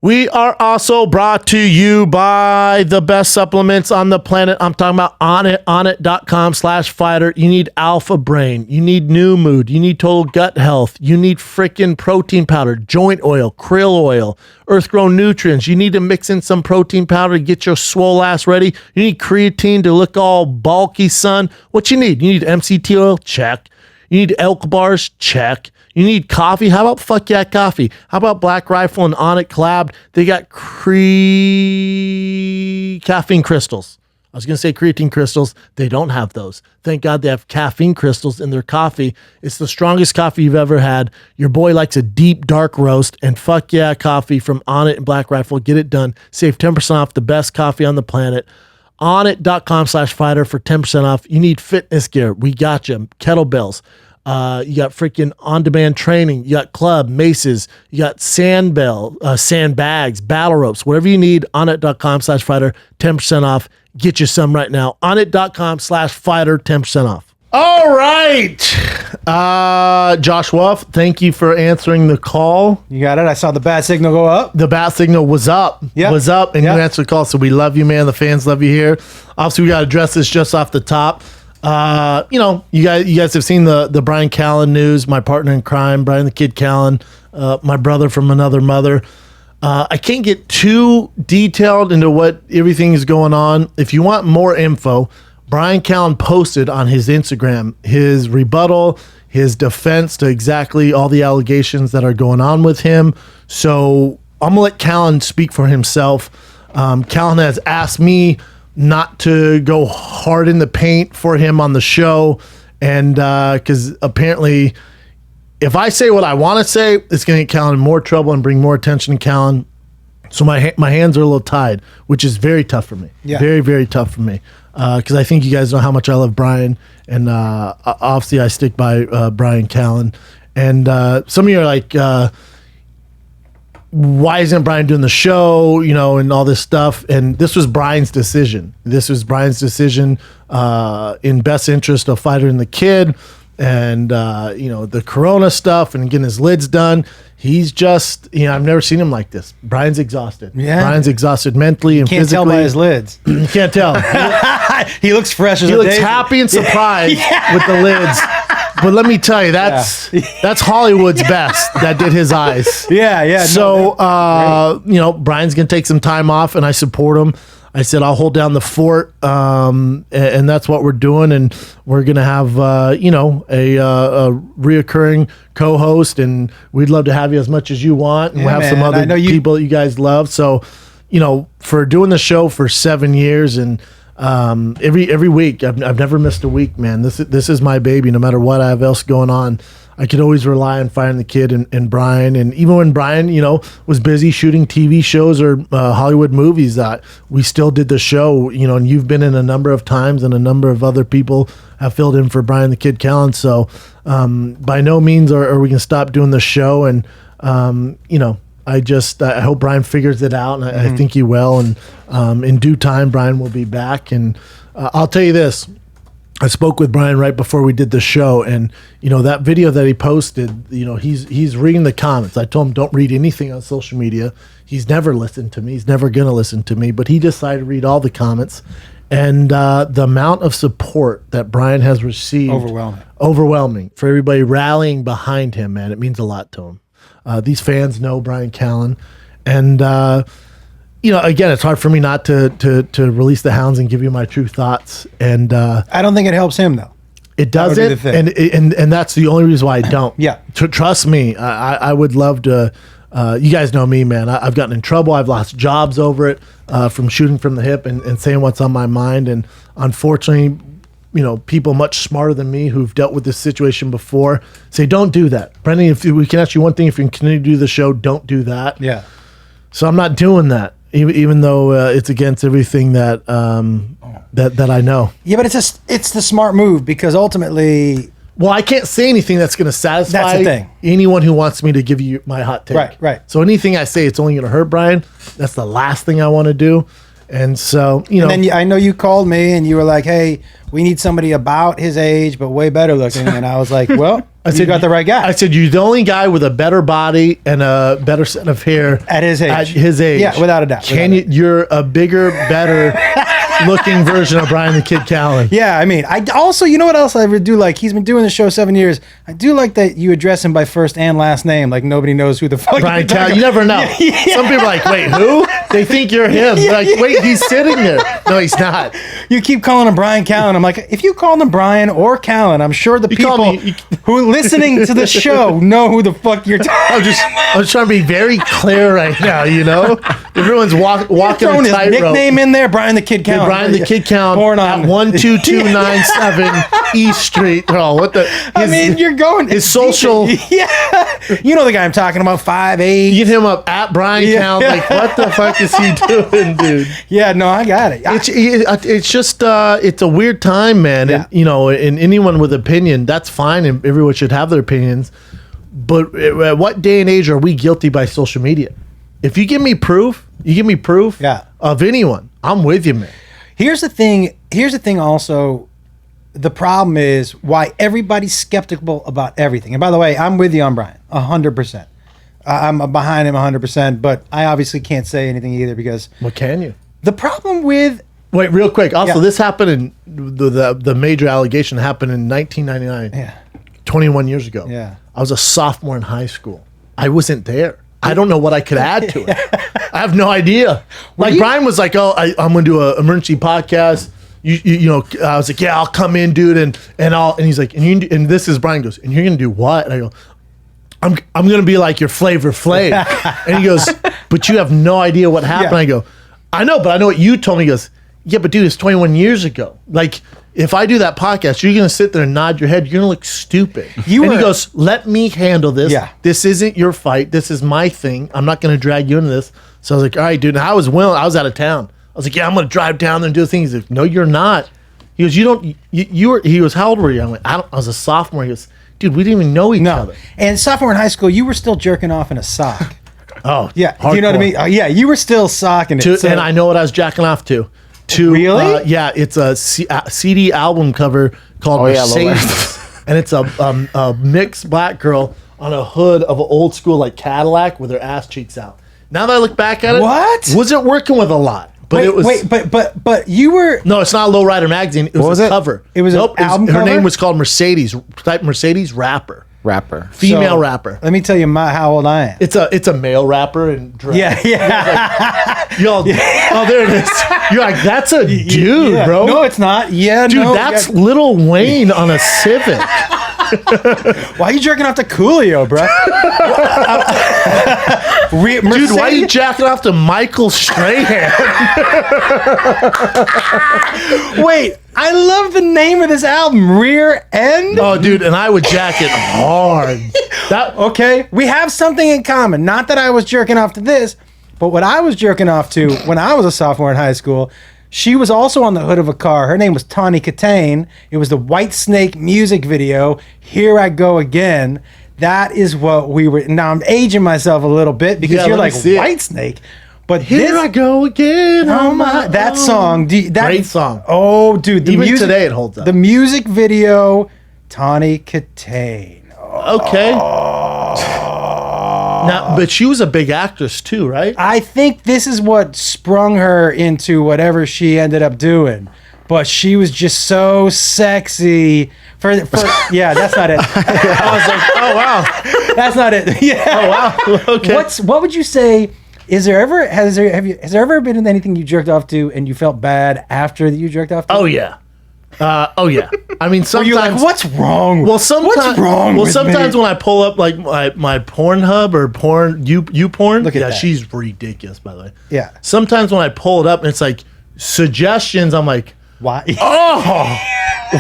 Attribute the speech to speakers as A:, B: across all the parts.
A: We are also brought to you by the best supplements on the planet. I'm talking about onnit.com/fighter. You need Alpha Brain. You need New Mood. You need Total Gut Health. You need freaking protein powder, joint oil, krill oil, earth-grown nutrients. You need to mix in some protein powder to get your swole ass ready. You need creatine to look all bulky, son. What you need? You need MCT oil? Check. You need elk bars? Check. You need coffee? How about Fuck Yeah Coffee? How about Black Rifle and On It collab? They got caffeine crystals. I was going to say creatine crystals. They don't have those. Thank God they have caffeine crystals in their coffee. It's the strongest coffee you've ever had. Your boy likes a deep, dark roast, and Fuck Yeah Coffee from On It and Black Rifle. Get it done. Save 10% off the best coffee on the planet. Onnit.com/fighter for 10% off. You need fitness gear. We got you. Kettlebells. You got freaking on-demand training. You got club, maces. You got sandbags, battle ropes, whatever you need. Onnit.com/fighter, 10% off. Get you some right now. Onnit.com/fighter, 10% off. All right. Josh Wolf, thank you for answering the call.
B: You got it. I saw the bat signal go up.
A: The bat signal was up.
B: Yep.
A: Was up, and you answered the call. So we love you, man. The fans love you here. Obviously, we got to address this just off the top. You guys have seen the Brian Callen news, my partner in crime, Brian the Kid Callen, my brother from another mother. I can't get too detailed into what everything is going on. If you want more info, Brian Callen posted on his Instagram his rebuttal, his defense to exactly all the allegations that are going on with him. So I'm gonna let Callen speak for himself. Callen has asked me not to go hard in the paint for him on the show. And because apparently if I say what I want to say, it's going to get Callen in more trouble and bring more attention to Callen. So my hands are a little tied, which is very tough for me. Yeah. Very, very tough for me. Because I think you guys know how much I love Brian. And obviously I stick by Brian Callen. And some of you are like, why isn't Brian doing the show, and all this stuff? And this was Brian's decision. This was Brian's decision in best interest of Fighter and the Kid, and, the Corona stuff and getting his lids done. He's just, I've never seen him like this. Brian's exhausted. Yeah. Brian's exhausted mentally and physically.
B: Can't tell by his lids.
A: You can't tell.
B: He looks fresh as a
A: daisy. He looks
B: daisy.
A: happy and surprised with the lids. But let me tell you, that's Hollywood's best that did his eyes.
B: Yeah.
A: So, Brian's going to take some time off, and I support him. I said, I'll hold down the fort, and that's what we're doing. And we're going to have, a reoccurring co-host, and we'd love to have you as much as you want. And we'll have some other people that you guys love. So, for doing the show for 7 years and every week, I've never missed a week, man. This is my baby. No matter what I have else going on, I could always rely on Fighting the Kid and Brian. And even when Brian, was busy shooting TV shows or Hollywood movies, that we still did the show. And you've been in a number of times, and a number of other people have filled in for Brian the Kid Callen. So by no means are we gonna stop doing the show. And I hope Brian figures it out, and I think he will. And in due time, Brian will be back. And I'll tell you this. I spoke with Brian right before we did the show, and that video that he posted, he's reading the comments. I told him don't read anything on social media. He's never listened to me. He's never gonna listen to me. But he decided to read all the comments, and the amount of support that Brian has received, overwhelming for everybody rallying behind him. Man, it means a lot to him. These fans know Brian Callen, and again, it's hard for me not to release the hounds and give you my true thoughts. And
B: I don't think it helps him though.
A: It doesn't, and that's the only reason why I don't.
B: Yeah,
A: trust me, I would love to. You guys know me, man. I've gotten in trouble. I've lost jobs over it from shooting from the hip and saying what's on my mind. And unfortunately, people much smarter than me who've dealt with this situation before say, don't do that. Brendan, if we can ask you one thing, if you can continue to do the show, don't do that.
B: Yeah.
A: So I'm not doing that, even though it's against everything that that I know.
B: Yeah, but it's the smart move, because ultimately...
A: Well, I can't say anything that's going to satisfy anyone who wants me to give you my hot take.
B: Right.
A: So anything I say, it's only going to hurt Brian. That's the last thing I want to do. And so,
B: And then I know you called me and you were like, hey, we need somebody about his age, but way better looking. And I was like, well,
A: I said,
B: you got the right guy.
A: I said, you're the only guy with a better body and a better set of hair.
B: At his age. Yeah, without a doubt.
A: You're a bigger, better looking version of Brian the Kid Callen.
B: Yeah, I mean, I also, you know what else I would do? Like, he's been doing the show 7 years. I do like that you address him by first and last name. Like, nobody knows who the fuck
A: Brian Callen. You never know. Yeah. Some people are like, wait, who? They think you're him. They're like, wait, he's sitting there. No, he's not.
B: You keep calling him Brian Callen. I'm like, if you called him Brian or Callen, I'm sure the people who are listening to the show know who the fuck you're talking about.
A: I'm just trying to be very clear right now, you know? Everyone's walking a tightrope.
B: His nickname in there, Brian the Kid Callen.
A: Brian the Kid Callen. Born on 12297 East Street. Oh, what the?
B: I mean, you're going.
A: His social.
B: Yeah. You know the guy I'm talking about, 5'8".
A: Get him up at Brian Callen. Like, what the fuck is he doing, dude?
B: Yeah, no, I got it.
A: It's just, it's a weird time, man.
B: Yeah.
A: And anyone with opinion, that's fine. And everyone should have their opinions. But at what day and age are we guilty by social media? If you give me proof, of anyone, I'm with you, man.
B: Here's the thing also, the problem is why everybody's skeptical about everything. And by the way, I'm with you on Brian, 100%. I'm behind him 100%, but I obviously can't say anything either because...
A: What can you?
B: The problem with...
A: Wait, real quick. Also, this happened in... The major allegation happened in 1999.
B: Yeah.
A: 21 years ago.
B: Yeah.
A: I was a sophomore in high school. I wasn't there. I don't know what I could add to it. I have no idea. Brian was like, "Oh, I'm going to do an emergency podcast." You know, I was like, "Yeah, I'll come in, dude," and he's like, and this is Brian goes, "And you're going to do what?" And I go, "I'm going to be like your Flavor Flav," and he goes, "But you have no idea what happened."
B: Yeah.
A: I go, "I know, but I know what you told me." He goes, "Yeah, but dude, it's 21 years ago. Like, if I do that podcast, you're going to sit there and nod your head. You're going to look stupid." He goes, "Let me handle this.
B: Yeah.
A: This isn't your fight. This is my thing. I'm not going to drag you into this." So I was like, "All right, dude." And I was willing. I was out of town. I was like, "Yeah, I'm going to drive down there and do things." He's like, "No, you're not." He goes, you were, he goes, "How old were you?" I'm like, I was a sophomore. He goes, "Dude, we didn't even know each other."
B: And sophomore in high school, you were still jerking off in a sock.
A: Oh,
B: yeah. Hardcore. You know what I mean? Yeah, you were still socking it.
A: And I know what I was jacking off to.
B: Really?
A: Yeah, it's a CD album cover called Mercedes, and it's a mixed black girl on a hood of an old school like Cadillac with her ass cheeks out. Now that I look back at it, wasn't working with a lot, but it was.
B: But you were.
A: No, it's not Lowrider magazine. It was a cover.
B: It was an album cover.
A: Her name was called Mercedes. Type Mercedes rapper. Female rapper.
B: Let me tell you how old I am.
A: It's a male rapper and drag.
B: Yeah.
A: Oh, there it is. You're like, that's a dude, bro.
B: No, it's not. Yeah,
A: dude, that's Lil Wayne on a Civic.
B: Why are you jerking off to Coolio, bro?
A: Dude, why are you jacking off to Michael Strahan?
B: Wait, I love the name of this album, Rear End.
A: Oh, dude, and I would jack it hard.
B: Okay, we have something in common. Not that I was jerking off to this, but what I was jerking off to when I was a sophomore in high school, she was also on the hood of a car. Her name was Nicotine. It was the White Snake music video, Here I Go Again. That is what we were. Now I'm aging myself a little bit because you're like White Snake. But
A: Here I Go Again.
B: Oh my! That song.
A: Great song.
B: Oh, dude.
A: Even today it holds up.
B: The music video, Nicotine.
A: Okay. Now, but she was a big actress too, right?
B: I think this is what sprung her into whatever she ended up doing. But she was just so sexy. Yeah, that's not it. I was like, oh wow, that's not it. Yeah.
A: Oh wow. Okay.
B: What would you say? Has there ever been anything you jerked off to and you felt bad after that you jerked off to?
A: Oh yeah. I mean, sometimes
B: you're like, what's wrong?
A: Well, sometimes when I pull up like my Pornhub or YouPorn,
B: look at that.
A: She's ridiculous, by the way.
B: Yeah.
A: Sometimes when I pull it up and it's like suggestions, I'm like,
B: why?
A: Oh,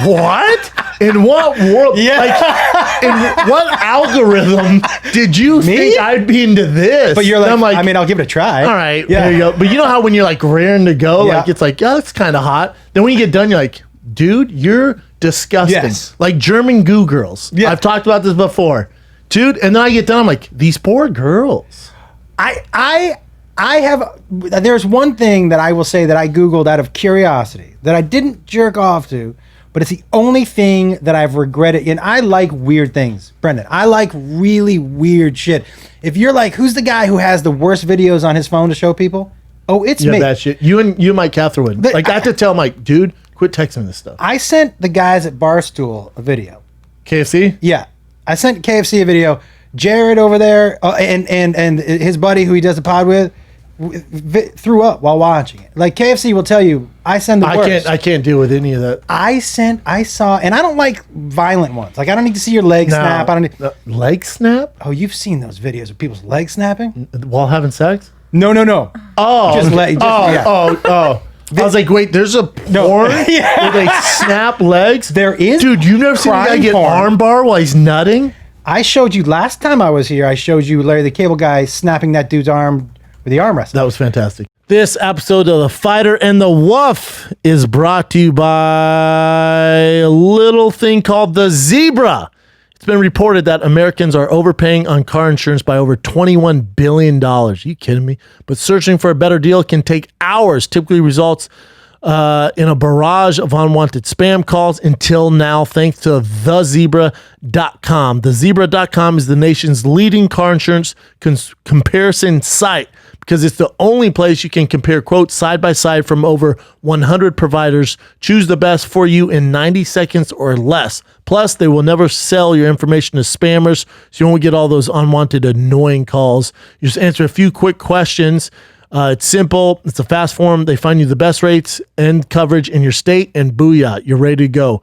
A: what? In what world?
B: Yeah.
A: Like, in what algorithm did you think I'd be into this?
B: But you're like, I'm like, I mean, I'll give it a try.
A: All right, there you go. But you know how when you're like raring to go, like it's like, yeah, that's kind of hot. Then when you get done, you're like, dude, you're disgusting. Yes. Like German goo girls. Yeah. I've talked about this before. Dude, and then I get done, I'm like, these poor girls.
B: I have, there's one thing that I will say that I Googled out of curiosity that I didn't jerk off to, but but it's the only thing that I've regretted. And I like weird things, Brendan. I like really weird shit. If you're like, who's the guy who has the worst videos on his phone to show people? Oh, it's me.
A: That shit. You and Mike Catherwood. I have to tell Mike, dude, quit texting this stuff.
B: I sent the guys at Barstool a video.
A: KFC?
B: Yeah. I sent KFC a video. Jared over there and his buddy who he does the pod with threw up while watching it. Like KFC will tell you, I send the worst.
A: I can't deal with any of that.
B: I saw, and I don't like violent ones. Like I don't need to see your leg snap. I don't need
A: leg snap.
B: Oh, you've seen those videos of people's legs snapping
A: while having sex?
B: No.
A: Oh, I was like, wait, there's a porn where they snap legs.
B: There is,
A: dude. You never seen a guy get armbar while he's nutting?
B: I showed you last time I was here. I showed you Larry the Cable Guy snapping that dude's arm with the arm wrestle.
A: That was fantastic. This episode of The Fighter and the Woof is brought to you by a little thing called the Zebra. It's been reported that Americans are overpaying on car insurance by over $21 billion. Are you kidding me? But searching for a better deal can take hours, typically results in a barrage of unwanted spam calls until now, thanks to thezebra.com. Thezebra.com is the nation's leading car insurance comparison site because it's the only place you can compare quotes side by side from over 100 providers. Choose the best for you in 90 seconds or less. Plus, they will never sell your information to spammers, so you won't get all those unwanted, annoying calls. You just answer a few quick questions. It's simple. It's a fast form. They find you the best rates and coverage in your state, and booyah, you're ready to go.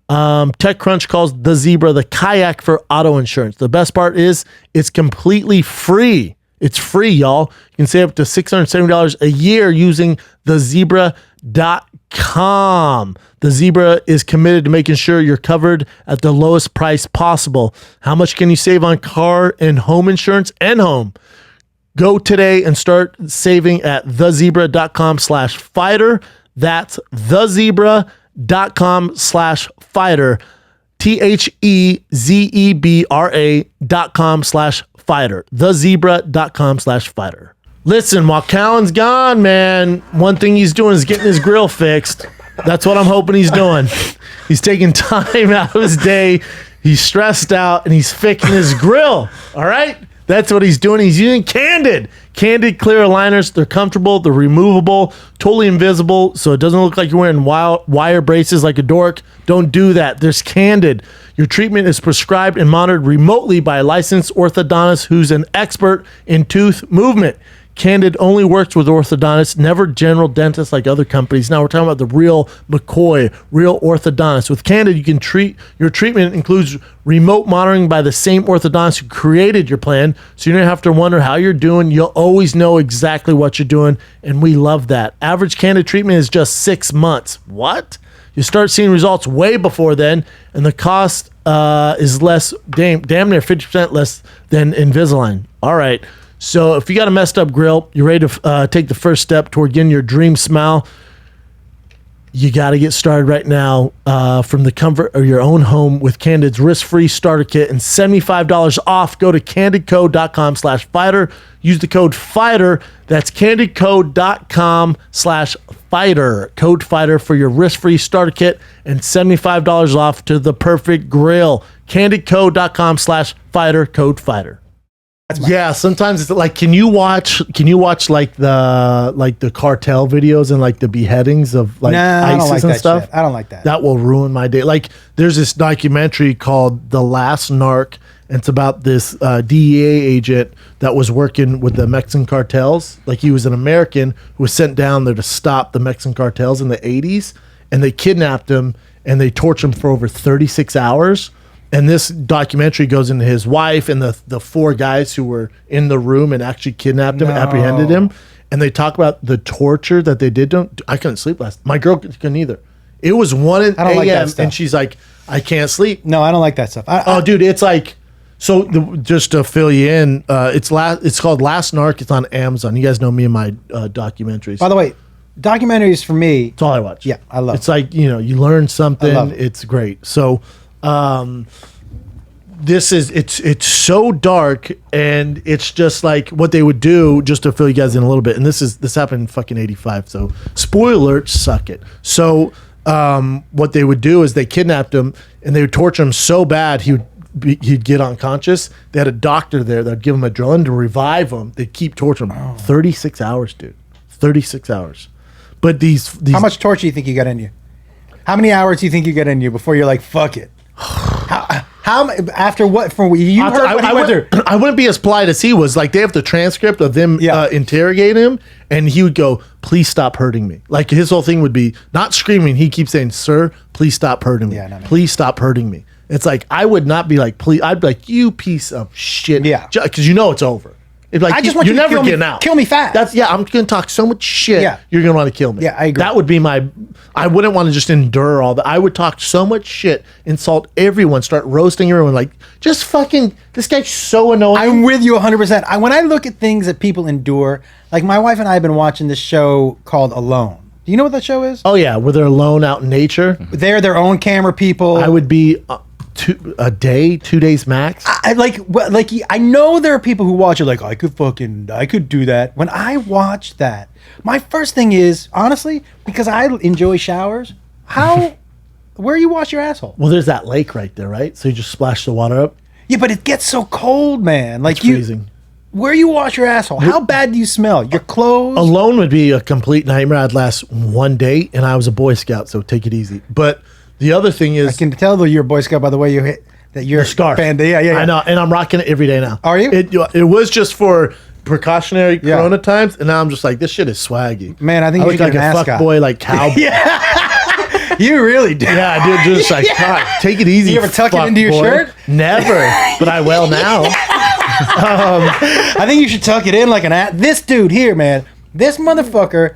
A: TechCrunch calls the Zebra the kayak for auto insurance. The best part is it's completely free. It's free, y'all. You can save up to $670 a year using thezebra.com. The Zebra is committed to making sure you're covered at the lowest price possible. How much can you save on car and home insurance and home? Go today and start saving at thezebra.com/fighter. That's thezebra.com/fighter. THEZEBRA.com/fighter. Thezebra.com/fighter. Listen, while Callen's gone, man, one thing he's doing is getting his grill fixed. That's what I'm hoping he's doing. He's taking time out of his day. He's stressed out and he's fixing his grill. All right? That's what he's doing. He's using Candid. Candid clear aligners. They're comfortable. They're removable. Totally invisible, so it doesn't look like you're wearing wire braces like a dork. Don't do that. There's Candid. Your treatment is prescribed and monitored remotely by a licensed orthodontist who's an expert in tooth movement. Candid only works with orthodontists, never general dentists like other companies. Now we're talking about the real McCoy, real orthodontist. With Candid, you can your treatment includes remote monitoring by the same orthodontist who created your plan, so you don't have to wonder how you're doing. You'll always know exactly what you're doing, and we love that. Average Candid treatment is just 6 months. What? You start seeing results way before then, and the cost is less, damn near 50% less than Invisalign. All right. So if you got a messed up grill, you're ready to take the first step toward getting your dream smile, you got to get started right now from the comfort of your own home with Candid's risk-free starter kit and $75 off. Go to candidco.com/fighter. Use the code FIGHTER. That's candidco.com/fighter. Code FIGHTER for your risk-free starter kit and $75 off to the perfect grill. candidco.com/fighter. Code FIGHTER. Yeah, sometimes it's like, can you watch like the cartel videos and like the beheadings of like ISIS and stuff?
B: Shit. I don't like that.
A: That will ruin my day. Like there's this documentary called The Last Narc, and it's about this DEA agent that was working with the Mexican cartels. Like he was an American who was sent down there to stop the Mexican cartels in the 80s, and they kidnapped him and they tortured him for over 36 hours. And this documentary goes into his wife and the four guys who were in the room and actually kidnapped him and apprehended him. And they talk about the torture that they did to him. I couldn't sleep last night. My girl couldn't either. It was 1 a.m.
B: Like
A: and she's like, I can't sleep.
B: No, I don't like that stuff.
A: Dude, it's like, so just to fill you in, it's called Last Narc. It's on Amazon. You guys know me and my documentaries.
B: By the way, documentaries for me.
A: It's all I watch.
B: Yeah, I love it.
A: It's like, you learn something. It's great. So, it's so dark, and it's just like what they would do, just to fill you guys in a little bit. And this happened in fucking 85. So spoiler alert, suck it. So what they would do is they kidnapped him and they would torture him so bad he'd get unconscious. They had a doctor there that would give him adrenaline to revive him. They'd keep torturing him. 36 hours, dude. 36 hours. But these
B: how much torture do you think you got in you? How many hours do you think you got in you before you're like, fuck it? How after what from you heard what he went through?
A: I wouldn't be as polite as he was. Like, they have the transcript of them interrogating him, and he would go, "Please stop hurting me." Like, his whole thing would be not screaming. He keeps saying, "Sir, please stop hurting me. Please stop hurting me." It's like, I would not be like, "Please." I'd be like, "You piece of shit."
B: Yeah,
A: because you know it's over. It's like,
B: I just want you to
A: never getting out.
B: Kill me fast.
A: I'm going to talk so much shit.
B: Yeah.
A: You're going to want to kill me.
B: Yeah, I agree.
A: That would be I wouldn't want to just endure all that. I would talk so much shit, insult everyone, start roasting everyone. Like, just fucking, this guy's so annoying.
B: I'm with you 100%. When I look at things that people endure, like my wife and I have been watching this show called Alone. Do you know what that show is?
A: Oh, yeah. Where they're alone out in nature.
B: They're their own camera people.
A: I would be... 2 days max.
B: I know there are people who watch it like, I could do that. When I watch that, my first thing is, honestly, because I enjoy showers, where you wash your asshole?
A: Well, there's that lake right there, right? So you just splash the water up.
B: Yeah, but it gets so cold, man. Like,
A: it's freezing.
B: Where you wash your asshole? How bad do you smell? Your clothes?
A: Alone would be a complete nightmare. I'd last one day, and I was a Boy Scout, so take it easy. But the other thing is,
B: I can tell though you're a Boy Scout by the way you hit that you're
A: the scarf.
B: Fan. Yeah.
A: I know, and I'm rocking it every day now.
B: Are you?
A: It was just for precautionary Corona times, and now I'm just like, this shit is swaggy.
B: Man, I think
A: I
B: you
A: look
B: should
A: like
B: get
A: a fuck boy, like cowboy.
B: Yeah, you really do.
A: Yeah, dude, just like God, take it easy.
B: You ever tuck it into your shirt?
A: Never, but I will now.
B: I think you should tuck it in like an This dude here, man, this motherfucker.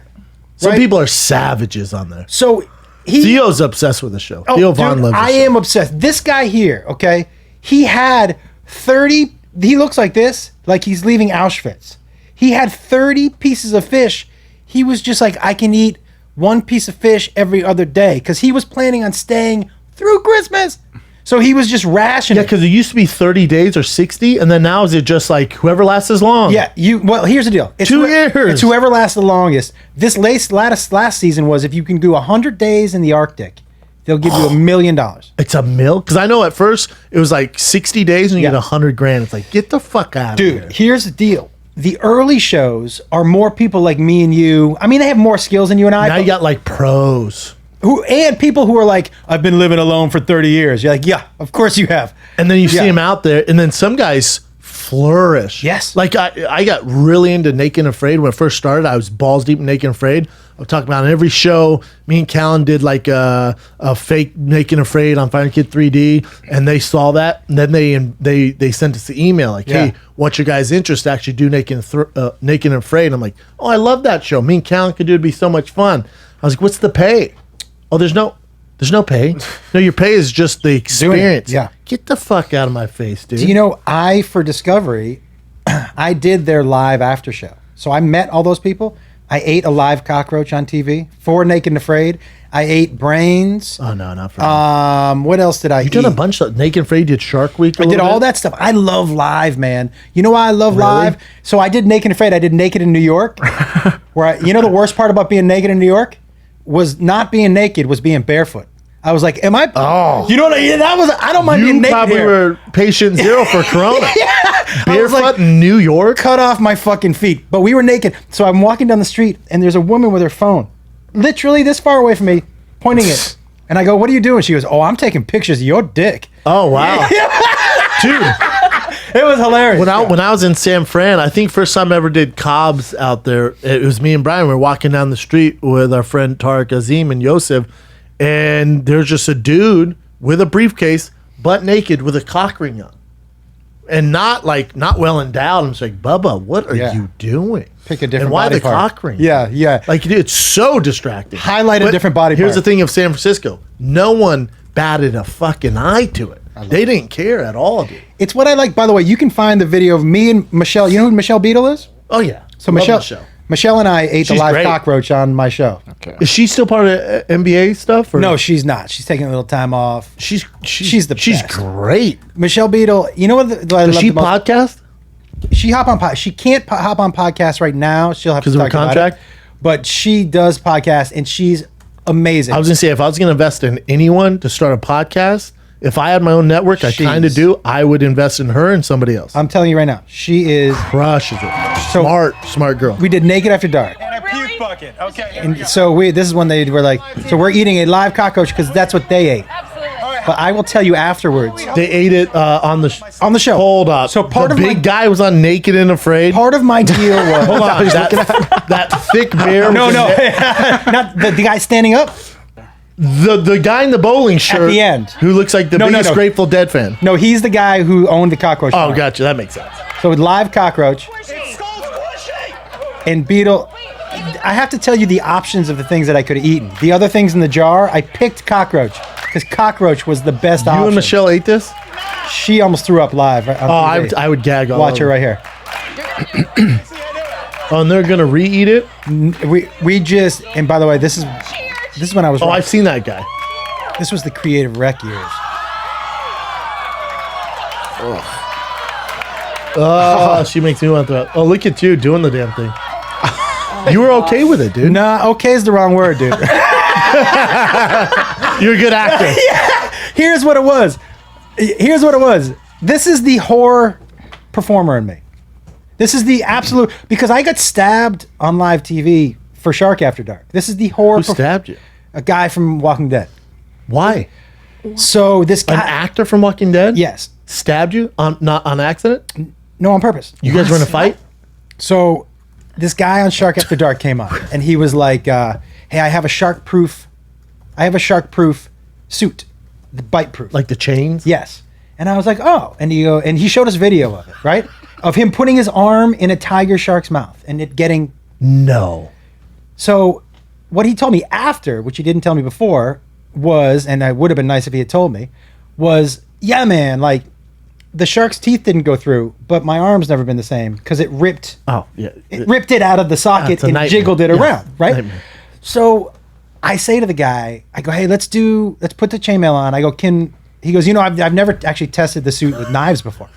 A: Some people are savages on there.
B: So.
A: Theo's obsessed with the show. Theo Von loves
B: I am obsessed. This guy here, okay, he had 30, he looks like this, like he's leaving Auschwitz. He had 30 pieces of fish. He was just like, I can eat one piece of fish every other day because he was planning on staying through Christmas. So he was just rationing.
A: Yeah, because it used to be 30 days or 60, and then now is it just like whoever lasts as long?
B: Yeah, well, here's the deal. It's
A: 2 years.
B: It's whoever lasts the longest. This last season was if you can do 100 days in the Arctic, they'll give you $1 million.
A: It's $1 million? Because I know at first it was like 60 days and you get $100,000. It's like, get the fuck out of here.
B: Dude, here's the deal. The early shows are more people like me and you. I mean, they have more skills than you and I.
A: Now you got like pros.
B: And people who are like, I've been living alone for 30 years. You're like, yeah, of course you have.
A: And then you see them out there, and then some guys flourish.
B: Yes.
A: Like I got really into Naked and Afraid when I first started. I was balls deep in Naked and Afraid. I was talking about on every show. Me and Callen did like a fake Naked and Afraid on Fire Kid 3D, and they saw that, and then they sent us the email like, hey, what's your guys' interest to actually do Naked and Afraid? I'm like, oh, I love that show. Me and Callen could do it. It'd be so much fun. I was like, what's the pay? Oh, there's no pay. No, your pay is just the experience.
B: Yeah.
A: Get the fuck out of my face, dude.
B: Do you know, for Discovery, I did their live after show. So I met all those people. I ate a live cockroach on TV for Naked and Afraid. I ate brains.
A: Oh, no, not for me.
B: What else did I eat?
A: You did a bunch of Naked and Afraid. Did Shark Week.
B: I did all that stuff. I love live, man. You know why I love live? So I did Naked and Afraid. I did Naked in New York. You know the worst part about being naked in New York? Was not being naked, was being barefoot. I was like, am I?
A: Oh.
B: You know what I mean? I don't mind being naked. You
A: probably were patient zero for Corona.
B: Yeah.
A: Barefoot in New York?
B: Cut off my fucking feet. But we were naked. So I'm walking down the street, and there's a woman with her phone, literally this far away from me, pointing it. And I go, what are you doing? She goes, oh, I'm taking pictures of your dick.
A: Oh, wow. Dude.
B: It was hilarious.
A: When I was in San Fran, I think first time I ever did Cobb's out there, it was me and Brian. We were walking down the street with our friend Tariq Azim and Yosef, and there's just a dude with a briefcase, butt naked, with a cock ring on. And not well endowed. I'm just like, Bubba, what are you doing?
B: Pick a different
A: and why
B: body
A: the
B: part.
A: cock ring?
B: Yeah.
A: Like, it's so distracting.
B: Highlight a different body part.
A: Here's the thing of San Francisco. No one batted a fucking eye to it. They didn't care at all, dude.
B: It's what I like. By the way, you can find the video of me and Michelle. You know who Michelle Beadle is?
A: Oh, yeah.
B: So Michelle and I ate the live cockroach on my show.
A: Okay. Is she still part of NBA stuff? Or?
B: No, she's not. She's taking a little time off.
A: She's the best.
B: She's
A: great.
B: Michelle Beadle. You know what?
A: Does she podcast?
B: She She can't hop on podcasts right now. She'll have to talk
A: of her contract.
B: But she does podcast, and she's amazing.
A: I was gonna say, if I was gonna invest in anyone to start a podcast, if I had my own network, I kind of do. I would invest in her and somebody else.
B: I'm telling you right now, she is
A: crushes it. Smart girl.
B: We did Naked After Dark.
C: Puke bucket. Okay.
B: And so this is when they were like, so we're eating a live cockroach because that's what they ate. But I will tell you afterwards.
A: They ate it on the
B: show.
A: Hold up.
B: So part
A: the
B: of
A: big guy was on Naked and Afraid.
B: Part of my deal was
A: hold on. that thick bear.
B: No, not the guy standing up.
A: The guy in the bowling shirt
B: at the end,
A: who looks like the biggest Grateful Dead fan.
B: No, he's the guy who owned the cockroach.
A: Oh, gotcha. That makes sense.
B: So with live cockroach and beetle. I have to tell you the options of the things that I could have eaten. The other things in the jar, I picked cockroach because cockroach was the best option.
A: You and Michelle ate this?
B: She almost threw up live.
A: I would gag all
B: Watch her right here.
A: Oh, and they're going to re-eat it?
B: We just, and by the way, this is when I was.
A: Oh, I've seen that guy.
B: This was the creative rec years.
A: Oh, she makes me want to. Oh, look at you doing the damn thing. You were okay with it, dude.
B: Nah, okay is the wrong word, dude.
A: You're a good actor.
B: Yeah. Here's what it was. This is the horror performer in me. This is the absolute, because I got stabbed on live TV for Shark After Dark. This is the horror.
A: Who stabbed you?
B: A guy from Walking Dead.
A: Why?
B: So this guy,
A: an actor from Walking Dead?
B: Yes.
A: Stabbed you not on accident?
B: No, on purpose.
A: You guys were in a fight?
B: So this guy on Shark After Dark came on, and he was like, "Hey, I have a shark-proof suit, the bite-proof,
A: like the chains."
B: Yes. And I was like, "Oh," and he showed us video of it, right, of him putting his arm in a tiger shark's mouth and it getting
A: no.
B: So what he told me after, which he didn't tell me before, was, and it would have been nice if he had told me, was, yeah, man, like, the shark's teeth didn't go through, but my arm's never been the same because it ripped.
A: Oh, yeah.
B: It ripped it out of the socket and jiggled it around, right? Nightmare. So I say to the guy, I go, "Hey, let's put the chainmail on." I go, he goes, I've never actually tested the suit with knives before.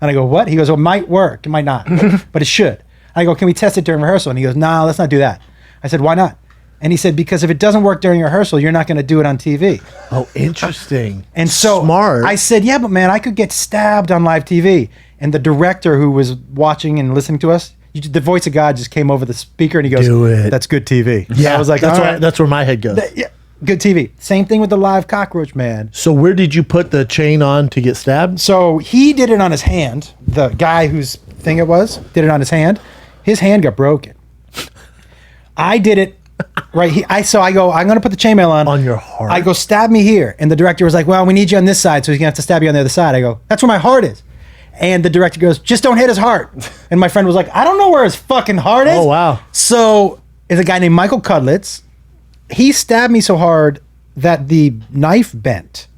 B: And I go, "What?" He goes, "Well, it might work. It might not, but it should." I go, "Can we test it during rehearsal?" And he goes, "Nah, let's not do that." I said, "Why not?" And he said, "Because if it doesn't work during rehearsal, you're not going to do it on TV."
A: Oh, interesting.
B: And so
A: smart.
B: I said, "Yeah, but man, I could get stabbed on live TV." And the director who was watching and listening to us, the voice of God just came over the speaker and he goes,
A: "Do it.
B: That's good TV."
A: Yeah,
B: I was like,
A: that's where my head goes.
B: Yeah, good TV. Same thing with the live cockroach, man.
A: So where did you put the chain on to get stabbed?
B: So he did it on his hand. The guy whose thing it was did it on his hand. His hand got broken. I did it right here. I go, "I'm going to put the chainmail on
A: your heart."
B: I go, "Stab me here." And the director was like, "Well, we need you on this side, so he's going to have to stab you on the other side." I go, "That's where my heart is." And the director goes, "Just don't hit his heart." And my friend was like, "I don't know where his fucking heart is."
A: Oh, wow.
B: So is a guy named Michael Cudlitz. He stabbed me so hard that the knife bent.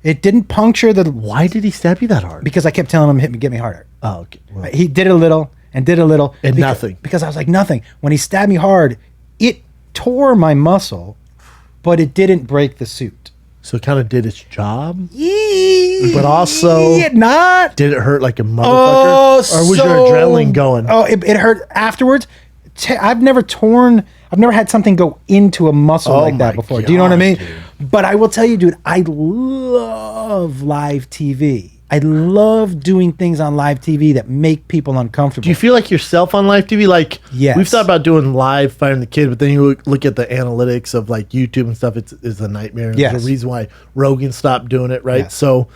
B: It didn't puncture the...
A: Why did he stab you that hard?
B: Because I kept telling him, get me harder.
A: Oh, okay. Well.
B: He did it a little and did a little.
A: And nothing.
B: Because I was like, nothing. When he stabbed me hard, it tore my muscle, but it didn't break the suit.
A: So it kind of did its job? But also...
B: not.
A: Did it hurt like a motherfucker? Or was your adrenaline going?
B: Oh, it hurt afterwards. I've never had something go into a muscle like that before. Do you know what I mean? Dude. But I will tell you, dude, I love live TV. I love doing things on live TV that make people uncomfortable.
A: Do you feel like yourself on live TV? Like,
B: yes.
A: We've thought about doing live Firing the Kid, but then you look at the analytics of like YouTube and stuff. It's a nightmare.
B: Yes.
A: There's a reason why Rogan stopped doing it, right?
B: Yes.
A: So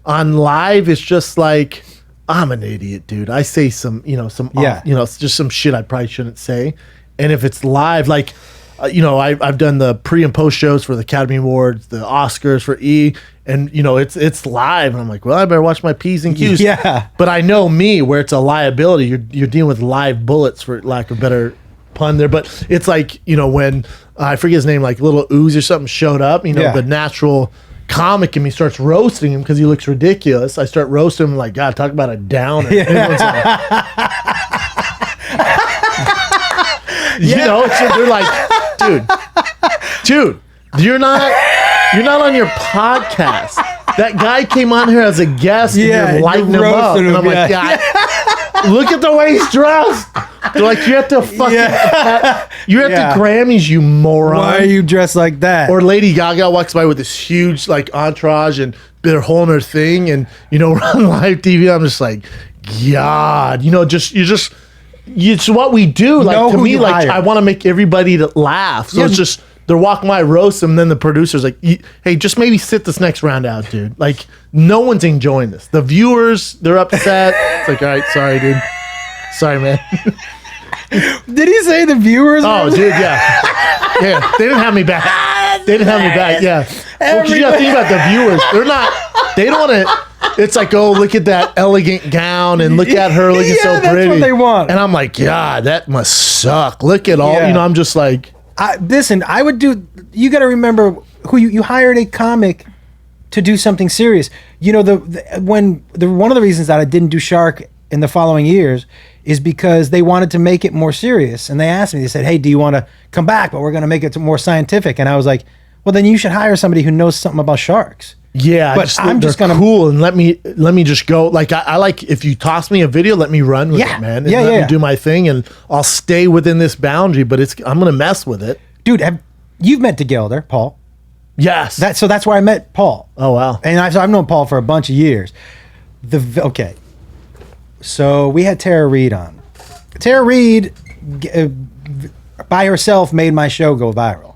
A: on live, it's just like, I'm an idiot, dude. I say some just some shit I probably shouldn't say. And if it's live, like, I've done the pre and post shows for the Academy Awards, the Oscars for E, and it's live, and I'm like, well, I better watch my P's and Q's.
B: Yeah.
A: But I know me, where it's a liability, you're dealing with live bullets, for lack of a better pun there. But it's like, when I forget his name, like Little Ooze or something showed up, the natural comic in me starts roasting him because he looks ridiculous. I start roasting him like, God, talk about a downer. Yeah. So they're like, dude, you're not on your podcast. That guy came on here as a guest, and you're lighting him up. And I'm like, God, look at the way he's dressed. They're like, you're at the fucking, you're at the Grammys, you moron.
B: Why are you dressed like that?
A: Or Lady Gaga walks by with this huge like entourage and they're holding her thing, and we're on live TV. I'm just like, God, it's what we do. Like to me, like I want to make everybody to laugh. So it's just they're walking by, roast them, and then the producer's like, hey, just maybe sit this next round out, dude. Like no one's enjoying this. The viewers, they're upset. It's like, all right, sorry, dude. Sorry, man.
B: Did he say the viewers?
A: Oh, dude, yeah. Yeah, they didn't have me back. They didn't have me back, yeah. Well, you gotta think about the viewers. They don't want to, it's like, oh, look at that elegant gown and look at her looking so pretty.
B: That's what they want.
A: And I'm like, God, that must suck. Look at all, I'm just like.
B: Listen, I would do, you gotta remember who you hired a comic to do something serious. One of the reasons that I didn't do Shark in the following years is because they wanted to make it more serious. And they asked me, they said, hey, do you want to come back? But we're going to make it more scientific. And I was like, well, then you should hire somebody who knows something about sharks.
A: Yeah,
B: but I'm just going to
A: cool and let me just go. Like I like, if you toss me a video, let me run with it, man. And let me do my thing, and I'll stay within this boundary. But I'm going to mess with it,
B: dude. You've met DeGelder, Paul?
A: Yes.
B: So that's where I met Paul.
A: Oh wow.
B: And I've known Paul for a bunch of years. Okay. So we had Tara Reid on. Tara Reid, by herself, made my show go viral.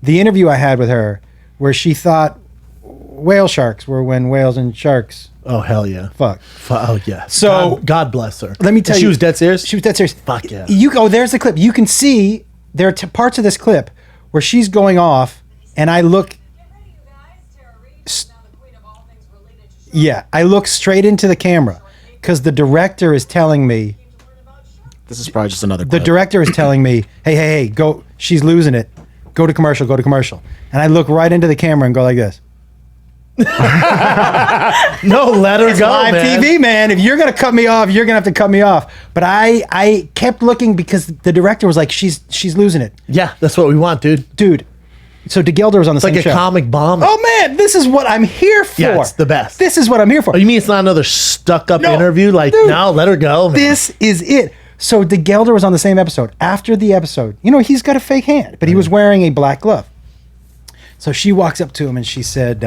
B: The interview I had with her, where she thought whale sharks were when whales and sharks.
A: Oh hell yeah!
B: Fuck.
A: Oh yeah.
B: So
A: God bless her.
B: Let me tell you,
A: she was dead serious.
B: She was dead serious.
A: Fuck yeah.
B: There's the clip. You can see there are parts of this clip where she's going off, and I look. Yeah, I look straight into the camera. Because the director is telling me,
D: this is probably just another clip.
B: The director is telling me, hey, go, she's losing it. Go to commercial. And I look right into the camera and go like this.
A: No, let her go,
B: live
A: man.
B: TV, man. If you're going to cut me off, you're going to have to cut me off. But I kept looking because the director was like, she's losing it.
A: Yeah, that's what we want, dude.
B: Dude. So DeGelder was on the same show.
A: It's like a comic bomb.
B: Oh, man, this is what I'm here for.
A: Yeah, it's the best.
B: This is what I'm here for.
A: Oh, you mean it's not another stuck-up interview? Like, dude, no, let her go, man.
B: This is it. So DeGelder was on the same episode. After the episode, he's got a fake hand, but he was wearing a black glove. So she walks up to him and she said,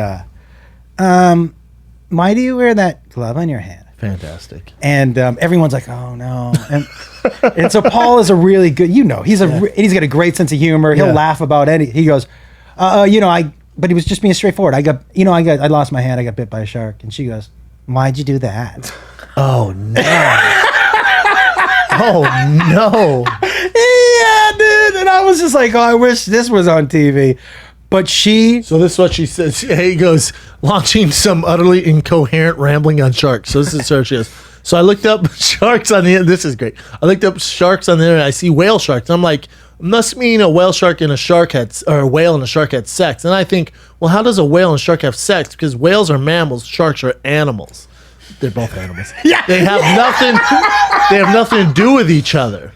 B: why do you wear that glove on your hand?
A: Fantastic.
B: And everyone's like, oh, no. And so Paul is a really good, he's got a great sense of humor. He'll laugh about any. He goes, but he was just being straightforward. I lost my hand. I got bit by a shark. And she goes, why'd you do that?
A: Oh, no. Oh, no.
B: Yeah, dude. And I was just like, oh, I wish this was on TV. But
A: So this is what she says. He goes, launching some utterly incoherent rambling on sharks. So this is her. She goes, so I looked up sharks on the internet. This is great. I looked up sharks on the internet. I see whale sharks. I'm like, must mean a whale shark and a shark or a whale and a shark had sex. And I think, well, how does a whale and a shark have sex? Because whales are mammals, sharks are animals. They're both animals.
B: Yeah.
A: They have nothing. They have nothing to do with each other.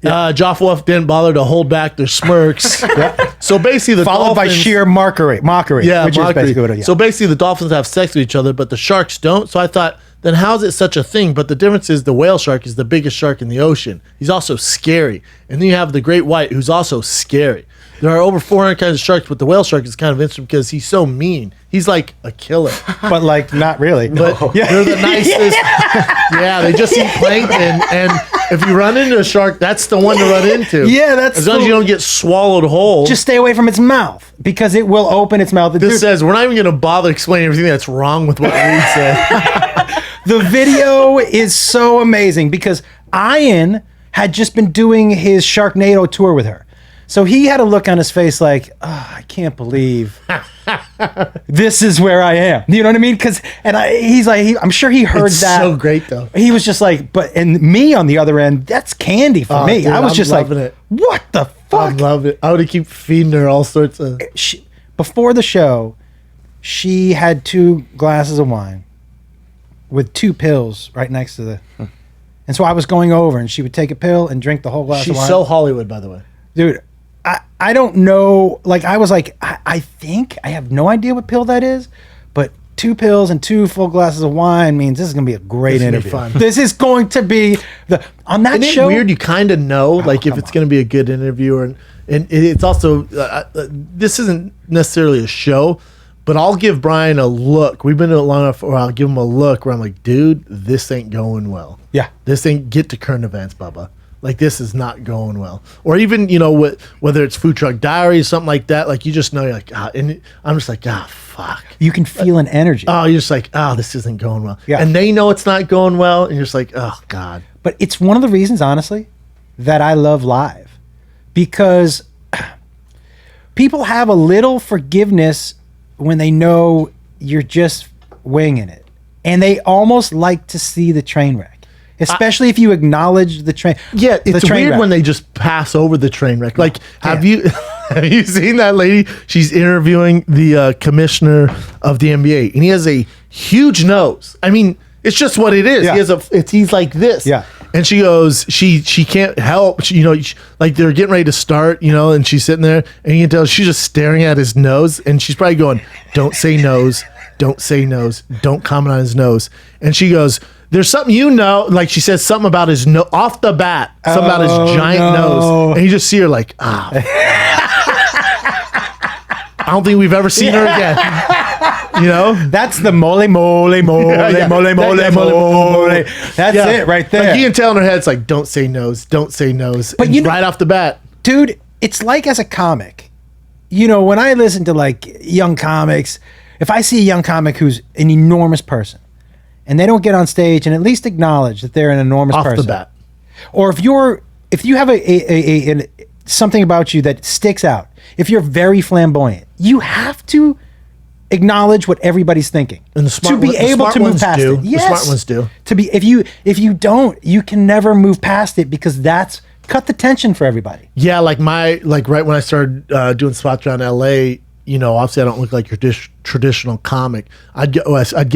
A: Yeah. Joff didn't bother to hold back their smirks. So basically,
B: followed by sheer mockery.
A: Yeah,
B: which
A: mockery.
B: Is basically what it is.
A: So basically, the dolphins have sex with each other, but the sharks don't. So I thought, then how is it such a thing? But the difference is the whale shark is the biggest shark in the ocean. He's also scary. And then you have the great white, who's also scary. There are over 400 kinds of sharks, but the whale shark is kind of interesting because he's so mean. He's like a killer.
B: But like, not really.
A: But they're the nicest. Yeah, they just eat plankton. And if you run into a shark, that's the one to run into.
B: Yeah, that's
A: as long as you don't get swallowed whole.
B: Just stay away from its mouth because it will open its mouth.
A: This says we're not even going to bother explaining everything that's wrong with what Reed said.
B: The video is so amazing because Ian had just been doing his Sharknado tour with her. So he had a look on his face like, oh, I can't believe this is where I am. You know what I mean? He's like, I'm sure he heard that.
A: So great though.
B: He was just like, and me on the other end, that's candy for me.
A: Dude,
B: I was just like,
A: it.
B: What the fuck?
A: I love it. I would keep feeding her all sorts of.
B: Before the show, she had 2 glasses of wine with 2 pills right next to the. And so I was going over, and she would take a pill and drink the whole glass of wine.
A: She's so Hollywood, by the way.
B: Dude, I don't know. Like, I was like, I think, I have no idea what pill that is, but 2 pills and 2 full glasses of wine means this is going to be a great interview.
A: Fun.
B: This is going to be on that
A: Isn't
B: show.
A: it weird? You kind of know, like, if it's going to be a good interview, and it's also this isn't necessarily a show, but I'll give Brian a look. We've been doing it long enough, or I'll give him a look where I'm like, dude, this ain't going well.
B: Yeah,
A: this ain't get to current events, Bubba. Like, this is not going well. Or even, whether it's Food Truck Diaries, something like that, like, you just know, you're like, and I'm just like, fuck.
B: You can feel an energy.
A: Oh, you're just like, this isn't going well.
B: Yeah.
A: And they know it's not going well, and you're just like, oh, God.
B: But it's one of the reasons, honestly, that I love live. Because people have a little forgiveness when they know you're just winging it. And they almost like to see the train wreck. Especially if you acknowledge the train.
A: Yeah, it's weird
B: wreck.
A: when they just pass over the train wreck. Like, have you seen that lady? She's interviewing the commissioner of the NBA, and he has a huge nose. I mean, it's just what it is.
B: Yeah.
A: He has he's like this.
B: Yeah.
A: And she goes, she can't help. Like, they're getting ready to start, and she's sitting there, and you can tell she's just staring at his nose, and she's probably going, "Don't say nose. Don't say nose. Don't comment on his nose." And she goes, "There's something like she says something about his nose off the bat, something about his giant nose," and you just see her like, I don't think we've ever seen her again.
B: That's the mole. That's it right there.
A: Like, you can tell in her head, it's like, don't say nose, but right off the bat,
B: dude. It's like, as a comic, when I listen to like young comics, if I see a young comic who's an enormous person, and they don't get on stage and at least acknowledge that they're an enormous person.
A: Off the bat.
B: Or if you have a something about you that sticks out, if you're very flamboyant, you have to acknowledge what everybody's thinking.
A: And the smart
B: to be able to move past it. Yes.
A: The smart ones do.
B: To be if you don't, you can never move past it, because that's cut the tension for everybody.
A: Yeah, like right when I started doing spots around LA, obviously I don't look like your traditional comic. I'd get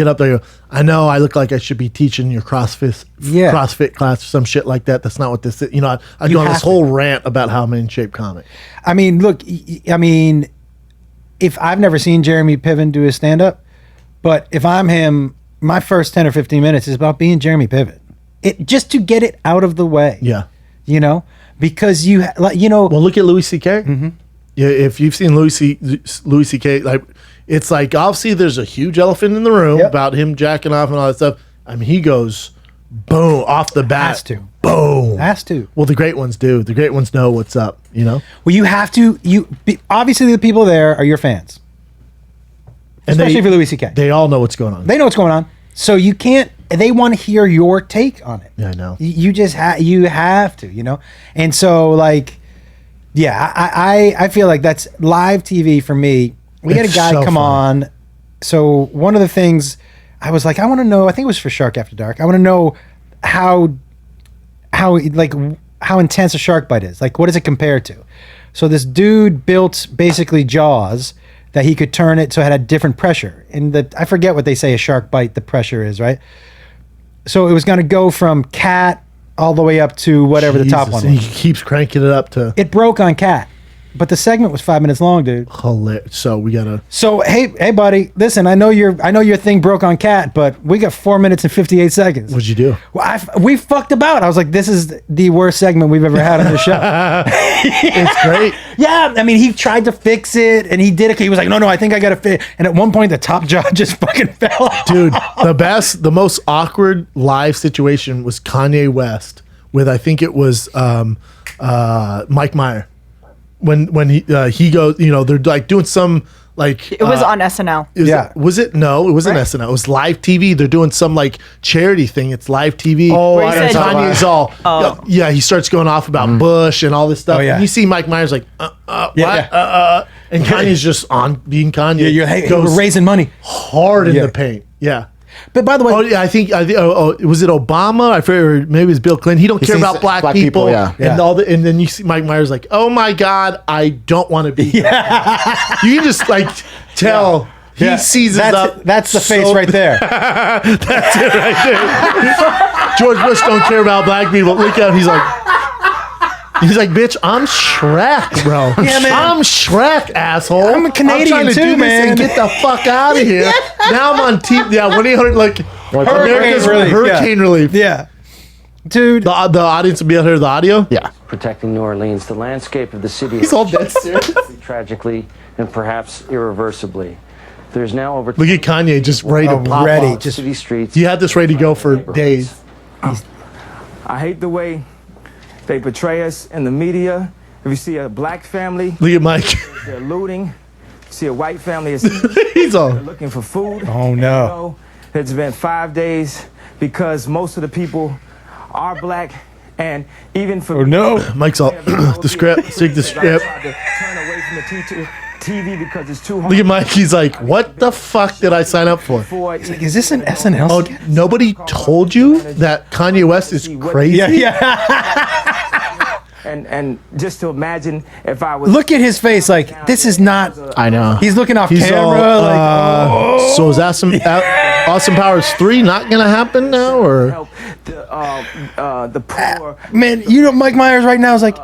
A: up there and go, I know I look like I should be teaching your CrossFit class or some shit like that. That's not what this is. I'd go on this whole rant about how I'm in shape comic.
B: I mean, look, if I've never seen Jeremy Piven do his stand-up, but if I'm him, my first 10 or 15 minutes is about being Jeremy Piven. Just to get it out of the way.
A: Yeah.
B: Because
A: well, look at Louis C.K. Mm-hmm. Yeah, if you've seen Louis C.K., like, it's like, obviously there's a huge elephant in the room about him jacking off and all that stuff. I mean, he goes boom off the bat.
B: Has to.
A: Boom.
B: Has to.
A: Well, the great ones do. The great ones know what's up,
B: Well, you have to. Obviously, the people there are your fans, especially for Louis C.K.
A: They all know what's going on.
B: They know what's going on. So you can't. They want to hear your take on it.
A: Yeah, I know.
B: You just you have to, And so, like, yeah, I feel like that's live TV for me. We had a guy come on. So one of the things I was like, I want to know, I think it was for Shark After Dark. I want to know how intense a shark bite is. Like, what does it compare to? So this dude built basically jaws that he could turn it so it had a different pressure. And I forget what they say a shark bite, the pressure is, right? So it was going to go from cat all the way up to whatever the top one was.
A: And he keeps cranking it up to...
B: It broke on cat. But the segment was 5 minutes long, dude.
A: Hilarious. So we gotta.
B: So hey, buddy, listen. I know your thing broke on cat, but we got 4 minutes and 58 seconds.
A: What'd you do?
B: Well, we fucked about. I was like, this is the worst segment we've ever had on the show.
A: It's great.
B: Yeah, I mean, he tried to fix it, and he did it. He was like, no, I think I got to fit. And at one point, the top jaw just fucking fell off.
A: Dude, the most awkward live situation was Kanye West with, I think it was Mike Meyer. When he goes, they're like doing some like
E: it was on SNL.
A: Was it? No, it wasn't
E: right?
A: SNL. It was live TV. They're doing some like charity thing. It's live TV.
B: Oh,
E: I
A: and Kanye's all. Yeah, he starts going off about Bush and all this stuff.
B: Oh, yeah.
A: And you see Mike Myers like, what? And Kanye's just on being Kanye.
B: Yeah, we're raising money
A: hard in the paint. Yeah.
B: But by the way,
A: I think was it Obama? I forget, or maybe it was Bill Clinton. He don't care about black people, and all and then you see Mike Myers like, oh my God, I don't want to be. Yeah. You can just like tell he seizes up.
B: That's the face right there.
A: That's it right there. George Bush don't care about black people. Look at him. He's like, He's like, bitch, I'm Shrek, bro.
B: Yeah, man.
A: I'm Shrek, asshole.
B: I'm a Canadian
A: I'm trying to
B: too,
A: do this
B: man.
A: and get the fuck out of here. Now I'm on TV. Yeah, 1-800, like, America's hurricane relief.
B: Yeah. Dude.
A: The audience will be able to hear the audio?
D: Yeah.
E: Protecting New Orleans, the landscape of the city
A: He's all dead serious.
E: tragically and perhaps irreversibly. There's now over
A: Look at Kanye just ready to pop off.
E: just city streets.
A: He had this ready to go for days.
F: I hate the way they portray us in the media. If you see a black family,
A: Look at Mike.
F: they're looting. See a white family is
A: He's all.
F: looking for food.
B: Oh, no.
F: It's been 5 days because most of the people are black, and even for
B: Oh, no.
A: Mike's all. The script. Stick the script.
F: to turn away from the TV because it's too hard.
A: Look at Mike. He's like, what the fuck did I sign up for?
B: Is this an SNL?
A: Oh, nobody told you that Kanye West is crazy?
B: Yeah.
F: And just to imagine if I was
B: Look at his face. Like, this is not.
D: I know.
B: He's looking off
A: He's
B: camera.
A: all, so is Austin Powers 3 not going to happen now? Or
F: help the poor.
B: Man, you know, Mike Myers right now is like,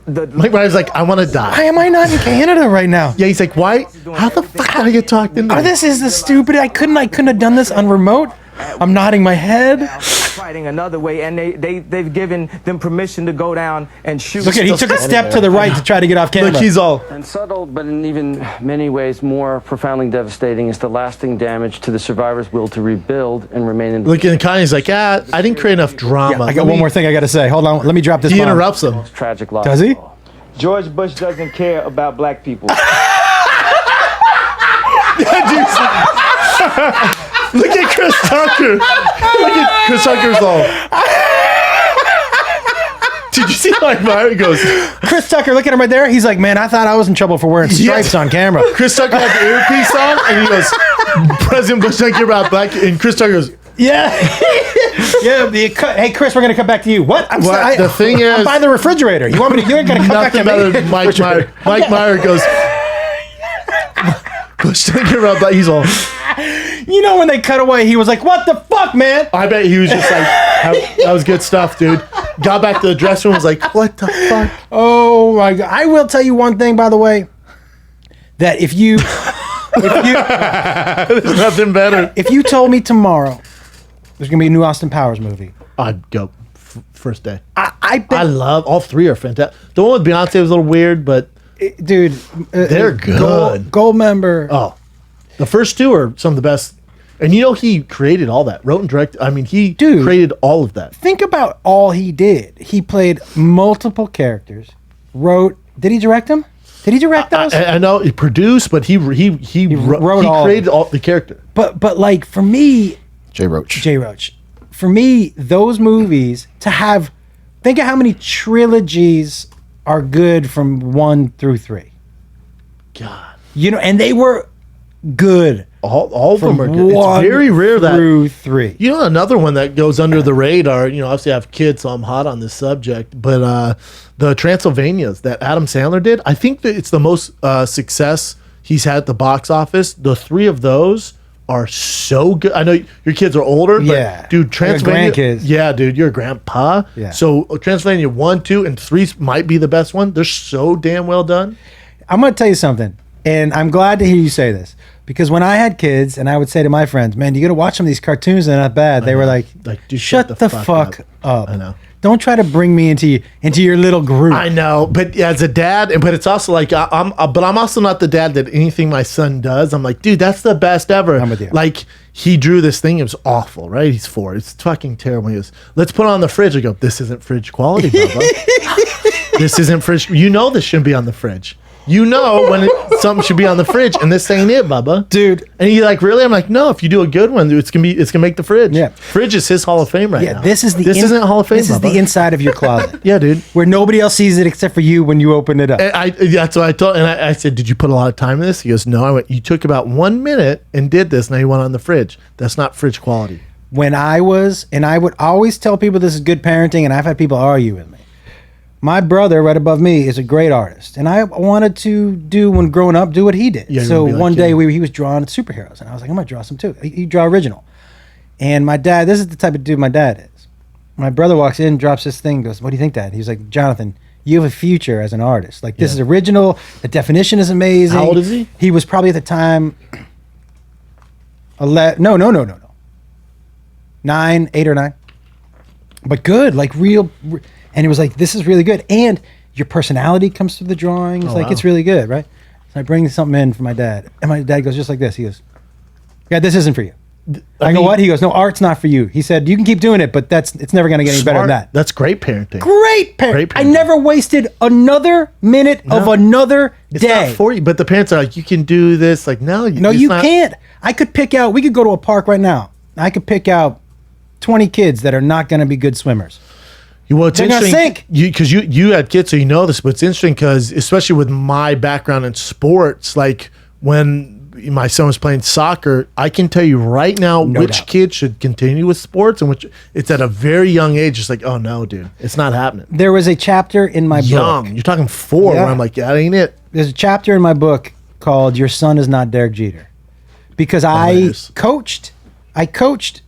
A: Mike Myers like, I want to die.
B: why am I not in Canada right now?
A: Yeah, he's like, why? How the fuck did I get talked into
B: Oh, this is the stupid. I couldn't have done this on remote. I'm nodding my head.
F: Fighting another way, and they've given them permission to go down and shoot.
B: Look at, he took a step to the right to try to get off camera.
A: Look, he's all.
E: And subtle, but in even many ways more profoundly devastating, is the lasting damage to the survivors' will to rebuild and remain in.
A: Look, and Kanye's like, I didn't create enough drama.
B: I got one more thing I got to say. Hold on. Let me drop this
A: He
B: bomb.
A: interrupts him.
E: Tragic loss.
B: Does he?
F: George Bush doesn't care about black people.
A: Look at Chris Tucker. Look at Chris Tucker's all. Did you see Mike Myers goes?
B: Chris Tucker, look at him right there. He's like, man, I thought I was in trouble for wearing stripes on camera.
A: Chris Tucker had the earpiece on, and he goes, President Bush doesn't care about black. And Chris Tucker goes,
B: Yeah. Yeah. Hey, Chris, we're going to come back to you. What?
A: The thing
B: I'm
A: is,
B: by the refrigerator. You want me to? You're going to come back to
A: nothing better
B: me?
A: than Mike Myers. Mike Myers goes, Bush doesn't care about black. He's all.
B: You know, when they cut away, he was like, what the fuck, man?
A: I bet he was just like, that was good stuff, dude. Got back to the dressing room, was like, what the fuck?
B: Oh, my God. I will tell you one thing, by the way, that if you
A: There's nothing better.
B: if you told me tomorrow there's going to be a new Austin Powers movie,
A: I'd go first day.
B: I bet.
A: I love all three are fantastic. The one with Beyonce was a little weird, but
B: Dude.
A: they're good.
B: Gold member.
A: Oh, the first two are some of the best. And you know he created all that, wrote and directed. I mean, he created all of that.
B: Think about all he did. He played multiple characters, wrote. Did he direct them? Did he direct those?
A: I know he produced, but he wrote he created all the character.
B: But like for me,
D: J. Roach.
B: For me, those movies to have, think of how many trilogies are good from 1 through 3.
A: God,
B: You know, and they were good.
A: all of them
B: From
A: are good. It's very rare that
B: through 3.
A: You know, another one that goes under the radar, you know, obviously I have kids, so I'm hot on this subject, but the Transylvanias that Adam Sandler did, I think that it's the most success he's had at the box office. The 3 of those are so good. I know your kids are older, but
B: Yeah.
A: dude, Transylvania.
B: grandkids.
A: Yeah, dude, you're a grandpa.
B: Yeah.
A: So Transylvania 1, 2, and 3 might be the best one. They're so damn well done.
B: I'm going to tell you something, and I'm glad to hear you say this, because when I had kids and I would say to my friends, man, you got to watch some of these cartoons, they're not bad. They were like,
A: dude,
B: shut the fuck up.
A: I know.
B: Don't try to bring me into your little group.
A: I know, but as a dad, but it's also like I'm also not the dad that anything my son does, I'm like, dude, that's the best ever.
B: I'm with you.
A: Like he drew this thing, it was awful, right? He's 4, it's fucking terrible. He goes, let's put it on the fridge. I go, this isn't fridge quality, Bubba. This isn't fridge. You know this shouldn't be on the fridge. You know when something should be on the fridge, and this ain't it, Bubba.
B: Dude.
A: And he's like, really? I'm like, no. If you do a good one, dude, it's gonna make the fridge.
B: Yeah.
A: Fridge is his Hall of Fame right now.
B: This isn't
A: Hall of Fame.
B: This is the
A: Bubba.
B: inside of your closet.
A: Yeah, dude.
B: Where nobody else sees it except for you when you open it up.
A: And that's what I told, and I said, did you put a lot of time in this? He goes, no. I went, you took about 1 minute and did this. Now you went on the fridge. That's not fridge quality.
B: When I would always tell people this is good parenting, and I've had people argue with me. My brother, right above me, is a great artist, and I wanted to when growing up, do what he did.
A: Yeah, you
B: so
A: wanna be like
B: one day
A: him.
B: he was drawing superheroes, and I was like, I'm gonna draw some too. He draw original, and my dad. This is the type of dude my dad is. My brother walks in, drops this thing, goes, "What do you think, Dad?" He's like, "Jonathan, you have a future as an artist. Like, this is original. The definition is amazing.
A: How old is he?
B: He was probably at the time, 8 or 9. But good, like real. And it was like, this is really good. And your personality comes through the drawings. It's really good, right? So I bring something in for my dad. And my dad goes just like this. He goes, yeah, this isn't for you. I go, what? He goes, no, art's not for you. He said, you can keep doing it, but it's never going to get any better than that.
A: That's great parenting.
B: Great parenting. I never wasted another minute of another day.
A: It's not for you, but the parents are like, you can do this. Like, no,
B: you can't. I could pick out, we could go to a park right now. I could pick out 20 kids that are not going to be good swimmers.
A: Well, it's interesting because you had kids, so you know this, but it's interesting because especially with my background in sports, like when my son was playing soccer, I can tell you right now which kid should continue with sports and which it's at a very young age. It's like, oh no, dude, it's not happening.
B: There was a chapter in my book.
A: You're talking 4 where I'm like, that ain't it.
B: There's a chapter in my book called "Your Son Is Not Derek Jeter," because I coached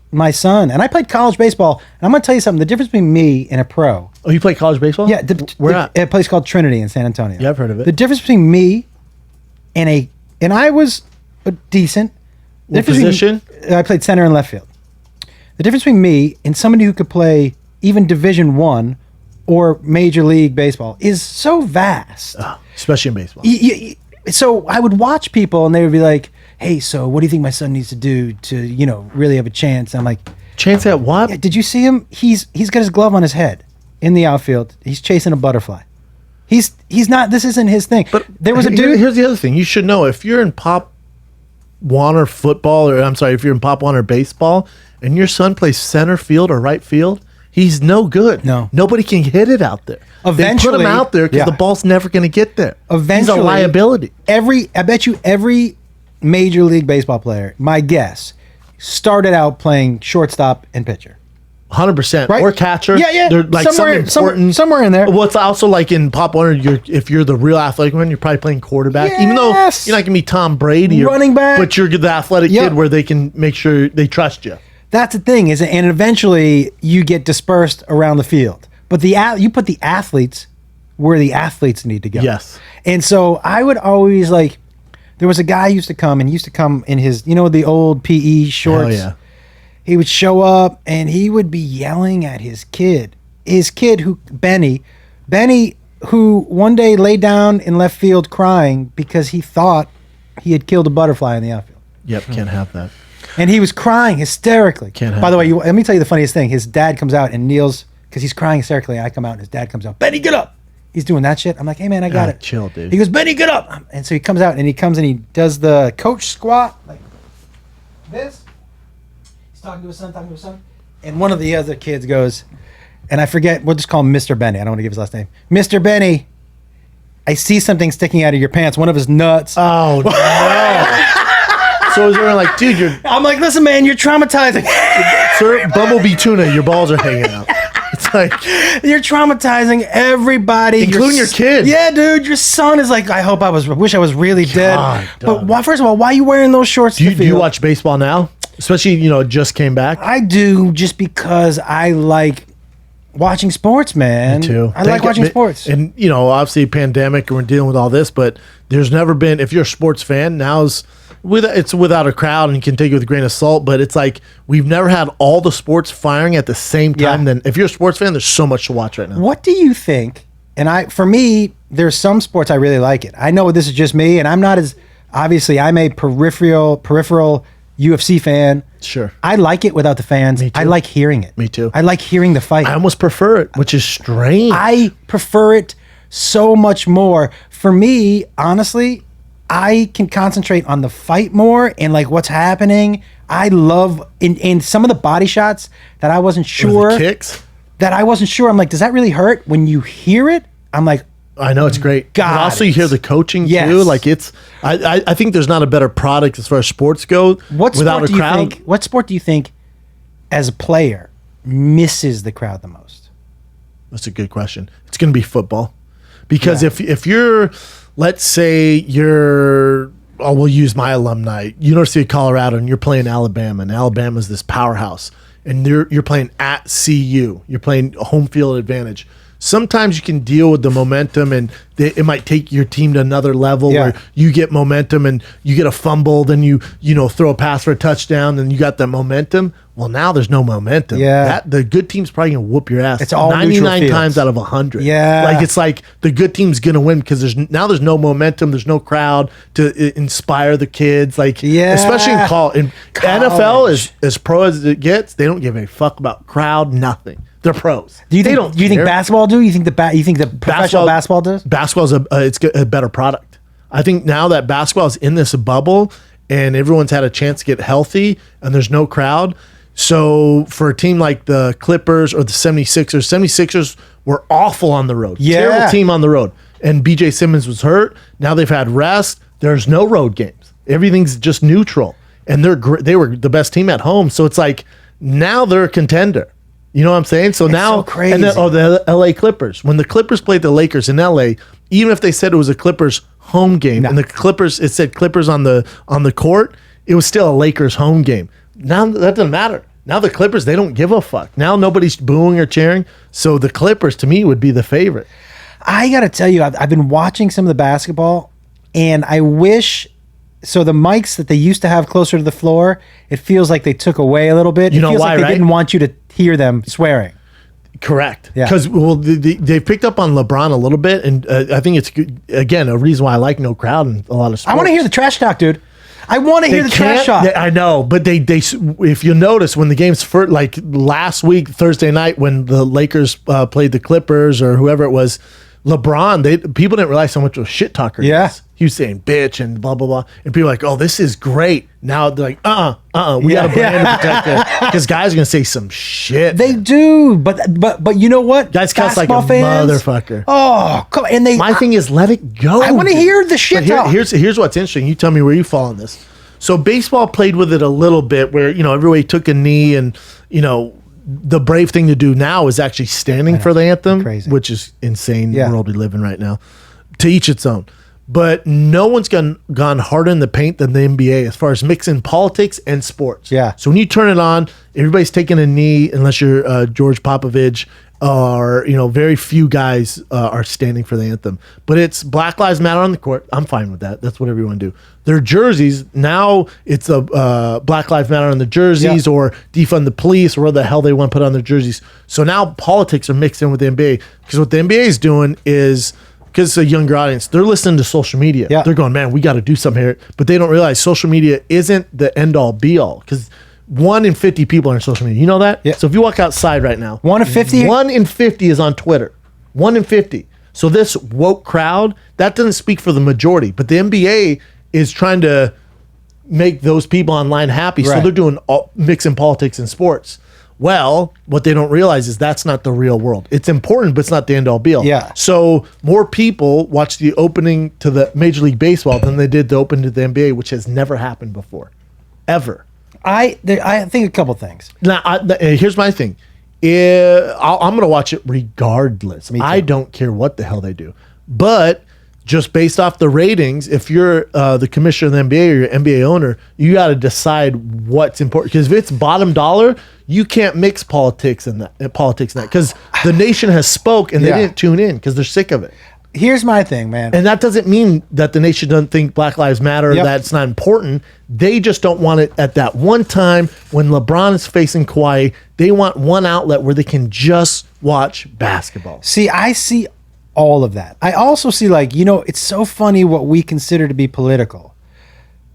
B: my son, and I played college baseball. And I'm going to tell you something. The difference between me and a pro.
A: Oh, you play college baseball?
B: Yeah. Where at? A place called Trinity in San Antonio.
A: Yeah, I've heard of it.
B: The difference between me and I was a decent.
A: What position?
B: I played center and left field. The difference between me and somebody who could play even Division I or Major League Baseball is so vast.
A: Especially in baseball.
B: So I would watch people and they would be like, hey, so what do you think my son needs to do to, really have a chance? I'm like,
A: chance at what?
B: Yeah, did you see him? He's got his glove on his head in the outfield. He's chasing a butterfly. He's not, this isn't his thing. But there was a dude.
A: Here's the other thing. You should know if you're in Pop Warner football, if you're in Pop Warner baseball and your son plays center field or right field, he's no good.
B: No.
A: Nobody can hit it out there.
B: Eventually.
A: They put him out there because the ball's never going to get there.
B: Eventually.
A: He's a liability.
B: I bet you every Major League Baseball player, my guess, started out playing shortstop and pitcher.
A: 100%.
B: Right?
A: Or catcher.
B: Yeah.
A: They're like
B: somewhere in there.
A: Well, it's also like in Pop Warner, if you're the real athletic one, you're probably playing quarterback.
B: Yes.
A: Even though you're not going to be Tom Brady or
B: running back.
A: But you're the athletic kid where they can make sure they trust you.
B: That's the thing, and eventually you get dispersed around the field. But you put the athletes where the athletes need to go.
A: Yes.
B: And so I would always there was a guy who used to come in his, the old PE shorts.
A: Oh, yeah.
B: He would show up and he would be yelling at his kid Benny, who one day lay down in left field crying because he thought he had killed a butterfly in the outfield.
A: Yep, can't have that.
B: And he was crying hysterically.
A: Can't have
B: By the way, let me tell you the funniest thing. His dad comes out and kneels because he's crying hysterically. I come out and his dad comes out, Benny, get up. He's doing that shit. I'm like, hey man, I got it.
A: Chill, dude.
B: He goes, Benny, get up. And so he comes out and he does the coach squat like this. He's talking to his son. And one of the other kids goes, and I forget, we'll just call him Mr. Benny. I don't want to give his last name. Mr. Benny, I see something sticking out of your pants. One of his nuts.
A: Oh, no. So they're like, dude,
B: I'm like, listen, man, you're traumatizing.
A: Sir, Bumblebee Tuna, your balls are hanging out. It's like,
B: you're traumatizing everybody,
A: including your kid.
B: Yeah, dude, your son is like, I wish I was really dead. But first of all, why are you wearing those shorts?
A: Do you watch baseball now? Especially, it just came back.
B: I do, just because I like watching sports, man.
A: Me too.
B: I like watching sports.
A: And, obviously pandemic and we're dealing with all this, but there's never been, if you're a sports fan, it's without a crowd and you can take it with a grain of salt, but it's like we've never had all the sports firing at the same time. Then if you're a sports fan, there's so much to watch right now.
B: What do you think? And for me, there's some sports I really like it. I know this is just me, and I'm not as, obviously I'm a peripheral UFC fan.
A: Sure.
B: I like it without the fans.
A: Me too.
B: I like hearing it.
A: Me too.
B: I like hearing the fight.
A: I almost prefer it, which is strange.
B: I prefer it so much more. For me, honestly, I can concentrate on the fight more and what's happening. I love in some of the body shots that I wasn't sure.
A: Or the kicks?
B: That I wasn't sure. I'm like, does that really hurt? When you hear it, I'm like,
A: I know it's great.
B: God,
A: but also you hear the coaching too. Like I think there's not a better product as far as sports go without a crowd.
B: What sport do you think, as a player, misses the crowd the most?
A: That's a good question. It's going to be football, because if you're, let's say we'll use my alumni, University of Colorado, and you're playing Alabama, and Alabama's this powerhouse, and you're playing at CU, you're playing home field advantage. sometimes you can deal with the momentum, and it might take your team to another level where you get momentum and you get a fumble, then you throw a pass for a touchdown, and you got that momentum. Well, now there's no momentum.
B: Yeah,
A: the good team's probably gonna whoop your ass.
B: It's all
A: 99 times out of 100.
B: Yeah,
A: like it's like the good team's gonna win because there's no momentum, there's no crowd to inspire the kids. Like especially in college. NFL is as pro as it gets. They don't give a fuck about crowd, nothing. They're pros.
B: Do you think basketball do? You think the professional basketball does?
A: Basketball's it's a better product. I think now that basketball is in this bubble and everyone's had a chance to get healthy and there's no crowd. So for a team like the Clippers or the 76ers were awful on the road. Terrible team on the road. And BJ Simmons was hurt. Now they've had rest. There's no road games. Everything's just neutral. And they were the best team at home. So it's like now they're a contender. You know what I'm saying? So now,
B: so crazy.
A: And then, the LA Clippers. When the Clippers played the Lakers in LA, even if they said it was a Clippers home game and the Clippers, it said Clippers on the court, it was still a Lakers home game. Now that doesn't matter. Now the Clippers, they don't give a fuck. Now nobody's booing or cheering. So the Clippers, to me, would be the favorite.
B: I got to tell you, I've been watching some of the basketball, and I wish. So the mics that they used to have closer to the floor, it feels like they took away a little bit.
A: You know
B: feels
A: why,
B: like they
A: right?
B: didn't want you to hear them swearing.
A: Correct.
B: Yeah.
A: Because they picked up on LeBron a little bit, and I think it's again a reason why I like no crowd in a lot of sports.
B: I want to hear the trash talk, dude. I want to hear the trash talk.
A: I know, but they if you notice when the games for like last week Thursday night when the Lakers played the Clippers or whoever it was, LeBron, people didn't realize how much of a shit talker he is. He was saying bitch and blah blah blah, and people were like, "Oh, this is great." Now they're like, we got a brand to protect it because guys are gonna say some shit.
B: They do, but you know what?
A: Guys cuss like a motherfucker.
B: Oh, come on.
A: My thing is, let it go.
B: I want to hear the shit talk.
A: Here's what's interesting. You tell me where you fall on this. So baseball played with it a little bit, where everybody took a knee, and the brave thing to do now is actually standing for the anthem, which is insane world we live in right now. To each its own. But no one's gone harder in the paint than the NBA as far as mixing politics and sports.
B: Yeah.
A: So when you turn it on, everybody's taking a knee unless you're George Popovich, or very few guys are standing for the anthem. But it's Black Lives Matter on the court. I'm fine with that. That's what everyone do. Their jerseys now, it's a Black Lives Matter on the jerseys, or defund the police, or what the hell they want to put on their jerseys. So now politics are mixed in with the NBA, because what the NBA is doing is, because it's a younger audience, they're listening to social media.
B: Yeah.
A: They're going, man, we got to do something here. But they don't realize social media isn't the end all be all, because 1 in 50 people are on social media. You know that?
B: Yeah.
A: So if you walk outside right now,
B: 1 in 50?
A: 1 in 50 is on Twitter. 1 in 50. So this woke crowd, that doesn't speak for the majority. But the NBA is trying to make those people online happy. So they're doing mixing politics and sports. Well, what they don't realize is that's not the real world. It's important, but it's not the end all be all.
B: Yeah.
A: So more people watch the opening to the Major League Baseball than they did the opening to the NBA, which has never happened before, ever.
B: I think a couple things.
A: Now, here's my thing. I'm going to watch it regardless. I don't care what the hell they do. But just based off the ratings, if you're the commissioner of the NBA or your NBA owner, you got to decide what's important. Because if it's bottom dollar, you can't mix politics in that. Because the nation has spoke and they didn't tune in because they're sick of it.
B: Here's my thing, man.
A: And that doesn't mean that the nation doesn't think Black Lives Matter, that it's not important. They just don't want it at that one time when LeBron is facing Kawhi. They want one outlet where they can just watch basketball.
B: See, I see all of that. I also see, it's so funny what we consider to be political.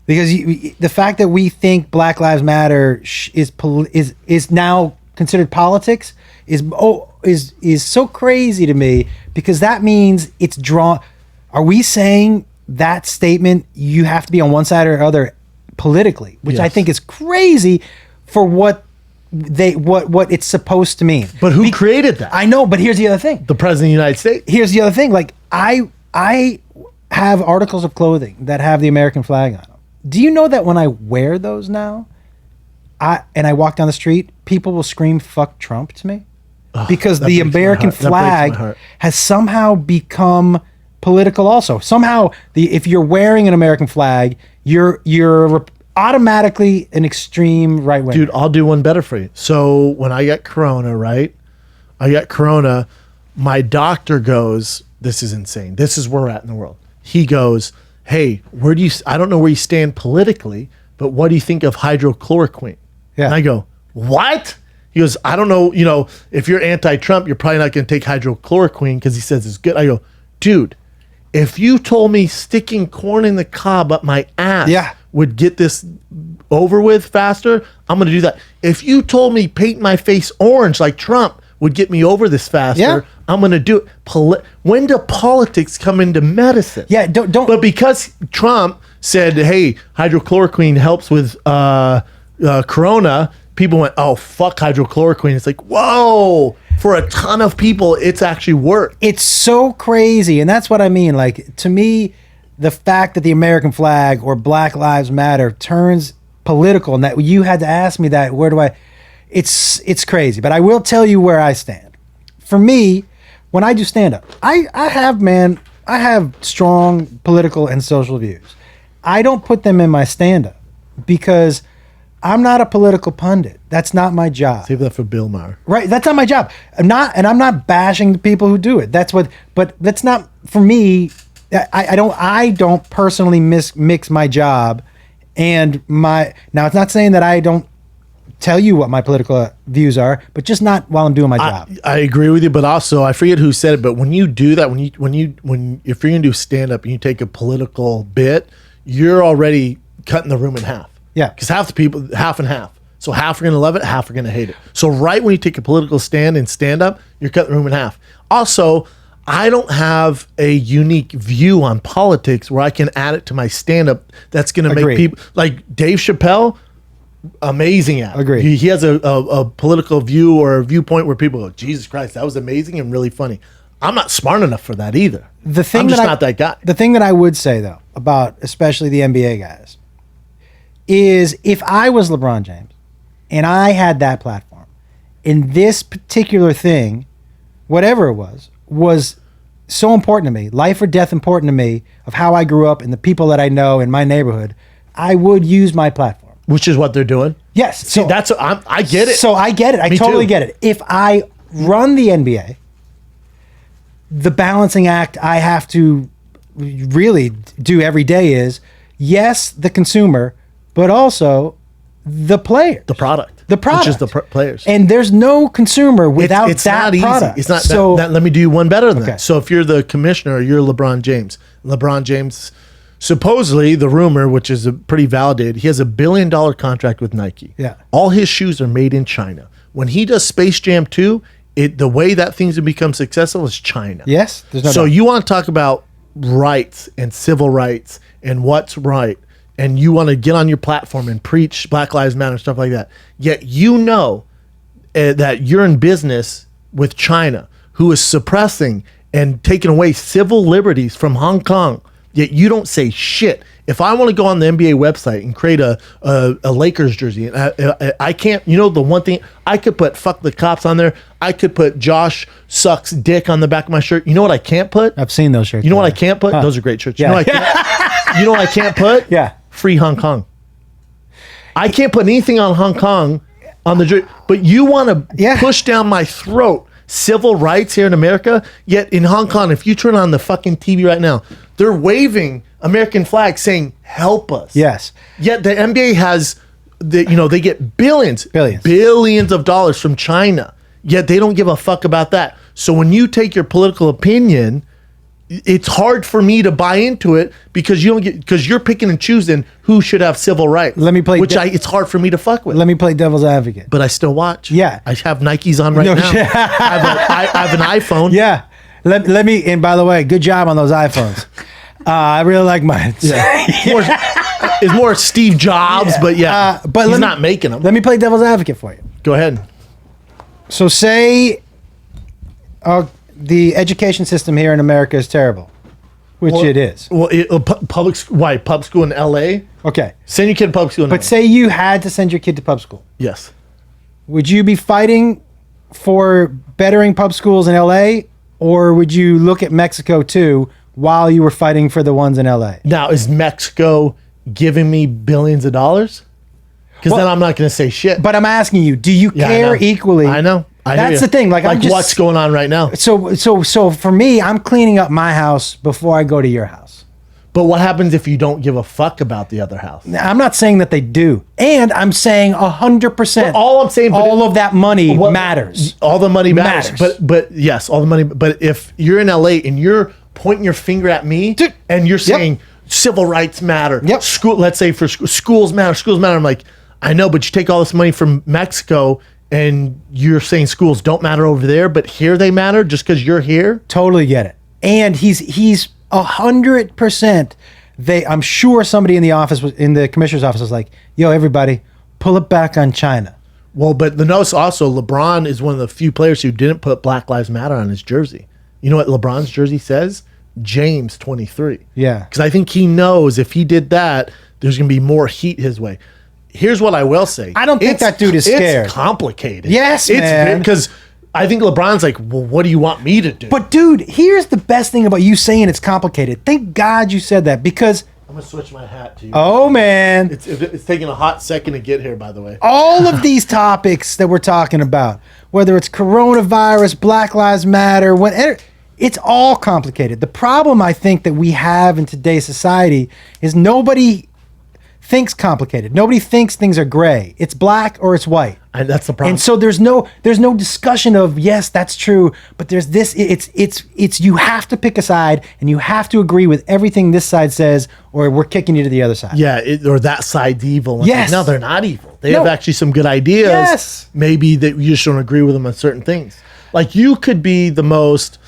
B: Because the fact that we think Black Lives Matter is now considered politics is so crazy to me, because that means it's drawn. Are we saying that statement you have to be on one side or other politically, which I think is crazy for what it's supposed to mean.
A: But who created that?
B: I know, but here's the other thing.
A: The President of the United States.
B: Here's the other thing. I have articles of clothing that have the American flag on them. Do you know that when I wear those now, I walk down the street, people will scream "fuck Trump" to me? Because the American flag has somehow become political also. Somehow, if you're wearing an American flag, you're automatically an extreme right winger.
A: Dude, I'll do one better for you. So when I got Corona, right? My doctor goes, this is insane. This is where we're at in the world. He goes, hey, I don't know where you stand politically, but what do you think of hydrochloroquine?
B: Yeah.
A: And I go, what? He goes, I don't know, if you're anti-Trump, you're probably not going to take hydrochloroquine because he says it's good. I go, dude, if you told me sticking corn in the cob up my ass would get this over with faster, I'm going to do that. If you told me painting my face orange like Trump would get me over this faster, I'm going to do it. When do politics come into medicine?
B: Yeah, don't.
A: But because Trump said, hey, hydrochloroquine helps with corona, people went, oh, fuck hydrochloroquine. It's like, whoa. For a ton of people, it's actually worked.
B: It's so crazy. And that's what I mean. Like, to me, the fact that the American flag or Black Lives Matter turns political, and that you had to ask me that, it's crazy. But I will tell you where I stand. For me, when I do stand-up, I have strong political and social views. I don't put them in my stand-up because I'm not a political pundit. That's not my job.
A: Save that for Bill Maher.
B: Right, that's not my job. I'm not bashing the people who do it. But that's not for me. I don't personally mix my job and my. Now, it's not saying that I don't tell you what my political views are, but just not while I'm doing my job.
A: I agree with you, but also I forget who said it. But when you do that, if you're gonna do stand up and you take a political bit, you're already cutting the room in half.
B: Yeah.
A: Because half the people, half and half. So half are going to love it, half are going to hate it. So right when you take a political stand and stand up, you're cutting the room in half. Also, I don't have a unique view on politics where I can add it to my stand up that's going to make people, like Dave Chappelle, amazing at it.
B: Agree.
A: He has a political view or a viewpoint where people go, Jesus Christ, that was amazing and really funny. I'm not smart enough for that either. I'm just not that guy.
B: The thing that I would say, though, about especially the NBA guys, is if I was LeBron James and I had that platform and this particular thing, whatever it was so important to me, life or death important to me, of how I grew up and the people that I know in my neighborhood, I would use my platform.
A: Which is what they're doing?
B: Yes.
A: See, I get it.
B: So I get it. I totally get it. If I run the NBA, the balancing act I have to really do every day is, yes, the consumer, but also the player,
A: the product,
B: which
A: is the players.
B: And there's no consumer without
A: it's
B: that
A: not
B: product.
A: Easy. It's not.
B: So
A: let me do you one better than that. So if you're the commissioner, you're LeBron James. LeBron James, supposedly the rumor, which is a pretty validated, he has $1 billion contract with Nike.
B: Yeah.
A: All his shoes are made in China. When he does Space Jam 2, the way that thing's to become successful is China.
B: Yes. There's no
A: so
B: doubt.
A: you want to talk about rights and civil rights and what's right, and you want to get on your platform and preach Black Lives Matter and stuff like that, yet you know that you're in business with China, who is suppressing and taking away civil liberties from Hong Kong, yet you don't say shit. If I want to go on the NBA website and create a Lakers jersey, I can't, the one thing, I could put fuck the cops on there. I could put Josh sucks dick on the back of my shirt. You know what I can't put?
B: I've seen those shirts.
A: You know what I can't put? Those are great shirts.
B: Yeah.
A: You know what I can't put?
B: Yeah.
A: Free Hong Kong. I can't put anything on Hong Kong on the jersey, but you want to push down my throat civil rights here in America, yet in Hong Kong, if you turn on the fucking TV right now, they're waving American flags saying, help us.
B: Yes.
A: Yet the NBA has, they get billions of dollars from China, yet they don't give a fuck about that. So when you take your political opinion, it's hard for me to buy into it because you're picking and choosing who should have civil rights.
B: Let me play,
A: it's hard for me to fuck with.
B: Let me play devil's advocate.
A: But I still watch.
B: Yeah,
A: I have Nikes on right now. I have an iPhone.
B: Yeah. Let me. And by the way, good job on those iPhones. I really like mine.
A: Yeah. It's more Steve Jobs, but but he's not making them.
B: Let me play devil's advocate for you.
A: Go ahead.
B: So say the education system here in America is terrible, which it is.
A: Well, public school in L.A.?
B: Okay.
A: Send your kid to public school in LA.
B: But say you had to send your kid to pub school.
A: Yes.
B: Would you be fighting for bettering pub schools in L.A., or would you look at Mexico too while you were fighting for the ones in L.A.?
A: Now, is Mexico giving me billions of dollars? Because then I'm not going to say shit.
B: But I'm asking you, do you care equally?
A: I know.
B: That's the thing. Like I'm just,
A: what's going on right now?
B: So for me, I'm cleaning up my house before I go to your house.
A: But what happens if you don't give a fuck about the other house?
B: I'm not saying that they do, and I'm saying 100%.
A: All I'm saying,
B: all of that money matters.
A: All the money matters. But yes, all the money. But if you're in LA and you're pointing your finger at me, dude, and you're saying civil rights matter, school, let's say for schools matter, I'm like, I know, but you take all this money from Mexico and you're saying schools don't matter over there, but here they matter just because you're here.
B: Totally get it. And he's 100%. I'm sure somebody in the office in the commissioner's office was like, "Yo, everybody, pull it back on China."
A: Well, but the notice also, LeBron is one of the few players who didn't put Black Lives Matter on his jersey. You know what LeBron's jersey says? James 23.
B: Yeah.
A: Because I think he knows if he did that, there's going to be more heat his way. Here's what I will say.
B: I don't think that dude is scared.
A: It's complicated.
B: Yes, man.
A: Because I think LeBron's like, well, what do you want me to do?
B: But dude, here's the best thing about you saying it's complicated. Thank God you said that, because
A: I'm going to switch my hat to you.
B: Oh, man.
A: It's taking a hot second to get here, by the way.
B: All of these topics that we're talking about, whether it's coronavirus, Black Lives Matter, whatever, it's all complicated. The problem I think that we have in today's society is nobody thinks complicated. Nobody thinks things are gray. It's black or it's white.
A: And that's the problem.
B: And so there's no discussion of, yes, that's true, but there's this, it's you have to pick a side and you have to agree with everything this side says, or we're kicking you to the other side.
A: Yeah, or that side's evil. And
B: yes.
A: No, they're not evil. They have actually some good ideas.
B: Yes.
A: Maybe that you just don't agree with them on certain things. Like you could be the most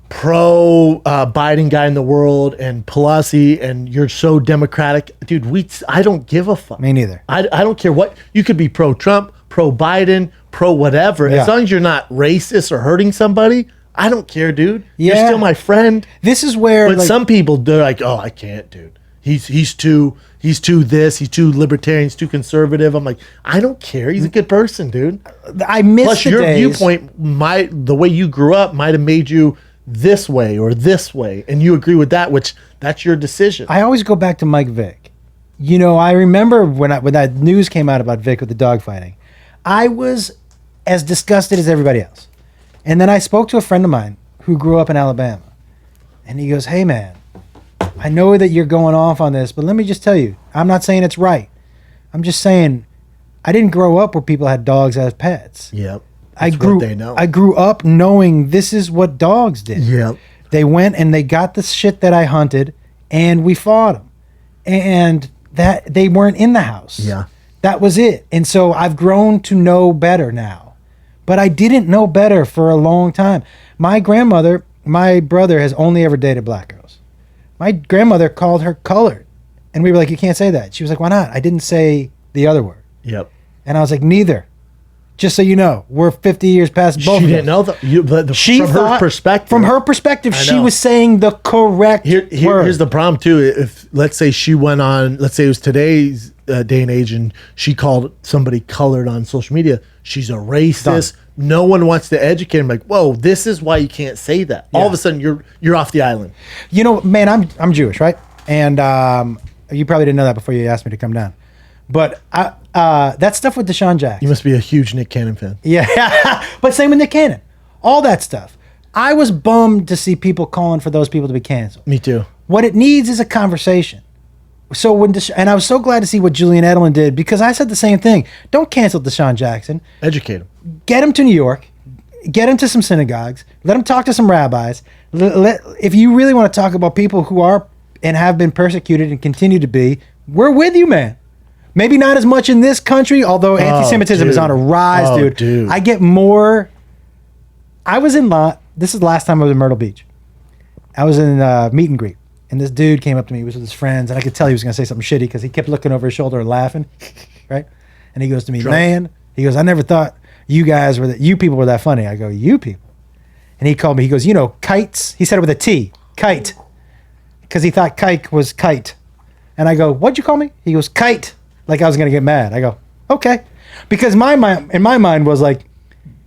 A: pro Biden guy in the world and Pelosi, and you're so democratic, dude. I don't give a fuck.
B: Me neither.
A: I don't care what you could be, pro Trump, pro Biden, pro whatever. As long as you're not racist or hurting somebody, I don't care, dude.
B: Yeah.
A: You're still my friend.
B: This is where,
A: but some people, they're like, oh, I can't, dude. He's too this. He's too libertarian. He's too conservative. I'm like, I don't care. He's a good person, dude.
B: I miss
A: Plus,
B: the
A: your
B: days.
A: viewpoint, the way you grew up, might have made you this way or this way, and you agree with that, which that's your decision.
B: I always go back to Mike Vick. You know, I remember when that news came out about Vick with the dog fighting, I was as disgusted as everybody else. And then I spoke to a friend of mine who grew up in Alabama, and he goes, "Hey man, I know that you're going off on this, but let me just tell you, I'm not saying it's right. I'm just saying I didn't grow up where people had dogs as pets.
A: Yep.
B: I grew up knowing this is what dogs did.
A: Yep.
B: They went and they got the shit that I hunted, and we fought them. And that they weren't in the house.
A: Yeah.
B: That was it. And so I've grown to know better now. But I didn't know better for a long time. My brother has only ever dated black girls. My grandmother called her colored. And we were like, you can't say that. She was like, why not? I didn't say the other word.
A: Yep.
B: And I was like, neither. Just so you know, we're 50 years past both of us.
A: She didn't know that. From
B: her perspective, she was saying the correct word.
A: Here's the problem, too. If, let's say she went on, let's say it was today's day and age, and she called somebody colored on social media, she's a racist. Done. No one wants to educate him. Like, whoa, this is why you can't say that. Yeah. All of a sudden, you're off the island.
B: You know, man, I'm Jewish, right? And you probably didn't know that before you asked me to come down. But that stuff with Deshaun Jackson.
A: You must be a huge Nick Cannon fan.
B: Yeah, but same with Nick Cannon. All that stuff. I was bummed to see people calling for those people to be canceled.
A: Me too.
B: What it needs is a conversation. So and I was so glad to see what Julian Edelman did, because I said the same thing. Don't cancel Deshaun Jackson.
A: Educate him.
B: Get him to New York. Get him to some synagogues. Let him talk to some rabbis. If you really want to talk about people who are and have been persecuted and continue to be, we're with you, man. Maybe not as much in this country, although anti-Semitism is on a rise, dude. I get more. I was in this is the last time I was in Myrtle Beach. I was in meet and greet, and this dude came up to me. He was with his friends, and I could tell he was going to say something shitty because he kept looking over his shoulder and laughing, right? And he goes to me, man, he goes, I never thought you people were that funny. I go, you people? And he called me, he goes, you know, kites? He said it with a T, kite, because he thought kike was kite. And I go, what'd you call me? He goes, kite. Like I was gonna get mad. I go, okay, because in my mind was like,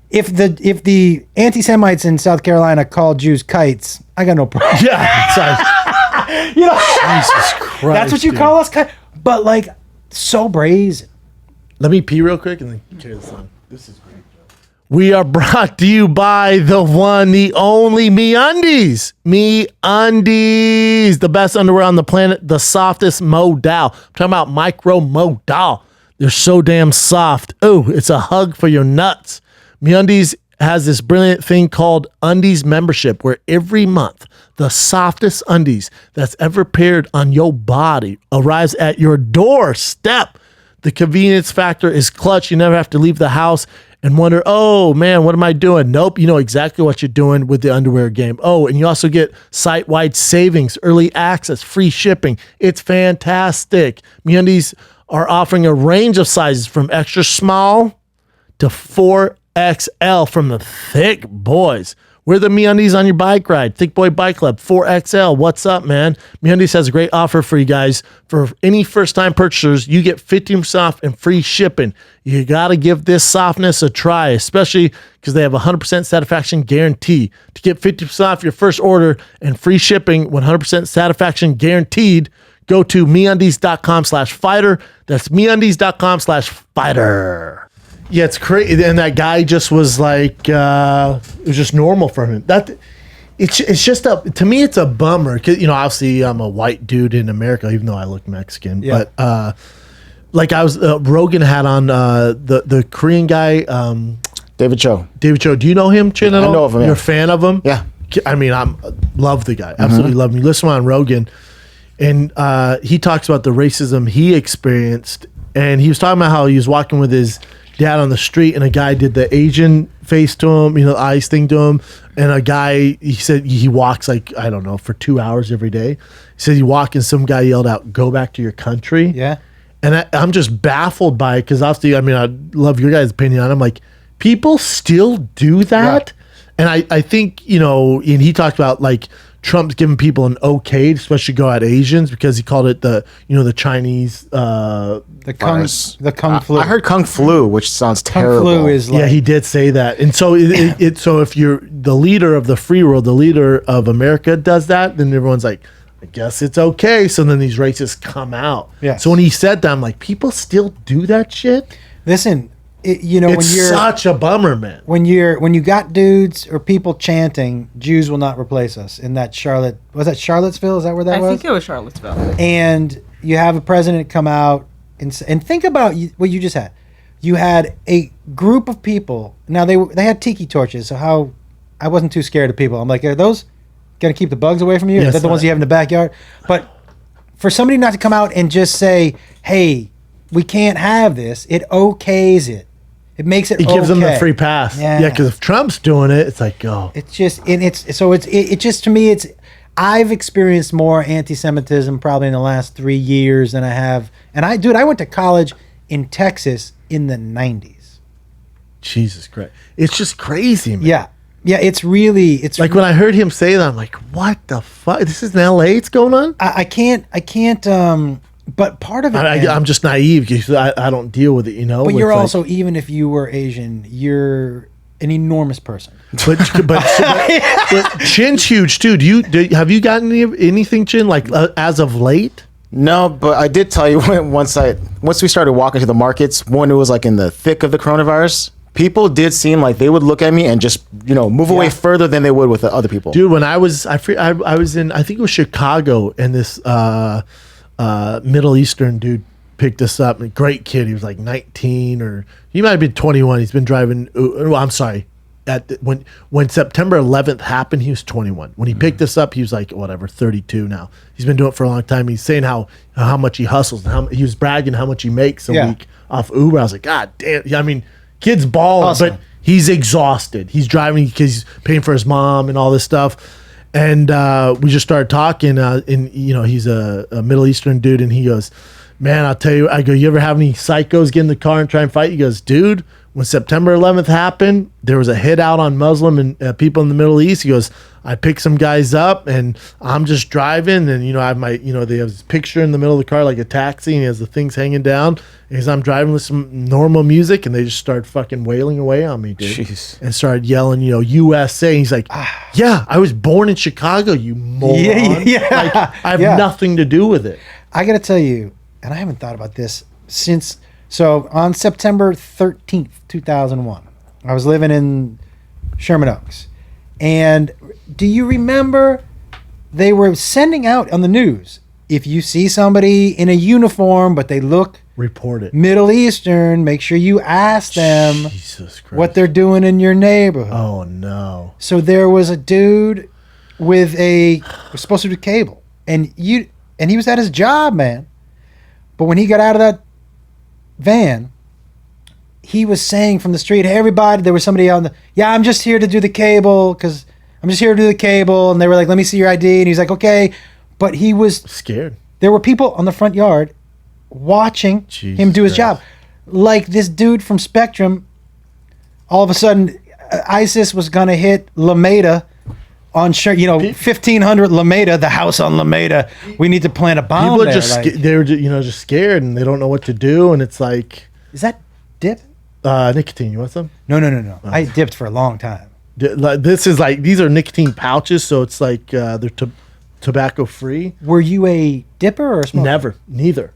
B: if the anti-Semites in South Carolina call Jews kites, I got no problem.
A: Yeah, sorry.
B: You know,
A: Jesus Christ,
B: that's what you call us, but like so brazen.
A: Let me pee real quick and then carry this on. This is great, Joe. We are brought to you by the one, the only MeUndies. MeUndies, the best underwear on the planet, the softest modal. I'm talking about micro modal. They're so damn soft. Oh, it's a hug for your nuts. MeUndies has this brilliant thing called Undies membership, where every month the softest undies that's ever appeared on your body arrives at your doorstep. The convenience factor is clutch. You never have to leave the house and wonder, oh man, what am I doing? Nope, you know exactly what you're doing with the underwear game. Oh, and you also get site-wide savings, early access, free shipping. It's fantastic. MeUndies are offering a range of sizes from extra small to 4XL from the thick boys. Wear the MeUndies on your bike ride. Thick Boy Bike Club, 4XL. What's up, man? MeUndies has a great offer for you guys. For any first-time purchasers, you get 15% off and free shipping. You got to give this softness a try, especially because they have a 100% satisfaction guarantee. To get 50% off your first order and free shipping, 100% satisfaction guaranteed, go to MeUndies.com/fighter. That's MeUndies.com/fighter. Yeah, it's crazy, and that guy just was like, it was just normal for him. It's just to me, it's a bummer because obviously I'm a white dude in America, even though I look Mexican. Yeah. But like I was, Rogan had on the Korean guy,
D: David Cho.
A: David Cho, do you know him, Chin? At all?
D: I know of him.
A: You're a fan of him?
D: Yeah.
A: I mean, love the guy, absolutely love him. You listen on Rogan, and he talks about the racism he experienced, and he was talking about how he was walking with his dad on the street, and a guy did the Asian face to him, the eyes thing to him, and a guy, he said he walks like, I don't know, for 2 hours every day. He said he walked and some guy yelled out, "Go back to your country."
B: Yeah.
A: And I'm just baffled by it because obviously, I mean, I love your guys' opinion on it. I'm like, people still do that? Yeah. And I think, and he talked about like Trump's giving people an okay, especially go at Asians, because he called it the Chinese
B: the kung flu.
D: I heard kung flu, which sounds terrible.
B: Kung flu is
A: he did say that, and so so if you're the leader of the free world, the leader of America does that, then everyone's like, I guess it's okay. So then these racists come out. Yeah. So when he said that, I'm like, people still do that shit.
B: Listen. It's
A: when you're such a bummer, man.
B: When you got dudes or people chanting, "Jews will not replace us," in that was that Charlottesville? Is that where that was?
G: I think it was Charlottesville.
B: And you have a president come out and think about what you just had. You had a group of people. Now they had tiki torches, so how I wasn't too scared of people. I'm like, are those gonna keep the bugs away from you? Yes, is that the ones you have in the backyard? But for somebody not to come out and just say, "Hey, we can't have this," it okays it. It makes it. It
A: gives them the free pass. Yeah, because if Trump's doing it, it's like, go.
B: It's just, and it just to me, I've experienced more anti-Semitism probably in the last 3 years than I have. And I went to college in Texas in the 90s.
A: Jesus Christ, it's just crazy, man.
B: Yeah, it's
A: like when I heard him say that, I'm like, what the fuck? This is in LA. It's going on.
B: I can't. But part of it,
A: I'm just naive because I don't deal with it,
B: But you're also, even if you were Asian, you're an enormous person.
A: But Chin's huge too. Have you gotten anything, Chin, like as of late?
D: No, but I did tell you once we started walking to the markets, when it was like in the thick of the coronavirus, people did seem like they would look at me and just move away further than they would with the other people.
A: Dude, when I was in, I think it was Chicago, and this Middle Eastern dude picked us up. A great kid. He was like 19, or he might have been 21. He's been driving. I'm sorry. When September 11th happened, he was 21. When he picked us up, he was like 32 now. He's been doing it for a long time. He's saying how much he hustles, and he was bragging how much he makes a week off Uber. I was like, God damn. I mean, kid's balling, awesome. But he's exhausted. He's driving because he's paying for his mom and all this stuff. And we just started talking, and he's a Middle Eastern dude, and he goes, "Man, I'll tell you," I go, "You ever have any psychos get in the car and try and fight?" He goes, "Dude, when September 11th happened, there was a hit out on Muslim and people in the Middle East." He goes, "I picked some guys up, and I'm just driving, and I have my, they have this picture in the middle of the car like a taxi, and he has the things hanging down. And I'm driving with some normal music, and they just started fucking wailing away on me, dude. Jeez. And started yelling, USA. And he's like, yeah, I was born in Chicago, you moron. Yeah. Like, I have nothing to do with it.
B: I got to tell you, and I haven't thought about this since, so on September 13th, 2001, I was living in Sherman Oaks. And do you remember they were sending out on the news, if you see somebody in a uniform but they look
A: report it.
B: Middle Eastern, make sure you ask them
A: Jesus Christ.
B: what they're doing in your neighborhood.
A: Oh no.
B: So there was a dude with was supposed to do cable. And he was at his job, man. But when he got out of that van, he was saying from the street, hey, everybody, there was somebody on I'm just here to do the cable because I'm just here to do the cable. And they were like, let me see your ID. And he's like, okay. But he was
A: scared.
B: There were people on the front yard watching him do his job. Like this dude from Spectrum, all of a sudden, ISIS was going to hit Lameda on 1500 Lameda, the house on Lameda. We need to plant a bomb.
A: People are they're just scared and they don't know what to do. And it's like,
B: is that dip?
A: Nicotine. You want some?
B: No. Oh. I dipped for a long time.
A: These are nicotine pouches, so it's like they're tobacco free.
B: Were you a dipper or a smoker?
A: Neither.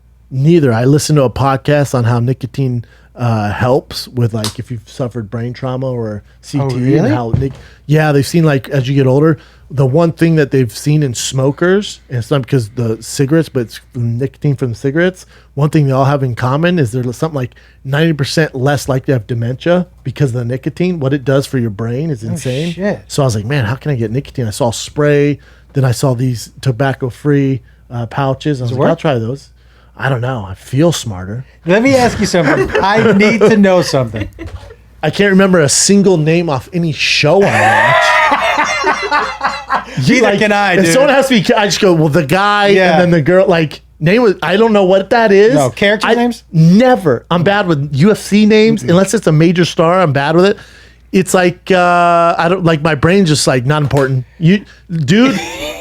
A: I listened to a podcast on how nicotine helps with like if you've suffered brain trauma or CT.
B: Oh, really?
A: And how they've seen like as you get older, the one thing that they've seen in smokers, and it's not because the cigarettes, but it's from nicotine from the cigarettes. One thing they all have in common is there's something like 90% less likely to have dementia because of the nicotine. What it does for your brain is insane.
B: Oh, shit.
A: So I was like, man, how can I get nicotine? I saw spray, then I saw these tobacco-free pouches. I was like, I'll try those. I don't know. I feel smarter.
B: Let me ask you something. I need to know something.
A: I can't remember a single name off any show I watch.
B: Neither can I, dude.
A: If someone has to be, I just go, well, the guy and then the girl, like, name was, I don't know what that is.
B: No, character names?
A: Never. I'm bad with UFC names. Unless it's a major star, I'm bad with it. It's like, I don't, like, my brain's just like, not important. Dude,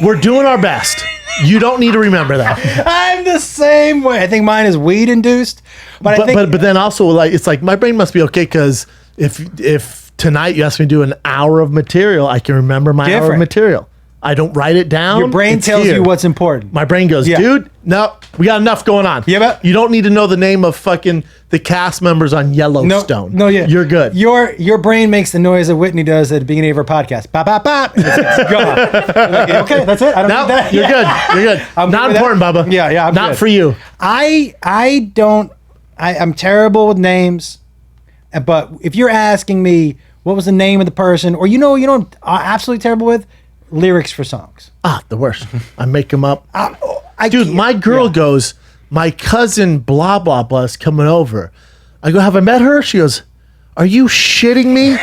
A: we're doing our best. You don't need to remember that.
B: I'm the same way. I think mine is weed induced, but
A: then also like it's like my brain must be okay because if tonight you ask me to do an hour of material, I can remember my hour of material. I don't write it down.
B: Your brain tells you what's important.
A: My brain goes, dude, no, we got enough going on.
B: Yeah, but
A: you don't need to know the name of fucking the cast members on Yellowstone.
B: No,
A: you're good.
B: Your brain makes the noise that Whitney does at the beginning of her podcast. Bop, bop, bop. And it's gone. Like, okay, that's it. I don't need that.
A: You're good. You're good. Not important, Bubba.
B: Yeah, I'm
A: not
B: good.
A: for you.
B: I'm terrible with names, but if you're asking me what was the name of the person, or you know, I'm absolutely terrible with lyrics for songs.
A: The worst. I make them up. Dude, my girl goes, my cousin blah, blah, blah is coming over. I go, have I met her? She goes, are you shitting me?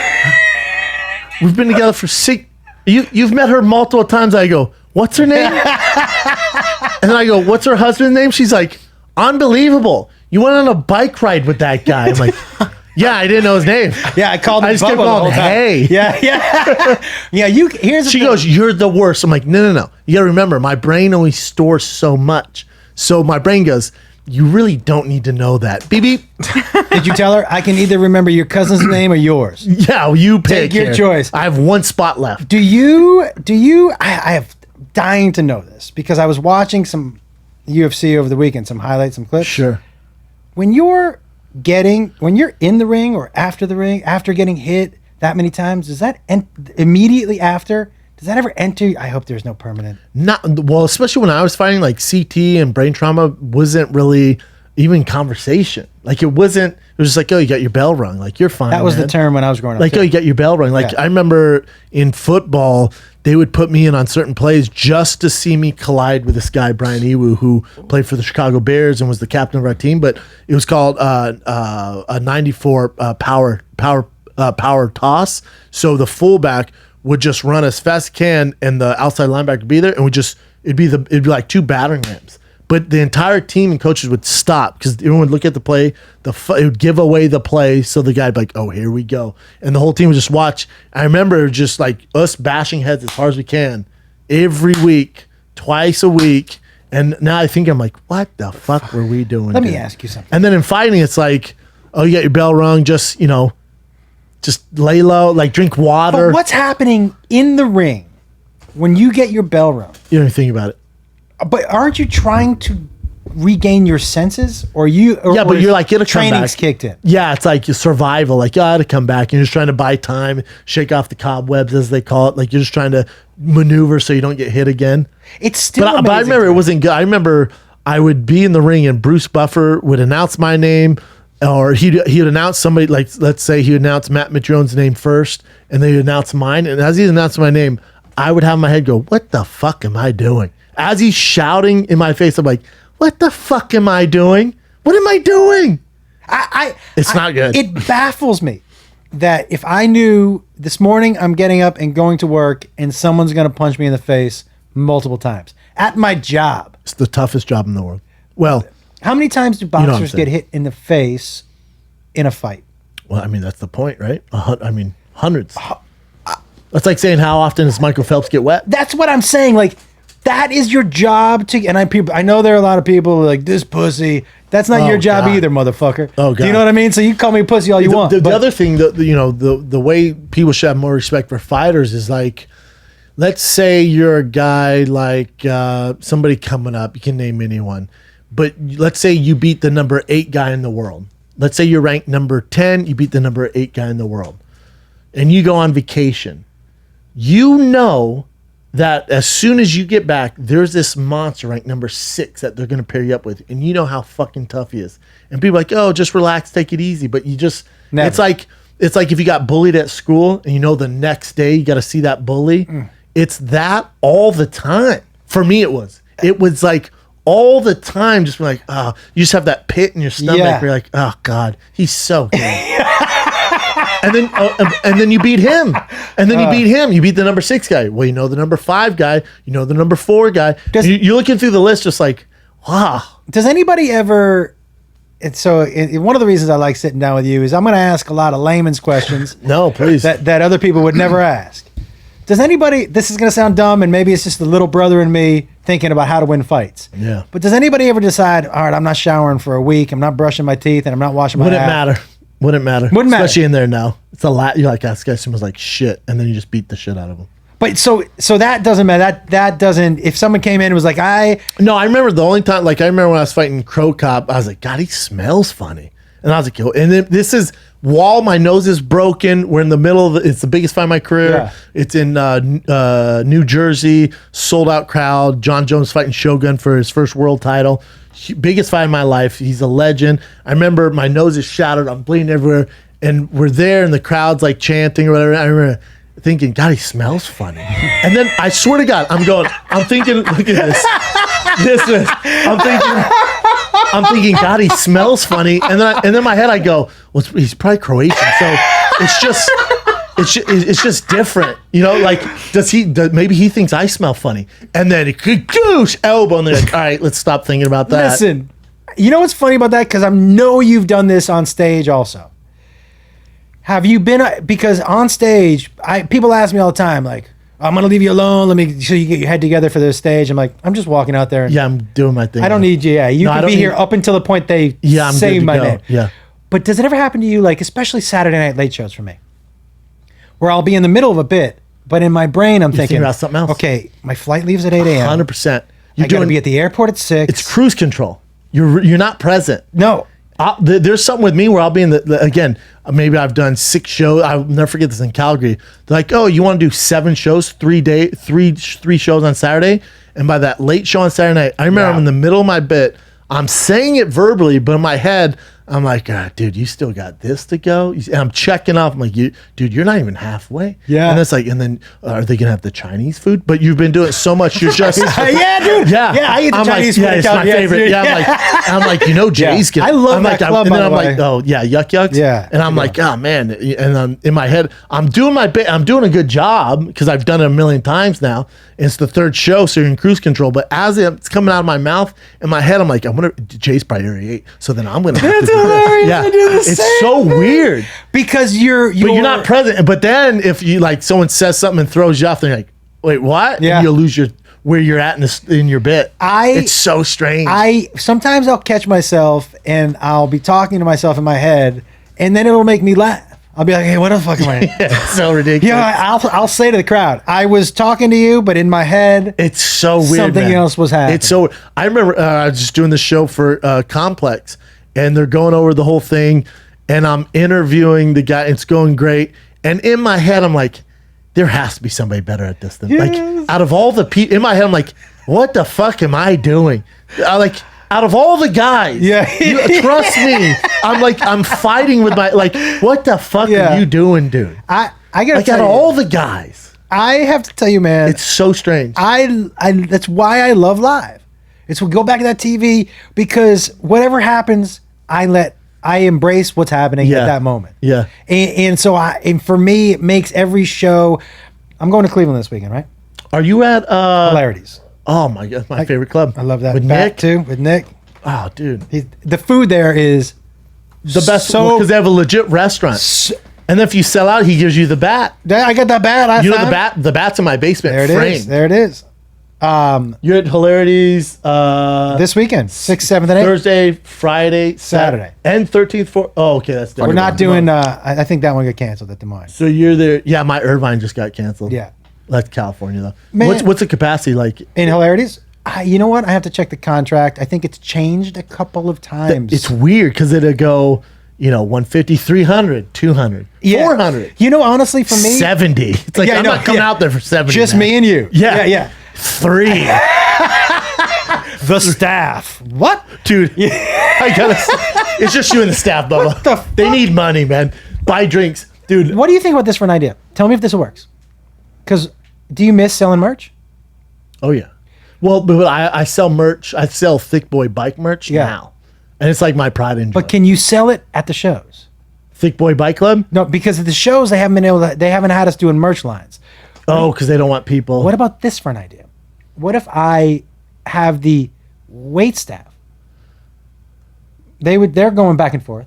A: We've been together for 6... You've met her multiple times. I go, what's her name? And then I go, what's her husband's name? She's like, unbelievable. You went on a bike ride with that guy. I'm like... Yeah, I didn't know his name.
B: Yeah, I called him.
A: I just kept calling him, hey.
B: Yeah. Yeah,
A: She goes, you're the worst. I'm like, no. You got to remember, my brain only stores so much. So my brain goes, you really don't need to know that. Beep, beep.
B: Did you tell her? I can either remember your cousin's name or yours.
A: Yeah, you pick.
B: Take your choice.
A: I have one spot left.
B: Do you, I have dying to know this because I was watching some UFC over the weekend, some highlights, some clips.
A: Sure.
B: When you're in the ring or after the ring, after getting hit that many times, does that immediately after, does that ever enter? I hope there's no permanent.
A: Especially when I was fighting, like CT and brain trauma wasn't really even conversation. Like it was just like, oh, you got your bell rung. Like you're fine.
B: That was the term when I was growing up.
A: Like, oh, you got your bell rung. Like I remember in football, they would put me in on certain plays just to see me collide with this guy, Brian Ewu, who played for the Chicago Bears and was the captain of our team. But it was called a 94 power toss. So the fullback would just run as fast as can, and the outside linebacker would be there, and it'd be like two battering rams. But the entire team and coaches would stop because everyone would look at the play. It would give away the play, so the guy'd be like, "Oh, here we go," and the whole team would just watch. I remember just like us bashing heads as hard as we can every week, twice a week. And now I think I'm like, "What the fuck were we doing?"
B: Let me ask you something.
A: And then in fighting, it's like, "Oh, you got your bell rung. Just lay low, like drink water."
B: But what's happening in the ring when you get your bell rung?
A: You don't even think about it.
B: But aren't you trying to regain your senses, or you? Or,
A: yeah, but you're like, it'll come
B: training's
A: back.
B: kicked in.
A: Yeah, it's like your survival. Like, oh, it'll come back. You're just trying to buy time, shake off the cobwebs, as they call it. Like, you're just trying to maneuver so you don't get hit again.
B: It's still
A: But I remember it wasn't good. I remember I would be in the ring and Bruce Buffer would announce my name, or he'd announce somebody, like, let's say he would announce Matt Mitrione's name first, and then he'd announce mine. And as he announced my name, I would have in my head go, what the fuck am I doing? As he's shouting in my face, I'm like, what the fuck am I doing? What am I doing? It's not good.
B: It baffles me that if I knew this morning I'm getting up and going to work and someone's going to punch me in the face multiple times at my job.
A: It's the toughest job in the world. Well,
B: how many times do boxers get hit in the face in a fight?
A: Well, I mean, that's the point, right? I mean, hundreds. That's like saying, how often does Michael Phelps get wet?
B: That's what I'm saying. Like, that is your job to. And I know there are a lot of people who are like, this pussy. That's not your job either, motherfucker. Oh, God. Do you know what I mean? So you call me pussy all you want.
A: The other thing, the way people should have more respect for fighters is like, let's say you're a guy like somebody coming up. You can name anyone. But let's say you beat the number 8 guy in the world. Let's say you're ranked number 10. You beat the number 8 guy in the world. And you go on vacation. You know that as soon as you get back, there's this monster ranked number 6 that they're going to pair you up with. And you know how fucking tough he is. And people are like, oh, just relax, take it easy. But you just, Never. It's like if you got bullied at school and you know the next day you got to see that bully. It's that all the time. For me, it was like all the time, just like, oh, you just have that pit in your stomach where you're like, oh God, he's so good. and then you beat him. And then you beat him. You beat the number 6 guy. Well, you know the number 5 guy. You know the number 4 guy. You're looking through the list just like, wow.
B: Does anybody ever... And so one of the reasons I like sitting down with you is I'm going to ask a lot of layman's questions.
A: No, please.
B: That other people would never ask. Does anybody... This is going to sound dumb, and maybe it's just the little brother in me thinking about how to win fights.
A: Yeah.
B: But does anybody ever decide, all right, I'm not showering for a week, I'm not brushing my teeth, and I'm not washing my ass?
A: Wouldn't matter. Especially in there now. It's a lot. You're like, this guy smells like shit. And then you just beat the shit out of him.
B: But so that doesn't matter. That doesn't, if someone came in and was like,
A: No, I remember the only time, like I remember when I was fighting Crow Cop, I was like, God, he smells funny. And I was like, yo, and then this is while my nose is broken. We're in the middle of it's the biggest fight of my career. Yeah. It's in New Jersey, sold out crowd. John Jones fighting Shogun for his first world title. Biggest fight of my life. He's a legend. I remember my nose is shattered. I'm bleeding everywhere. And we're there and the crowd's like chanting or whatever. I remember thinking, God, he smells funny. And then I swear to God, I'm thinking, look at this. I'm thinking, God, he smells funny. And then in my head I go, well, he's probably Croatian. So it's just different. You know, like, maybe he thinks I smell funny. And then it could goosh elbow. And they're like, all right, let's stop thinking about that.
B: Listen, you know what's funny about that? Because I know you've done this on stage also. Have you been, because on stage, people ask me all the time, like, I'm going to leave you alone. So you get your head together for this stage. I'm like, I'm just walking out there.
A: Yeah, I'm doing my thing.
B: I don't need you. Yeah, you can be here up until the point they say my name.
A: Yeah.
B: But does it ever happen to you, like, especially Saturday night late shows for me, where I'll be in the middle of a bit, but in my brain I'm thinking
A: about something else.
B: Okay, my flight leaves at 8 a.m.
A: 100%.
B: I got to be at the airport at 6.
A: It's cruise control. You're not present.
B: No.
A: There's something with me where I'll be in again, maybe I've done 6 shows. I'll never forget this in Calgary. They're like, oh, you want to do 7 shows, 3 shows on Saturday? And by that late show on Saturday night, I remember I'm in the middle of my bit. I'm saying it verbally, but in my head, I'm like, dude, you still got this to go? And I'm checking off. I'm like, dude, you're not even halfway.
B: Yeah.
A: And it's like, and then are they going to have the Chinese food? But you've been doing it so much, you're just.
B: Yeah, dude.
A: Yeah.
B: Yeah, I eat the Chinese food.
A: Yeah, it's my favorite.
B: Dude.
A: Yeah, I'm like, you know, Jay's getting.
B: I love that club,
A: and then
B: by
A: I'm
B: the way.
A: like, oh, yeah, Yuck Yucks.
B: Yeah.
A: And I'm like, oh, man. And I'm in my head, I'm doing my bit. I'm doing a good job because I've done it a million times now. It's the 3rd show, so you're in cruise control. But as it's coming out of my mouth, in my head, I'm like, Jay's probably already ate. So then I'm going to have to do this. Yeah. It's so weird
B: because you're
A: not present. But then if you like someone says something and throws you off, then you're like, wait, what?
B: Yeah.
A: And you'll lose where you're at in your bit. It's so strange.
B: Sometimes I'll catch myself and I'll be talking to myself in my head, and then it'll make me laugh. I'll be like, hey, what the fuck am I?
A: It's so ridiculous.
B: Yeah, I'll say to the crowd, I was talking to you, but in my head,
A: It's so weird.
B: something
A: man.
B: else was happening.
A: It's so. I remember I was just doing the show for Complex, and they're going over the whole thing, and I'm interviewing the guy. It's going great, and in my head, I'm like, there has to be somebody better at this than like out of all the people. In my head, I'm like, what the fuck am I doing? Out of all the guys, trust me. I'm fighting with my what the fuck are you doing, dude?
B: I gotta tell
A: out of
B: you,
A: all the guys,
B: I have to tell you, man,
A: it's so strange.
B: I that's why I love live. It's go back to that TV because whatever happens, I embrace what's happening at that moment.
A: Yeah.
B: And for me, it makes every show. I'm going to Cleveland this weekend, right?
A: Are you at
B: Polarities.
A: Oh my god, my favorite club.
B: I love that.
A: With
B: Back
A: Nick
B: too. With Nick.
A: Oh, dude,
B: The food there is
A: the best
B: so
A: because they have a legit restaurant. And then if you sell out, he gives you the bat.
B: I got that bat last
A: You know
B: time.
A: the bat. The bat's in my basement.
B: There it
A: framed.
B: is. There it is.
A: You're at Hilarities
B: This weekend, 6th, 7th, and 8th.
A: Thursday, Friday,
B: Saturday.
A: and 13th. Oh, okay, that's different.
B: We're not doing. I think that one got canceled at Des Moines.
A: So you're there. Yeah, my Irvine just got canceled.
B: Yeah.
A: That's California though.
B: Man.
A: What's the capacity like?
B: In Hilarities, you know what? I have to check the contract. I think it's changed a couple of times.
A: It's weird because it'll go, 150, 300, 200, 400.
B: You know, honestly, for me,
A: 70. It's like I'm not coming out there for 70.
B: Just
A: man.
B: me and you.
A: Yeah. 3.
B: The staff. What?
A: Dude, I gotta. It's just you and the staff, Bubba.
B: What the fuck?
A: They need money, man. Buy drinks, dude.
B: What do you think about this for an idea? Tell me if this works. Because do you miss selling merch?
A: Oh yeah. Well, but I sell merch. I sell Thick Boy bike merch now, and it's like my pride and joy.
B: But can you sell it at the shows?
A: Thick Boy Bike Club?
B: No, because at the shows they haven't been able to. They haven't had us doing merch lines.
A: Oh, because they don't want people.
B: What about this for an idea? What if I have the wait staff? They're going back and forth.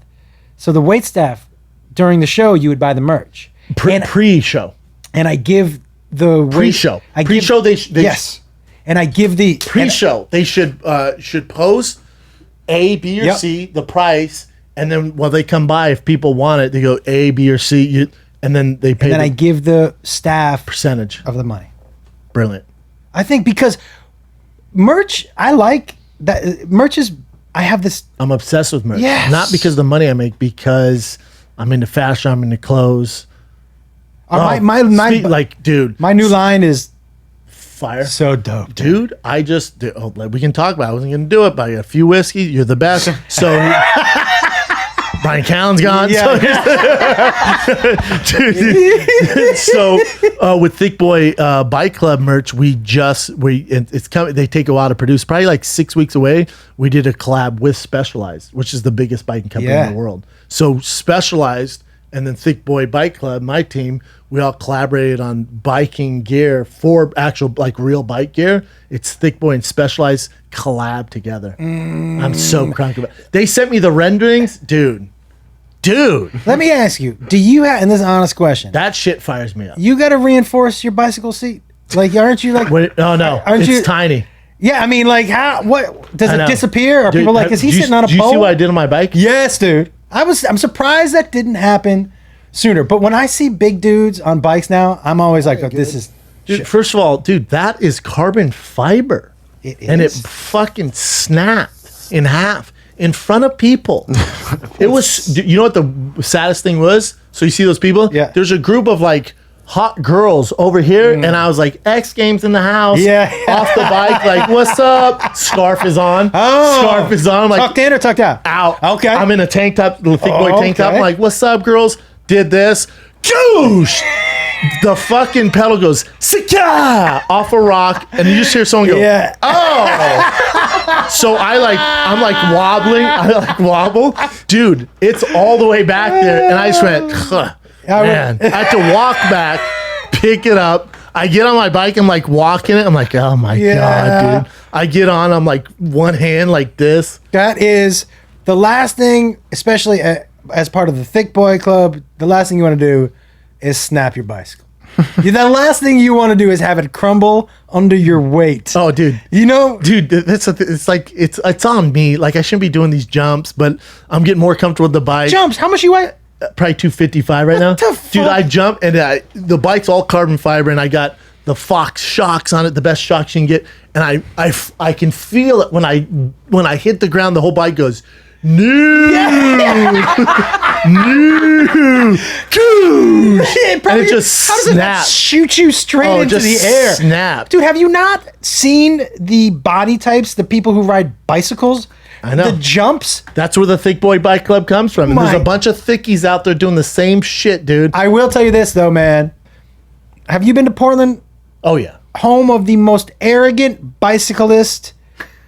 B: So the wait staff during the show, you would buy the merch.
A: Pre-show.
B: And I give the
A: Pre-show.
B: Pre-show.
A: They
B: Yes. And I give the
A: pre-show. They should post A, B, or C, the price, and then when they come by, if people want it, they go A, B, or C, and then they pay.
B: And then I give the staff
A: percentage
B: of the money.
A: Brilliant.
B: I think because merch, I like that. Merch is. I have this.
A: I'm obsessed with merch.
B: Yes.
A: Not because of the money I make, because I'm into fashion. I'm into clothes. Dude,
B: my new line is
A: fire.
B: So dope,
A: dude. We can talk about it. I wasn't gonna do it, but I got a few whiskey. You're the best. So Brian Callen's gone.
B: Yeah.
A: Dude, so with Thick Boy Bike Club merch, it's coming. They take a while to produce. Probably like 6 weeks away. We did a collab with Specialized, which is the biggest biking company in the world. So Specialized and then Thick Boy Bike Club, my team, we all collaborated on biking gear for actual real bike gear. It's Thick Boy and Specialized collab together. I'm so crunk about it. They sent me the renderings, dude.
B: Let me ask you: do you have? And this is an honest question.
A: That shit fires me up.
B: You got to reinforce your bicycle seat. Aren't you like?
A: Wait, no, it's tiny.
B: Yeah, I mean, how? What does it disappear? Or people is he sitting on a pole?
A: Do you see what I did on my bike?
B: Yes, dude. I'm surprised that didn't happen sooner. But when I see big dudes on bikes now, I'm always like, this is.
A: Dude, first of all, that is carbon fiber.
B: It is.
A: And it fucking snapped in half in front of people. It was, you know what the saddest thing was? So you see those people?
B: Yeah.
A: There's a group of hot girls over here, and I was like, X Games in the house.
B: Yeah.
A: Off the bike, what's up? Scarf is on.
B: Oh.
A: Scarf is on. I'm like,
B: tucked in or tucked out?
A: Out.
B: Okay.
A: I'm in a tank top, the Thick Boy tank top. I'm like, what's up, girls? Did this. Goosh! The fucking pedal goes sika off a rock, and you just hear someone go, oh. So I'm wobbling. I wobble. Dude, it's all the way back there. And I just went, man. I had to walk back, pick it up. I get on my bike, I'm walking it. I'm like, oh my God, dude. I get on, I'm one hand like this.
B: That is the last thing, especially as part of the Thick Boy Club, the last thing you want to do is snap your bicycle. The last thing you want to do is have it crumble under your weight.
A: Oh, dude. Dude, it's on me. I shouldn't be doing these jumps, but I'm getting more comfortable with the bike.
B: Jumps? How much you weigh?
A: probably 255 right now. Dude, I jump and the bike's all carbon fiber and I got the Fox shocks on it, the best shocks you can get. And I can feel it when I hit the ground, the whole bike goes, new, new, and it just snaps.
B: Shoot you straight into the air.
A: Snap.
B: Dude, have you not seen the body types, the people who ride bicycles?
A: I know.
B: The jumps.
A: That's where the Thick Boy Bike Club comes from. And there's a bunch of thickies out there doing the same shit, dude.
B: I will tell you this, though, man. Have you been to Portland?
A: Oh, yeah.
B: Home of the most arrogant bicyclist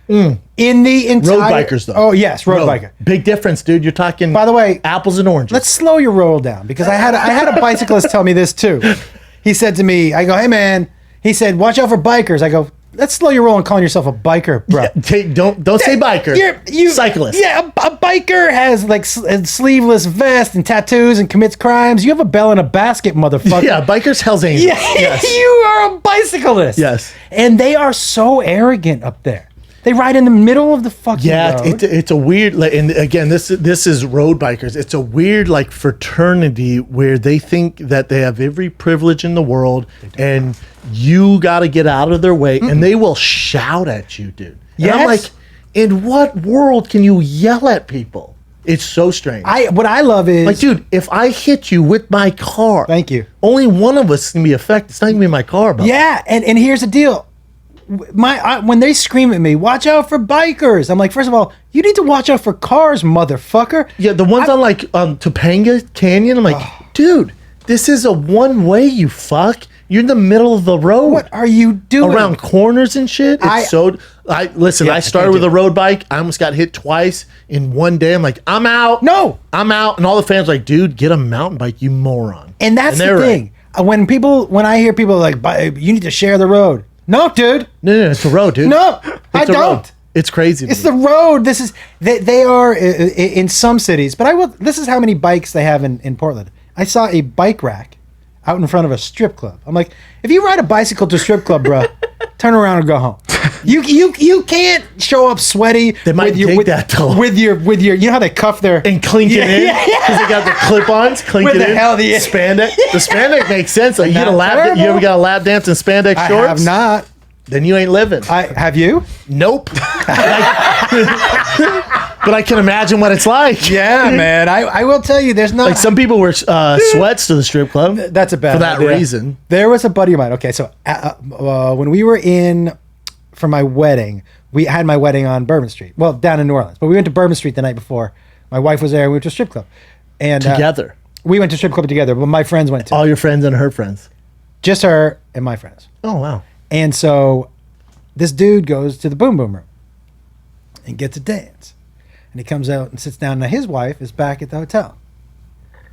B: in the entire...
A: Road bikers, though.
B: Oh, yes, road biker.
A: Big difference, dude. You're talking,
B: by the way,
A: apples and oranges.
B: Let's slow your roll down, because I had a bicyclist tell me this, too. He said to me, I go, hey, man. He said, watch out for bikers. I go, let's slow your roll and calling yourself a biker, bro.
A: Yeah, don't say biker. You cyclist.
B: Yeah, a biker has like a sleeveless vest and tattoos and commits crimes. You have a bell in a basket, motherfucker.
A: Yeah, bikers, Hell's Angels.
B: Yeah, yes. You are a bicyclist.
A: Yes.
B: And they are so arrogant up there. They ride in the middle of the fucking road.
A: It's a weird, like, and again, this is road bikers. It's a weird, like, fraternity where they think that they have every privilege in the world, and you got to get out of their way, and they will shout at you, dude.
B: Yes.
A: And I'm like, in what world can you yell at people? It's so strange.
B: What I love is,
A: like, dude, if I hit you with my car,
B: thank you,
A: only one of us can be affected. It's not gonna be my car, bro.
B: Yeah, and here's the deal. When they scream at me, watch out for bikers. I'm like, first of all, you need to watch out for cars, motherfucker.
A: Yeah, the ones on like Topanga Canyon. I'm like, dude, this is a one way. You fuck. You're in the middle of the road.
B: What are you doing?
A: Around corners and shit. I started with a road bike. I almost got hit twice in one day. I'm like, I'm out.
B: No,
A: I'm out. And all the fans are like, dude, get a mountain bike, you moron.
B: And that's the thing. Right. When I hear people like, you need to share the road. No, dude.
A: No, it's the road, dude.
B: No, I don't.
A: Road. It's crazy.
B: It's the road. This is they are in some cities, but this is how many bikes they have in Portland. I saw a bike rack out in front of a strip club. I'm like, if you ride a bicycle to a strip club, bro, turn around and go home. You can't show up sweaty.
A: They might take that though.
B: With your you know how they cuff their
A: and clink it in because they got the clip-ons. Clink
B: Where
A: it
B: the
A: in.
B: hell the
A: spandex? The spandex makes sense. Like, you ever got a lap dance in spandex shorts?
B: I have not.
A: Then you ain't living.
B: Have you?
A: Nope. But I can imagine what it's like.
B: Yeah, man. I will tell you, there's not...
A: Like, some people wear sweats to the strip club.
B: That's a bad
A: for that
B: idea.
A: reason.
B: There was a buddy of mine. Okay, so when we were for my wedding, we had my wedding on Bourbon Street. Well, down in New Orleans. But we went to Bourbon Street the night before. My wife was there. We went to a strip club. And
A: together.
B: We went to a strip club together, but my friends went too.
A: All your friends and her friends.
B: Just her and my friends.
A: Oh, wow.
B: And so this dude goes to the boom boom room and gets a dance. And he comes out and sits down. Now his wife is back at the hotel.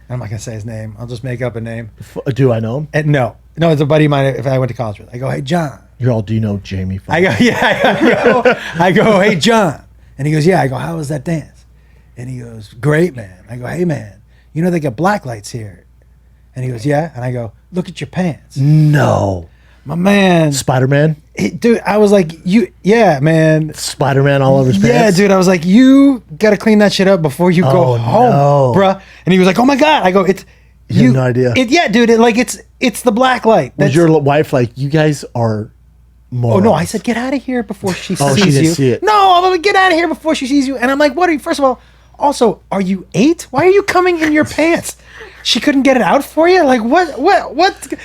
B: I'm not going to say his name. I'll just make up a name.
A: Do I know him?
B: And no, it's a buddy of mine if I went to college with. I go, hey, John.
A: Do you know Jamie?
B: I go, yeah. I go, hey, John. And he goes, yeah. I go, how was that dance? And he goes, great, man. I go, hey, man, you know they got black lights here. And he goes, yeah. And I go, look at your pants.
A: No.
B: My man.
A: Spider-Man?
B: Dude, I was like, yeah, man.
A: Spider-Man all over his pants?
B: Yeah, dude. I was like, you got to clean that shit up before you go home, bruh. And he was like, oh, my God. I go,
A: you have no idea.
B: Yeah, dude. It's the black light.
A: Was your wife like, you guys are morons?
B: Oh, no. I said, get out of here before she sees you.
A: Oh, she didn't see it.
B: No, I'm going to get out of here before she sees you. And I'm like, what are you? First of all, also, are you 8? Why are you coming in your pants? She couldn't get it out for you? Like, what?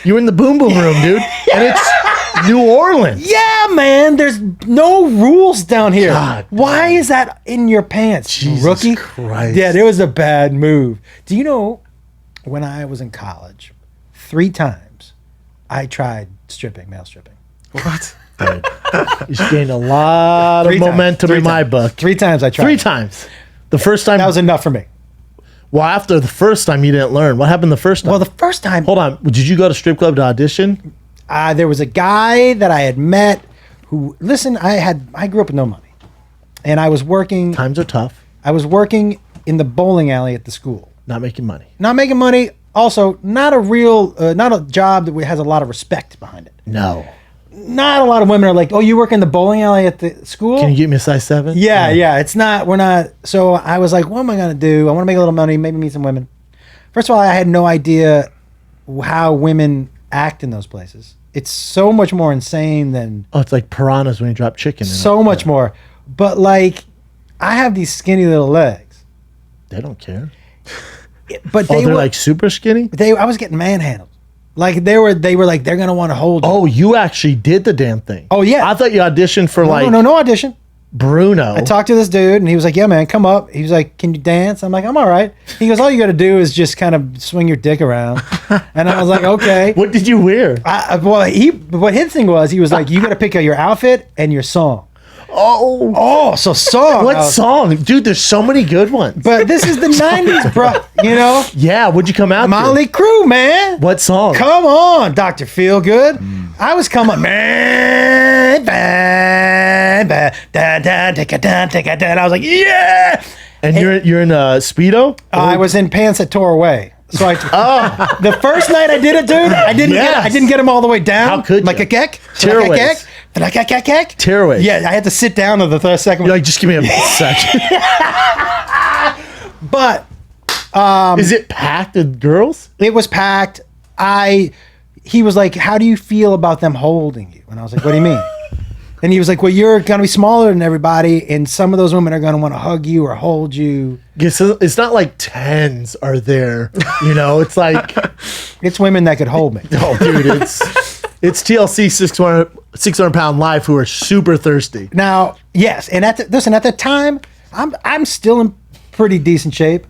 A: You're in the boom boom room, dude. And it's New Orleans.
B: Yeah, man. There's no rules down here.
A: God,
B: why is that in your pants,
A: Jesus
B: rookie?
A: Christ.
B: Yeah, it was a bad move. Do you know, when I was in college, 3 times I tried male stripping.
A: What? Dude, you gained a lot of momentum in my book.
B: 3 times I tried.
A: 3 times. The first time.
B: That was enough for me.
A: Well, after the first time, you didn't learn. What happened the first time?
B: Well, the first time...
A: Hold on. Did you go to strip club to audition?
B: There was a guy that I had met who... Listen, I grew up with no money. And I was working...
A: Times are tough.
B: I was working in the bowling alley at the school.
A: Not making money.
B: Not making money. Also, not a job that has a lot of respect behind it.
A: No.
B: Not a lot of women are like, oh, you work in the bowling alley at the school?
A: Can you get me a size 7?
B: Yeah. It's not, we're not. So I was like, what am I going to do? I want to make a little money, maybe meet some women. First of all, I had no idea how women act in those places. It's so much more insane than...
A: Oh, it's like piranhas when you drop chicken.
B: So much more. But like, I have these skinny little legs.
A: They don't care.
B: But
A: they're like super skinny?
B: I was getting manhandled. Like they were like, they're going to want to hold you.
A: Oh, you actually did the damn thing.
B: Oh, yeah.
A: I thought you auditioned for
B: No audition.
A: Bruno.
B: I talked to this dude and he was like, yeah, man, come up. He was like, can you dance? I'm like, I'm all right. He goes, all you got to do is just kind of swing your dick around. And I was like, okay.
A: What did you wear?
B: What his thing was, he was like, you got to pick out your outfit and your song.
A: Oh,
B: so song.
A: What song? Dude, there's so many good ones.
B: But this is the 90s, bro. You know?
A: Yeah, what'd you come out
B: Motley Crue, man.
A: What song?
B: Come on, Dr. Feelgood. I was coming, man. I was like, yeah.
A: And you're in a Speedo?
B: I was in pants that tore away. So the first night I did it, dude, I didn't get them all the way down.
A: How could you?
B: Like a keck?
A: Tearaways. Tearaways.
B: Yeah, I had to sit down to the second one.
A: You're like, just give me a second.
B: But
A: is it packed with girls?
B: It was packed. He was like, how do you feel about them holding you? And I was like, what do you mean? And he was like, well, you're going to be smaller than everybody, and some of those women are going to want to hug you or hold you.
A: It's not like 10s are there. You know, it's like...
B: It's women that could hold me.
A: Oh, dude, it's TLC 600-pound life who are super thirsty.
B: Now, yes, and at the time, I'm still in pretty decent shape.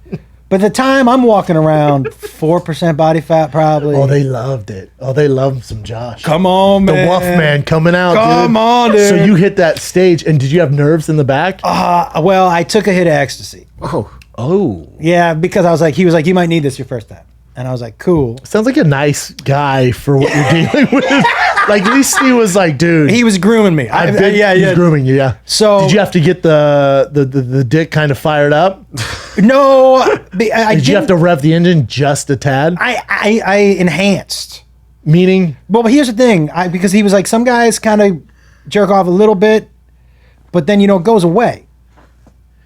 B: But at the time, I'm walking around 4% body fat, probably.
A: Oh, they loved it. Oh, they loved some Josh.
B: Come on, man.
A: The Wolf Man coming out,
B: Come on, dude.
A: So you hit that stage, and did you have nerves in the back?
B: Well, I took a hit of ecstasy.
A: Oh.
B: Yeah, because he was like, you might need this your first time. And I was like, cool.
A: Sounds like a nice guy for what you're dealing with. Like, at least he was like, dude.
B: He was grooming me.
A: He was grooming you, yeah.
B: So
A: did you have to get the dick kind of fired up?
B: No.
A: Did you have to rev the engine just a tad?
B: I enhanced.
A: Meaning?
B: Well, but here's the thing. Because he was like, some guys kind of jerk off a little bit, but then, it goes away.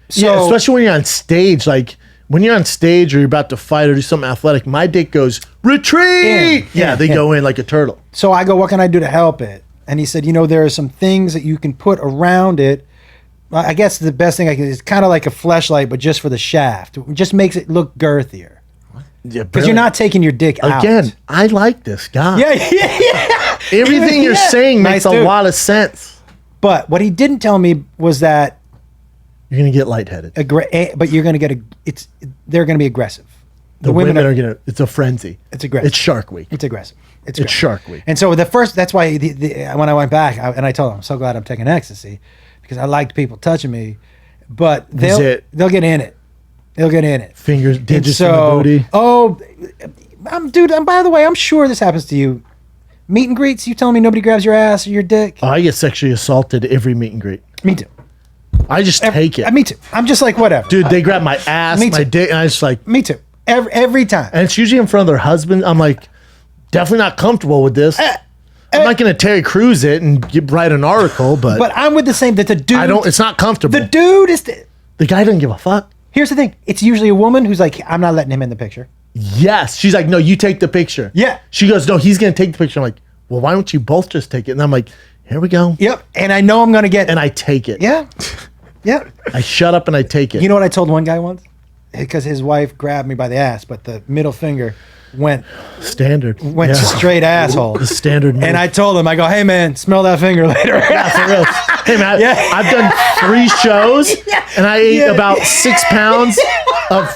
B: So,
A: yeah, especially when you're on stage, like... When you're on stage or you're about to fight or do something athletic, my dick goes, retreat! They go in like a turtle.
B: So I go, what can I do to help it? And he said, there are some things that you can put around it. I guess the best thing I can is kind of like a fleshlight, but just for the shaft. It just makes it look girthier.
A: Yeah,
B: because you're not taking your dick out.
A: Again, I like this guy.
B: Yeah.
A: Everything you're saying makes a lot of sense.
B: But what he didn't tell me was that
A: you're going to get lightheaded.
B: But you're going to get they're going to be aggressive.
A: The women are going to, it's a frenzy.
B: It's aggressive.
A: It's Shark Week.
B: It's aggressive.
A: It's Shark Week.
B: And so that's why when I went back, and I told him, I'm so glad I'm taking ecstasy because I liked people touching me, but they'll get in it. They'll get in it.
A: Fingers, digits in the booty.
B: Oh, dude, and by the way, I'm sure this happens to you. Meet and greets, you telling me nobody grabs your ass or your dick?
A: Oh, I get sexually assaulted every meet and greet.
B: Me too.
A: I just take it.
B: Me too. I'm just like, whatever.
A: Dude, they grab my ass, my dick, and I just like...
B: Me too. Every time.
A: And it's usually in front of their husband. I'm like, definitely not comfortable with this. I'm not going to Terry Crews it and write an article, but...
B: But I'm with the same, that the dude...
A: it's not comfortable.
B: The dude is...
A: The guy doesn't give a fuck.
B: Here's the thing. It's usually a woman who's like, I'm not letting him in the picture.
A: Yes. She's like, no, you take the picture.
B: Yeah.
A: She goes, no, he's going to take the picture. I'm like, well, why don't you both just take it? And I'm like, here we go.
B: Yep. And I know I'm going to get...
A: And I take it.
B: Yeah. Yeah.
A: I shut up and I take it.
B: You know what I told one guy once? Because his wife grabbed me by the ass, but the middle finger went straight asshole.
A: The standard move.
B: And I told him, I go, hey man, smell that finger later.
A: Yeah, for real. Hey man, I've done 3 shows and I ate about 6 pounds of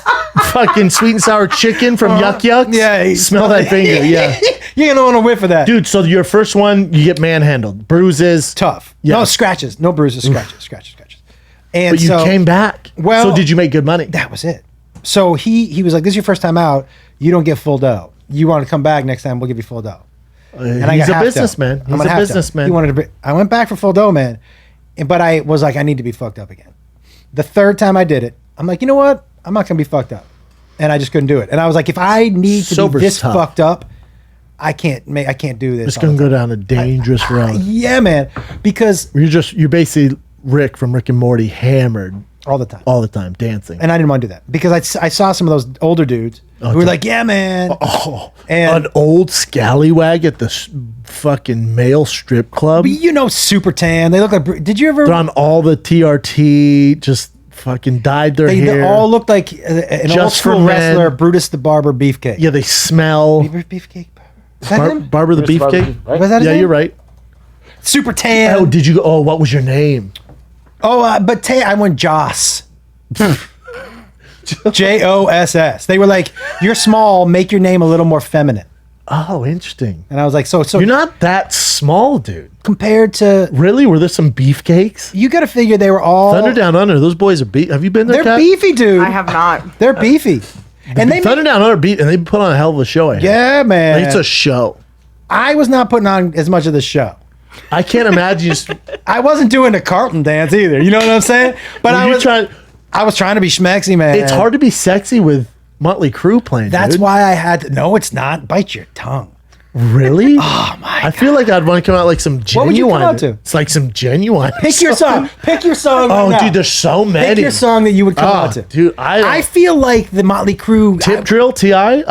A: fucking sweet and sour chicken from Yuck Yucks.
B: Yeah.
A: Smell that finger, yeah.
B: You're gonna want to whiff of that.
A: Dude, so your first one, you get manhandled. Bruises.
B: Tough.
A: Yeah.
B: No scratches. No bruises, scratches. And
A: but you came back.
B: Well,
A: so did you make good money?
B: That was it. So he was like, this is your first time out. You don't get full dough. You want to come back next time, we'll give you full dough.
A: And he's a businessman. He's a businessman.
B: He wanted to I went back for full dough, man. But I was like, I need to be fucked up again. The third time I did it, I'm like, you know what? I'm not going to be fucked up. And I just couldn't do it. And I was like, if I need to be this fucked up, I can't do this.
A: It's going to go down a dangerous road.
B: Yeah, man. Because
A: you're basically Rick from Rick and Morty hammered
B: All the time.
A: All the time, dancing.
B: And I didn't want to do that because I saw some of those older dudes who were like, yeah, man.
A: And an old scallywag at the fucking male strip club.
B: You know, super tan. They look like, did you ever?
A: They're on all the TRT, just fucking dyed their hair.
B: They all looked like an
A: Just
B: old school
A: for
B: wrestler,
A: men.
B: Brutus the Barber Beefcake.
A: Yeah, they smell.
B: Beefcake. Is that him?
A: Barber the Beefcake?
D: Right?
B: Was that his
A: Yeah,
B: name?
A: you're right.
B: Super tan.
A: Oh, did you go? Oh, what was your name?
B: But I went Joss. Joss. They were like, you're small, make your name a little more feminine.
A: Oh, interesting.
B: And I was like, so
A: You're not that small, dude.
B: compared to,
A: Really? Were there some beefcakes?
B: you got to figure they were all
A: Thunder Down Under. Those boys are beef. Have you been there,
B: They're
A: Kat?
B: beefy, dude.
G: I have not.
B: They're beefy. And they
A: Thunder Down Under beat, and they put on a hell of a show. I heard.
B: yeah, man.
A: Like, it's a show.
B: I was not putting on as much of the show.
A: I can't imagine you.
B: I wasn't doing the Carlton dance either. You know what I'm saying? But I was trying to be schmexy, man.
A: It's hard to be sexy with Motley Crue playing.
B: That's
A: dude.
B: why I had to. No, it's not. Bite your tongue.
A: Really?
B: Oh my!
A: I feel like I'd want to come out like some genuine.
B: What would you come out to?
A: It's like some genuine.
B: Pick your song. Pick your song.
A: Oh,
B: right now.
A: dude, there's so many.
B: Pick your song that you would come
A: Oh,
B: out to.
A: dude,
B: I feel like the Motley Crue.
A: Tip Drill, T.I.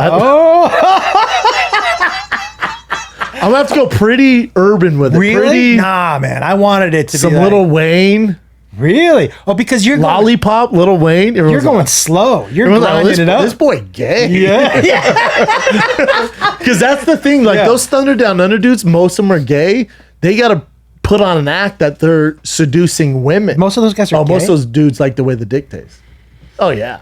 A: I'm gonna have to go pretty urban with it.
B: Really?
A: Pretty,
B: Nah, man. I wanted it to
A: some
B: be like,
A: Little Wayne,
B: Really? Oh, because you're going,
A: Lollipop, Little Wayne.
B: you're going slow. You're grinding it up.
A: This boy gay.
B: Yeah.
A: Because that's the thing. Like those Thunder Down Under dudes, most of them are gay. They got to put on an act that they're seducing women.
B: Most of those guys are gay?
A: Most of those dudes like the way the dick tastes. Oh, yeah.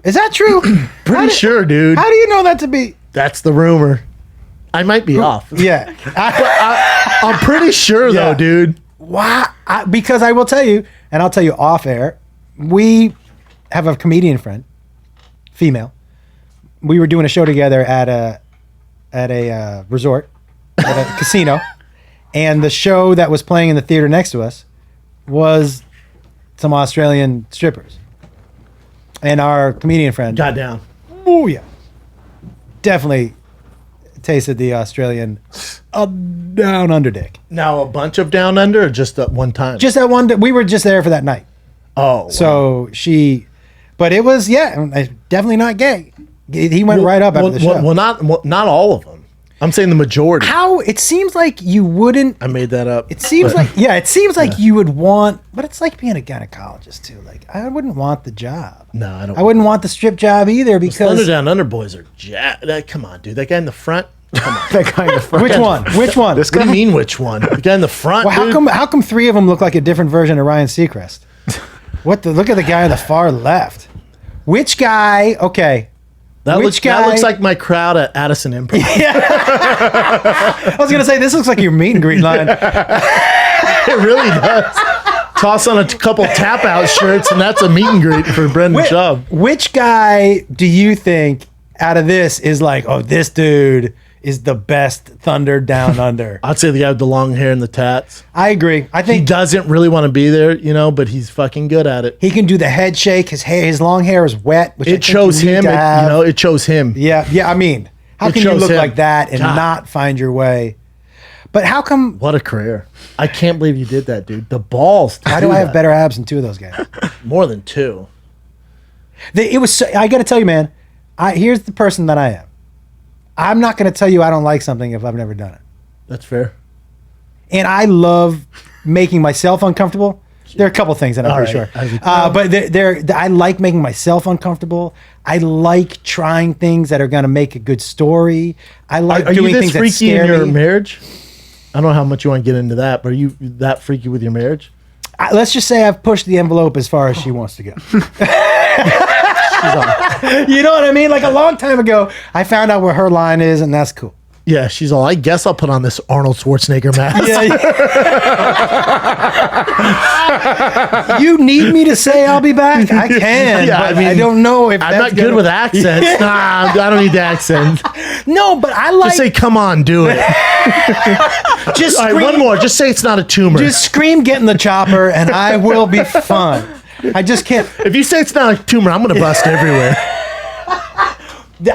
B: Is that true?
A: Pretty sure, dude.
B: How do you know that to be?
A: That's the rumor. I might be off.
B: Yeah.
A: I'm pretty sure,
B: Yeah.
A: though, dude.
B: Why? Because I will tell you, and I'll tell you off air, we have a comedian friend, female. We were doing a show together at a resort, at a casino, and the show that was playing in the theater next to us was some Australian strippers. And our comedian friend,
A: Got down.
B: oh yeah, definitely tasted the Australian down under dick.
A: Now, a bunch of Down Under or just at one time?
B: Just that one. We were just there for that night.
A: Oh.
B: So but it was, definitely not gay. He went right up after the show.
A: Well, not all of them. I'm saying the majority.
B: How? It seems like you wouldn't.
A: I made that up.
B: It seems like, it seems like you would want, but it's like being a gynecologist too. Like, I wouldn't want the job.
A: No, I don't.
B: I wouldn't want the strip job either
A: Thunder
B: because.
A: Down Under boys are come on, dude. That guy in the front. Come on.
D: That guy in the front.
B: Which one? Which one?
D: This
A: What do
D: guy.
A: you mean, which one? The guy in the front.
B: Well,
A: dude?
B: how come three of them look like a different version of Ryan Seacrest? Look at the guy on the far left. Which guy? Okay.
A: That
B: which
A: looks,
B: guy-
A: That looks like my crowd at Addison Improv.
B: I was gonna say this looks like your meet and greet line.
A: It really does. Toss on a couple tap out shirts, and that's a meet and greet for Brendan Schaub.
B: Which guy do you think out of this is like, oh, this dude is the best Thunder Down Under?
A: I'd say the guy with the long hair and the tats.
B: I agree. I
A: He
B: think
A: doesn't really want to be there, but he's fucking good at it.
B: he can do the head shake. His long hair is wet, which I
A: It
B: think
A: chose
B: you need
A: him.
B: to have.
A: It chose him.
B: Yeah. I mean, how
A: It
B: can you
A: shows
B: look
A: him.
B: like that and
A: God.
B: not find your way? But how come?
A: What a career. I can't believe you did that, dude. The balls.
B: Why do I have better abs than two of those guys?
A: More than two.
B: It was. I got to tell you, man. Here's the person that I am. I'm not going to tell you I don't like something if I've never done it.
A: That's fair.
B: And I love making myself uncomfortable. There are a couple things that I'm
A: All
B: pretty
A: right.
B: sure. But I like making myself uncomfortable. I like trying things that are going to make a good story. I like
A: Are you
B: doing
A: this
B: things that
A: freaky
B: scare
A: in your
B: me.
A: marriage? I don't know how much you want to get into that, but are you that freaky with your marriage?
B: Let's just say I've pushed the envelope as far as she wants to go. You know what I mean? Like a long time ago, I found out where her line is, and that's cool.
A: Yeah, she's all, I guess I'll put on this Arnold Schwarzenegger mask.
B: You need me to say I'll be back? I can.
A: Yeah,
B: but
A: I mean,
B: I don't know if
A: I'm
B: that's
A: not good
B: gonna-
A: with accents. Nah, I don't need the accent.
B: No, but I like
A: Just say, come on, do it.
B: just
A: All right,
B: scream,
A: one more. Just say it's not a tumor.
B: just scream, get in the chopper, and I will be fine. I just can't.
A: If you say it's not a tumor, I'm going to bust everywhere.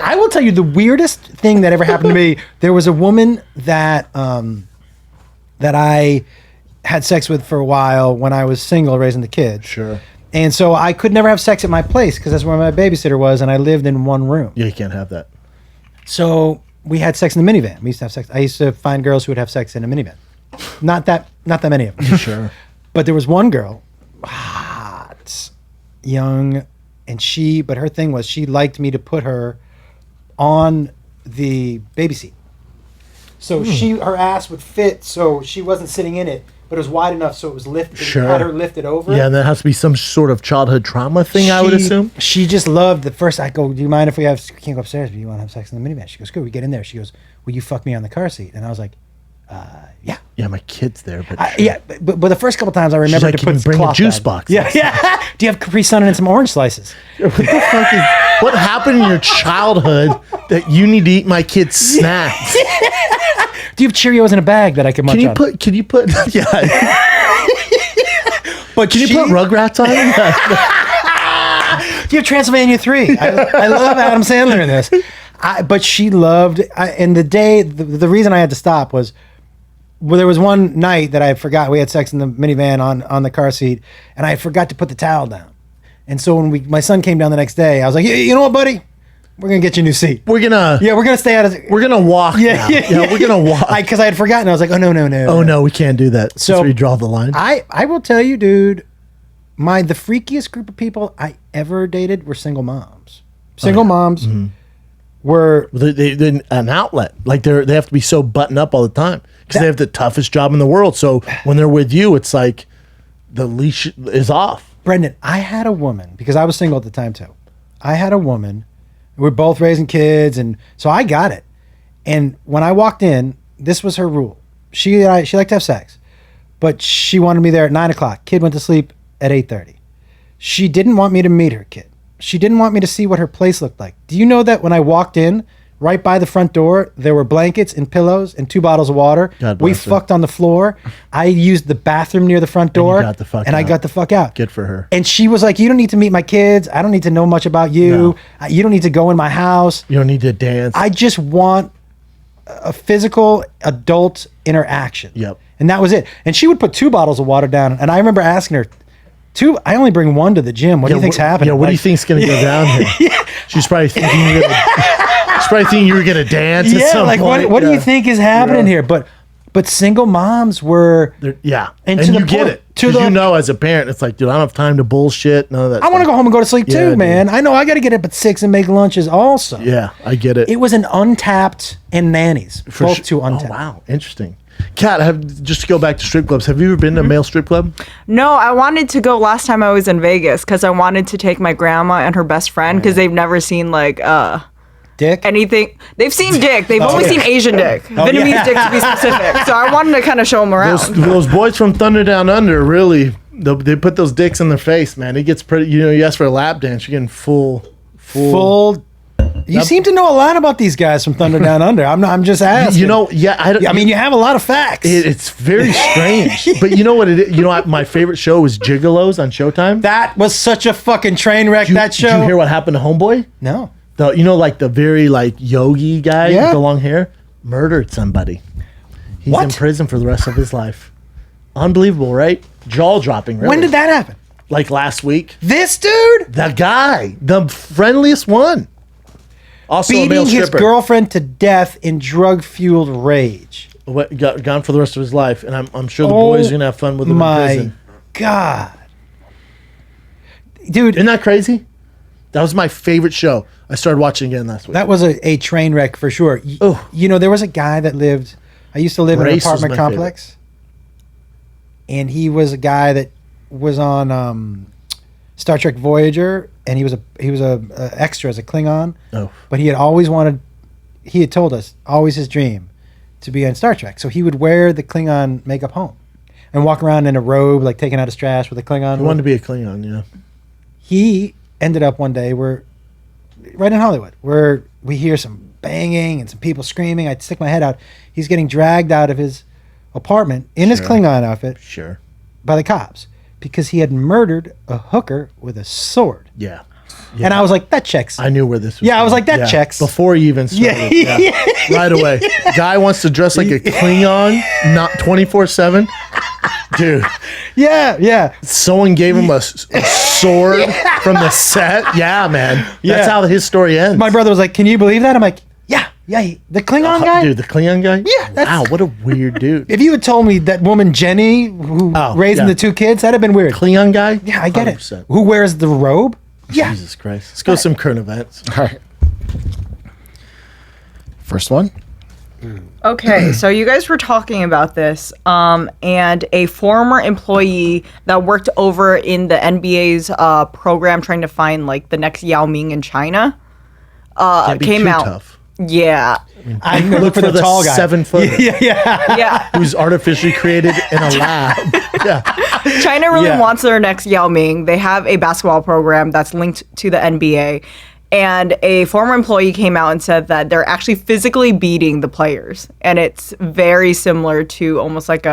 B: I will tell you the weirdest thing that ever happened to me. There was a woman that I had sex with for a while when I was single, raising the kids.
A: Sure.
B: And so I could never have sex at my place because that's where my babysitter was, and I lived in one room.
A: Yeah, you can't have that.
B: So we had sex in the minivan. We used to have sex. I used to find girls who would have sex in a minivan. Not that many of them.
A: Sure.
B: But there was one girl, hot, young, and but her thing was she liked me to put her on the baby seat. So her ass would fit, so she wasn't sitting in it, but it was wide enough so it was lifted.
A: Sure.
B: Had her lifted over.
A: Yeah, and that has to be some sort of childhood trauma thing, I would assume.
B: She just loved the first. I go, do you mind if we can't go upstairs, but you want to have sex in the minivan? She goes, good. We get in there. She goes, will you fuck me on the car seat? And I was like, yeah.
A: Yeah, my kid's there, but sure.
B: Yeah, but the first couple times I remember
A: like,
B: to put
A: bring a
B: cloth
A: juice
B: down.
A: box.
B: Yeah, yeah. Do you have Capri Sun and some orange slices?
A: What the fuck is? What happened in your childhood that you need to eat my kid's snacks?
B: Do you have Cheerios in a bag that I can munch on?
A: Can you put? Yeah.
B: But
A: can you put Rugrats on?
B: Do you have Transylvania 3? I love Adam Sandler in this. But she loved. And the reason I had to stop was. Well, there was one night that I forgot we had sex in the minivan on the car seat, and I forgot to put the towel down. And so when my son came down the next day, I was like, you know what, buddy? We're gonna get you a new seat.
A: We're gonna
B: stay out of.
A: We're gonna walk. Yeah, we're gonna walk.
B: Because I had forgotten. I was like, oh no.
A: Oh no, we can't do that.
B: So
A: we draw the line.
B: I will tell you, dude. The freakiest group of people I ever dated were single moms. Single moms were
A: they an outlet. Like they have to be so buttoned up all the time because they have the toughest job in the world. So when they're with you, it's like the leash is off.
B: Brendan, I had a woman because I was single at the time too. I had a woman. We're both raising kids, and so I got it. And when I walked in, this was her rule. She liked to have sex, but she wanted me there at 9:00. Kid went to sleep at 8:30. She didn't want me to meet her kid. She didn't want me to see what her place looked like. Do you know that when I walked in, right by the front door, there were blankets and pillows and 2 bottles of water. We fucked on the floor. I used the bathroom near the front door,
A: and
B: I got the fuck out.
A: Good for her.
B: And she was like, you don't need to meet my kids. I don't need to know much about you. No. You don't need to go in my house.
A: You don't need to dance.
B: I just want a physical adult interaction.
A: Yep.
B: And that was it. And she would put 2 bottles of water down. And I remember asking her, 2, I only bring 1 to the gym. What do you think's happening?
A: Yeah, what do you think's going to go down here? She's probably thinking you were going to dance at some point.
B: What do you think is happening here? But single moms were...
A: And you get it. Because you know as a parent, it's like, dude, I don't have time to bullshit. None of that
B: I want to go home and go to sleep too, man. I know I got to get up at 6 and make lunches also.
A: Yeah, I get it.
B: It was an untapped and nannies. Both 2 untapped.
A: Oh, wow. Interesting. Kat, just to go back to strip clubs, have you ever been to a male strip club?
G: No, I wanted to go last time I was in Vegas because I wanted to take my grandma and her best friend because they've never seen
B: dick?
G: Anything. They've seen dick. They've only seen Asian dick. Vietnamese dick to be specific. So I wanted to kind of show them around.
A: Those boys from Thunder Down Under, really, they put those dicks in their face, man. It gets pretty, you ask for a lap dance, you're getting full.
B: You seem to know a lot about these guys from Thunder Down Under. I'm just asking.
A: I
B: mean, you have a lot of facts.
A: It's very strange. But you know what it is? You know, my favorite show was Gigolos on Showtime.
B: That was such a fucking train wreck, that show.
A: Did you hear what happened to Homeboy?
B: No.
A: The very yogi guy with the long hair murdered somebody. He's in prison for the rest of his life. Unbelievable, right? Jaw dropping. Really.
B: When did that happen?
A: Like last week.
B: This dude?
A: The guy, the friendliest one. Also
B: beating his girlfriend to death in drug-fueled rage.
A: Gone for the rest of his life, and I'm sure the boys are gonna have fun with him in prison.
B: My God, dude,
A: isn't that crazy? That was my favorite show. I started watching again last week.
B: That was a train wreck for sure. There was a guy that lived. I used to live in an apartment complex, and he was a guy that was on Star Trek Voyager, and he was a extra as a Klingon. Oh. But he had always wanted. He had told us always his dream to be on Star Trek. So he would wear the Klingon makeup home and walk around in a robe, like taking out his trash with a Klingon.
A: He wanted to be a Klingon, yeah.
B: He ended up one day right in Hollywood, where we hear some banging and some people screaming. I stick my head out. He's getting dragged out of his apartment in his Klingon outfit.
A: Sure.
B: By the cops. Because he had murdered a hooker with a sword.
A: Yeah.
B: And I was like, that checks.
A: I knew where this was
B: going. I was like, that checks.
A: Before you even started. Yeah. Right away. Guy wants to dress like a Klingon, not 24/7. Dude,
B: Yeah.
A: someone gave him a sword from the set. Yeah, man. That's how his story ends.
B: My brother was like, "Can you believe that?" I'm like, "Yeah, the Klingon guy."
A: Dude, the Klingon guy?
B: Yeah,
A: Wow, what a weird dude.
B: If you had told me that woman Jenny, who raising the 2 kids, that'd have been weird.
A: Klingon guy?
B: Yeah, I get
A: 100%.
B: it. Who wears the robe? Yeah.
A: Jesus Christ. Let's go some current events.
D: All right. First one.
G: Okay, so you guys were talking about this, and a former employee that worked over in the NBA's program trying to find like the next Yao Ming in China
A: Can't be
G: came
A: too
G: out.
A: tough.
G: Yeah.
B: I look for the tall guy.
A: 7 foot.
G: Yeah.
A: Who's artificially created in a lab. Yeah.
G: China really
A: Yeah.
G: wants their next Yao Ming. They have a basketball program that's linked to the NBA. And a former employee came out and said that they're actually physically beating the players. And it's very similar to almost like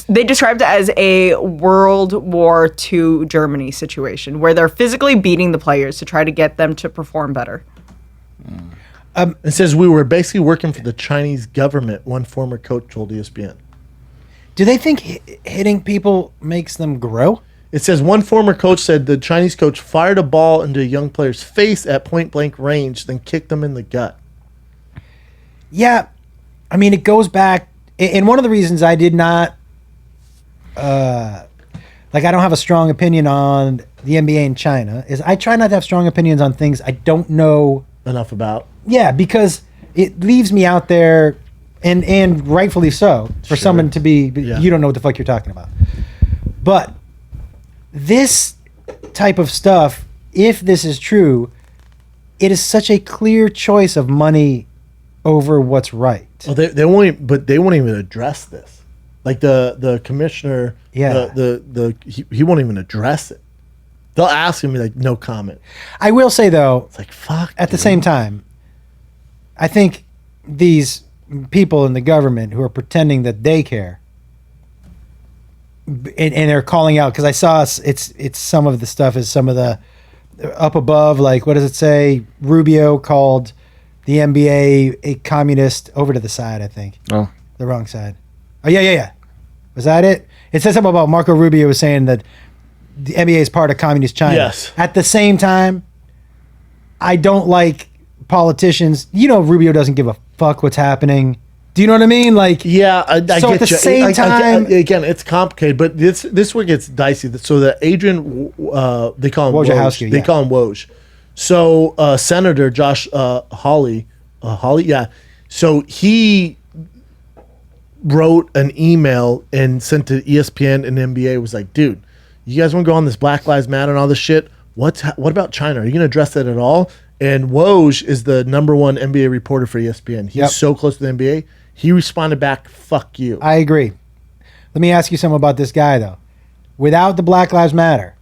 G: they described it as a World War II Germany situation where they're physically beating the players to try to get them to perform better.
A: It says we were basically working for the Chinese government, one former coach told ESPN.
B: Do they think hitting people makes them grow?
A: It says one former coach said the Chinese coach fired a ball into a young player's face at point blank range, then kicked them in the gut.
B: Yeah. I mean, it goes back. And one of the reasons I did not, I don't have a strong opinion on the NBA in China is I try not to have strong opinions on things I don't know
A: Enough about.
B: Yeah, because it leaves me out there, and rightfully so, for someone to be, you don't know what the fuck you're talking about. But this type of stuff, if this is true, it is such a clear choice of money over what's right.
A: Well, they won't even address this. Like the commissioner, he won't even address it. They'll ask him like no comment.
B: I will say though,
A: it's like fuck.
B: At the same time, I think these people in the government who are pretending that they care, and they're calling out because I saw it's some of the stuff is some of the up above, like what does it say? Rubio called the NBA a communist. Over to the side, I think.
D: Oh,
B: the wrong side. Oh yeah. Was that it? It said something about Marco Rubio was saying that the NBA is part of communist China.
A: Yes.
B: At the same time, I don't like politicians. Rubio doesn't give a fuck what's happening. Do you know what I mean? Like,
A: yeah, I
B: so
A: get
B: at the
A: you.
B: same time,
A: again, it's complicated, but this where it gets dicey. So the Adrian, they call him Woj. They call him Woj. So Senator Josh Hawley, yeah. So he wrote an email and sent to ESPN and NBA. Was like, dude, you guys want to go on this Black Lives Matter and all this shit? What about China? Are you going to address that at all? And Woj is the #1 NBA reporter for ESPN. He's so close to the NBA. He responded back, fuck you.
B: I agree. Let me ask you something about this guy, though. Without the Black Lives Matter,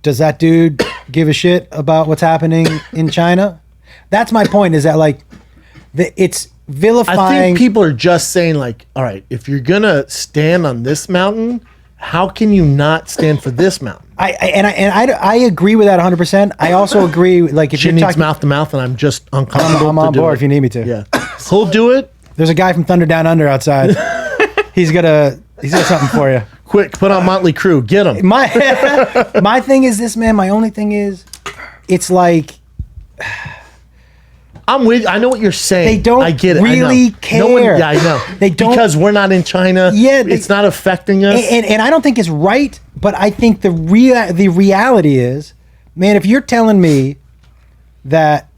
B: does that dude give a shit about what's happening in China? That's my point, is that, like, it's vilifying.
A: I think people are just saying, like, all right, if you're going to stand on this mountain, how can you not stand for this mountain?
B: I agree with that 100%. I also agree, like, if
A: she
B: you're
A: needs
B: talking
A: mouth to mouth, and I'm just uncomfortable.
B: I'm on board if you need me to.
A: Yeah, he'll do it.
B: There's a guy from Thunder Down Under outside. He's got something for you.
A: Quick, put on Motley Crue. Get him.
B: My thing is this, man. My only thing is, it's like,
A: I'm with. I know what you're saying.
B: They don't
A: I get it.
B: really care.
A: No one, yeah, I know.
B: They don't,
A: because we're not in China.
B: Yeah,
A: it's not affecting us.
B: And I don't think it's right. But I think the reality is, man, if you're telling me that,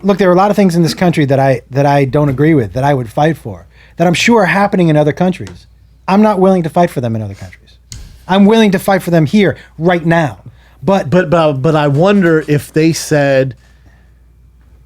B: look, there are a lot of things in this country that I don't agree with, that I would fight for, that I'm sure are happening in other countries. I'm not willing to fight for them in other countries. I'm willing to fight for them here right now. But
A: I wonder if they said,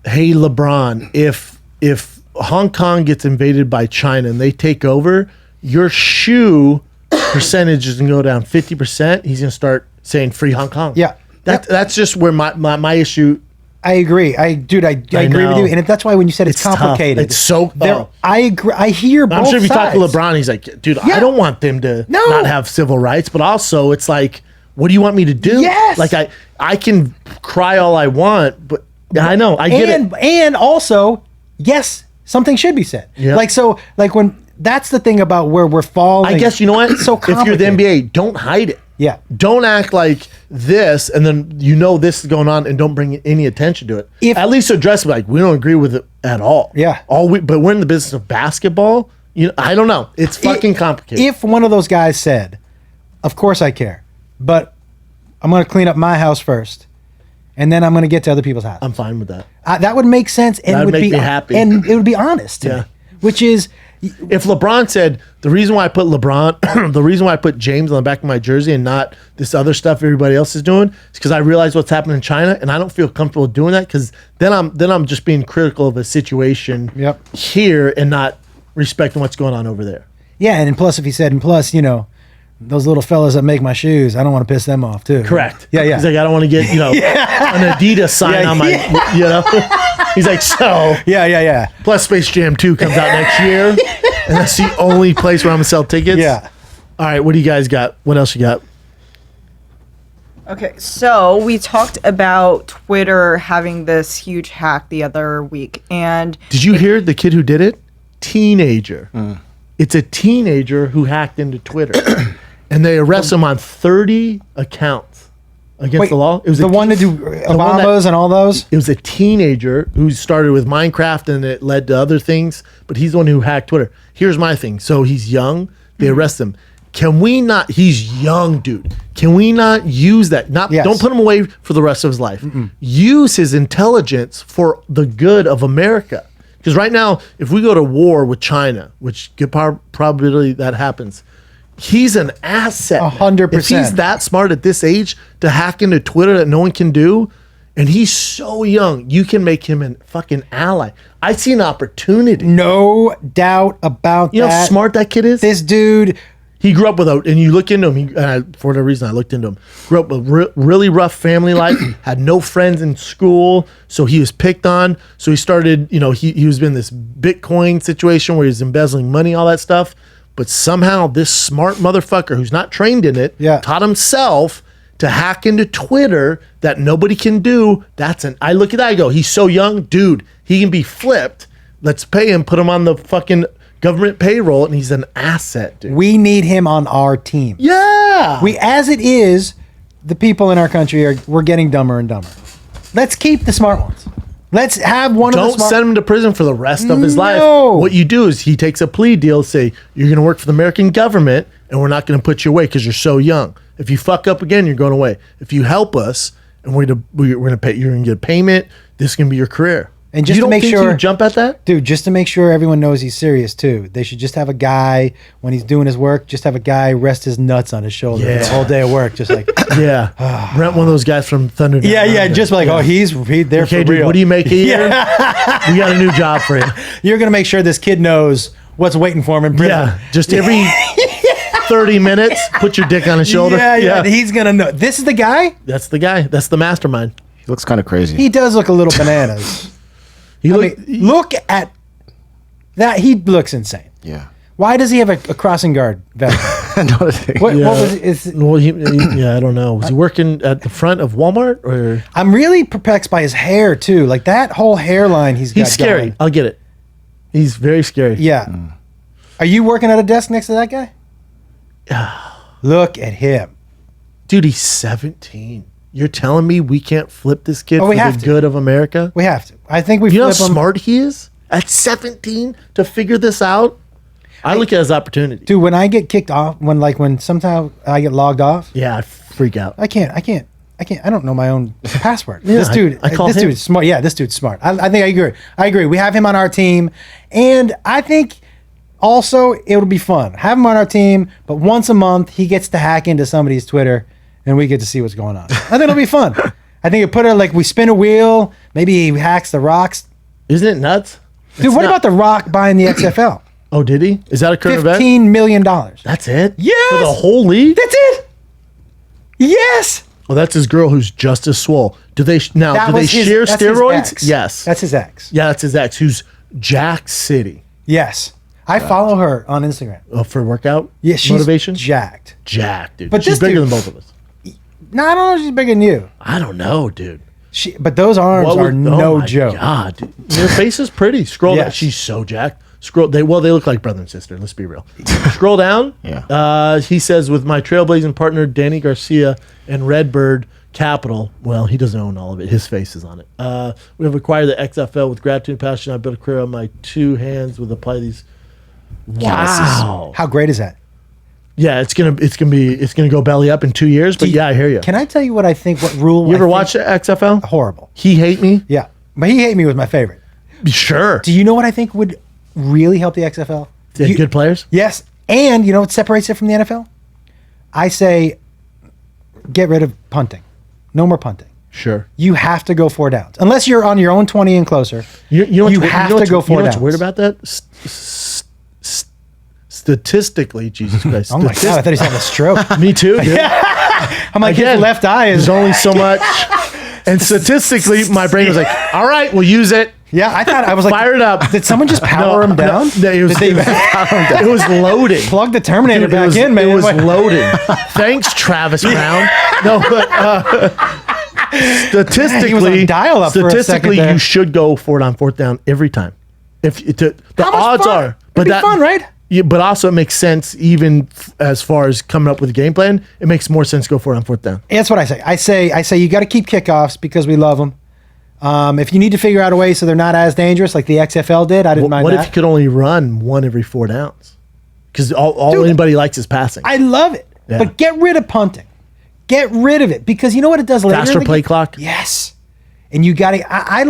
A: hey, LeBron, if Hong Kong gets invaded by China and they take over, your shoe percentage is going to go down 50%. He's going to start saying free Hong Kong.
B: Yeah.
A: That's just where my issue.
B: I agree. I agree with you. And that's why when you said it's complicated.
A: Tough. It's so
B: I agree. I hear both sides.
A: I'm sure if you talk to LeBron, he's like, dude, I don't want them to not have civil rights. But also, it's like, what do you want me to do?
B: Yes.
A: Like, I can cry all I want, but I know. I get it.
B: And also, yes, something should be said.
A: Yep.
B: Like, so, like when that's the thing about where we're falling.
A: I guess you know what?
B: It's so
A: if you're the NBA, don't hide it.
B: Yeah.
A: Don't act like this, and then this is going on, and don't bring any attention to it. At least address it like we don't agree with it at all.
B: Yeah.
A: But we're in the business of basketball. I don't know. It's fucking complicated.
B: If one of those guys said, "Of course I care, but I'm going to clean up my house first, and then I'm going to get to other people's houses,"
A: I'm fine with that.
B: That would make sense, and
A: That would make me happy.
B: and it would be honest to me. Which is,
A: if LeBron said the reason why I put the reason why I put James on the back of my jersey and not this other stuff everybody else is doing is because I realize what's happening in China, and I don't feel comfortable doing that because then I'm just being critical of a situation here and not respecting what's going on over there.
B: Yeah, and plus if he said, those little fellas that make my shoes, I don't want to piss them off too.
A: Correct.
B: Yeah.
A: He's like, I don't want to get an Adidas sign on my He's like, so
B: Yeah.
A: plus Space Jam 2 comes out next year, and that's the only place where I'm gonna sell tickets.
B: Yeah.
A: All right, what do you guys got? What else you got?
G: Okay, so we talked about Twitter having this huge hack the other week, and
A: did you hear the kid who did it? Teenager. It's a teenager who hacked into Twitter, and they arrest him on 30 accounts against the law. It was
B: the one to do Obamas and all those.
A: It was a teenager who started with Minecraft, and it led to other things. But he's the one who hacked Twitter. Here's my thing. So he's young. They arrest him. Can we not? He's young, dude. Can we not use that? Don't put him away for the rest of his life. Use his intelligence for the good of America. Because right now, if we go to war with China, which good probability that happens, he's an asset.
B: 100%.
A: If he's that smart at this age to hack into Twitter that no one can do, and he's so young, you can make him a fucking ally. I see an opportunity.
B: No doubt about that.
A: You know how smart that kid is?
B: This dude...
A: He grew up without, and you look into him, for whatever reason, I looked into him. Grew up with really rough family life, had no friends in school, so he was picked on. So he started, he was in this Bitcoin situation where he was embezzling money, all that stuff. But somehow this smart motherfucker who's not trained in it taught himself to hack into Twitter that nobody can do. I look at that, I go, he's so young, dude, he can be flipped. Let's pay him, put him on the fucking government payroll, and he's an asset, dude.
B: We need him on our team.
A: Yeah.
B: As it is, the people in our country we're getting dumber and dumber. Let's keep the smart ones. Let's have one of the smart...
A: Don't send him to prison for the rest of his life. What you do is he takes a plea deal, say, you're going to work for the American government, and we're not going to put you away because you're so young. If you fuck up again, you're going away. If you help us, and we're going to pay, you're going to get a payment, this is going to be your career.
B: And just to make sure,
A: you jump at that,
B: dude. Just to make sure everyone knows he's serious too. They should just have a guy when he's doing his work. Just have a guy rest his nuts on his shoulder the whole day of work. Just like
A: rent one of those guys from Thunder.
B: Just like he's there for real.
A: Dude, what do you make a year? We got a new job for you.
B: You're gonna make sure this kid knows what's waiting for him in prison.
A: Yeah, just every 30 minutes, put your dick on his shoulder.
B: Yeah. He's gonna know. This is the guy.
A: That's the guy. That's the mastermind.
D: He looks kind of crazy.
B: He does look a little bananas. Look at that. He looks insane.
D: Yeah.
B: Why does he have a crossing guard vest? What was it?
A: Well, I don't know. Was he working at the front of Walmart? Or
B: I'm really perplexed by his hair too. Like that whole hairline he's got.
A: He's scary.
B: Going.
A: I'll get it. He's very scary.
B: Yeah. Are you working at a desk next to that guy? Look at him.
A: Dude, he's 17. You're telling me we can't flip this kid for the good of America?
B: We have to. I think we
A: flip him. You know how smart he is? At 17 to figure this out? I look at it as opportunity.
B: Dude, when I get kicked off, when sometimes I get logged off.
A: Yeah, I freak out.
B: I can't. I don't know my own password.
A: This
B: dude is smart. Yeah, this dude's smart. I think I agree. We have him on our team. And I think also it'll be fun. Have him on our team, but once a month he gets to hack into somebody's Twitter and we get to see what's going on. I think it'll be fun. I think it put it like we spin a wheel. Maybe he hacks the Rock's.
A: Isn't it nuts?
B: Dude, what about the Rock buying the XFL?
A: Oh, did he? Is that a current event?
B: $15 million.
A: That's it?
B: Yes.
A: For the whole league?
B: That's it. Yes.
A: Well, that's his girl who's just as swole. Do they share steroids? Yes.
B: That's his ex.
A: Yeah, that's his ex, who's Jack City.
B: Yes. I follow her on Instagram.
A: Oh, for workout?
B: Yeah, she's
A: motivation?
B: jacked.
A: Jacked, dude. But she's bigger than both of us.
B: No, I don't know if she's bigger than you.
A: I don't know, dude.
B: But those arms are no joke.
A: God, dude. Your face is pretty. Scroll
B: Yes.
A: that. She's so jacked. Scroll. They look like brother and sister. Let's be real. Scroll down.
D: Yeah.
A: He says, with my trailblazing partner Danny Garcia and Redbird Capital. Well, he doesn't own all of it. His face is on it. We have acquired the XFL with gratitude and passion. I built a career on my 2 hands with apply these. Wow.
B: How great is that?
A: Yeah, it's gonna go belly up in 2 years. But yeah, I hear you.
B: Can I tell you what I think? What rule?
A: You ever watch the XFL?
B: Horrible.
A: He Hate Me?
B: Yeah, but He Hate Me was my favorite.
A: Sure.
B: Do you know what I think would really help the XFL?
A: Good players?
B: Yes, and you know what separates it from the NFL? I say, get rid of punting. No more punting.
A: Sure.
B: You have to go 4 downs unless you're on your own 20 and closer. You have to go 4 downs.
A: What's weird about that? Statistically, Jesus Christ.
B: Oh my God, I thought he was having a stroke.
A: Me too, dude.
B: I'm like, his left eye is...
A: There's only so much. And statistically, my brain was like, all right, we'll use it.
B: Yeah, I thought, I was like...
A: Fire it up.
B: Did someone just power him down?
A: No, it was loading.
B: Plug the Terminator back in, man.
A: It was loading. Thanks, Travis Brown. No, but statistically,
B: he was on dial-up for a second there.
A: You should go for it on 4th down every time. The odds are...
B: But it'd be fun, right?
A: Yeah, but also it makes sense even as far as coming up with a game plan. It makes more sense to go for it on 4th down.
B: That's what I say. I say you got to keep kickoffs because we love them. If you need to figure out a way so they're not as dangerous like the XFL did, I didn't mind that.
A: What if you could only run 1 every 4 downs? Because all anybody likes is passing.
B: I love it. Yeah. But get rid of punting. Get rid of it because you know what it does later.
A: Faster play clock.
B: Yes. And you got to. I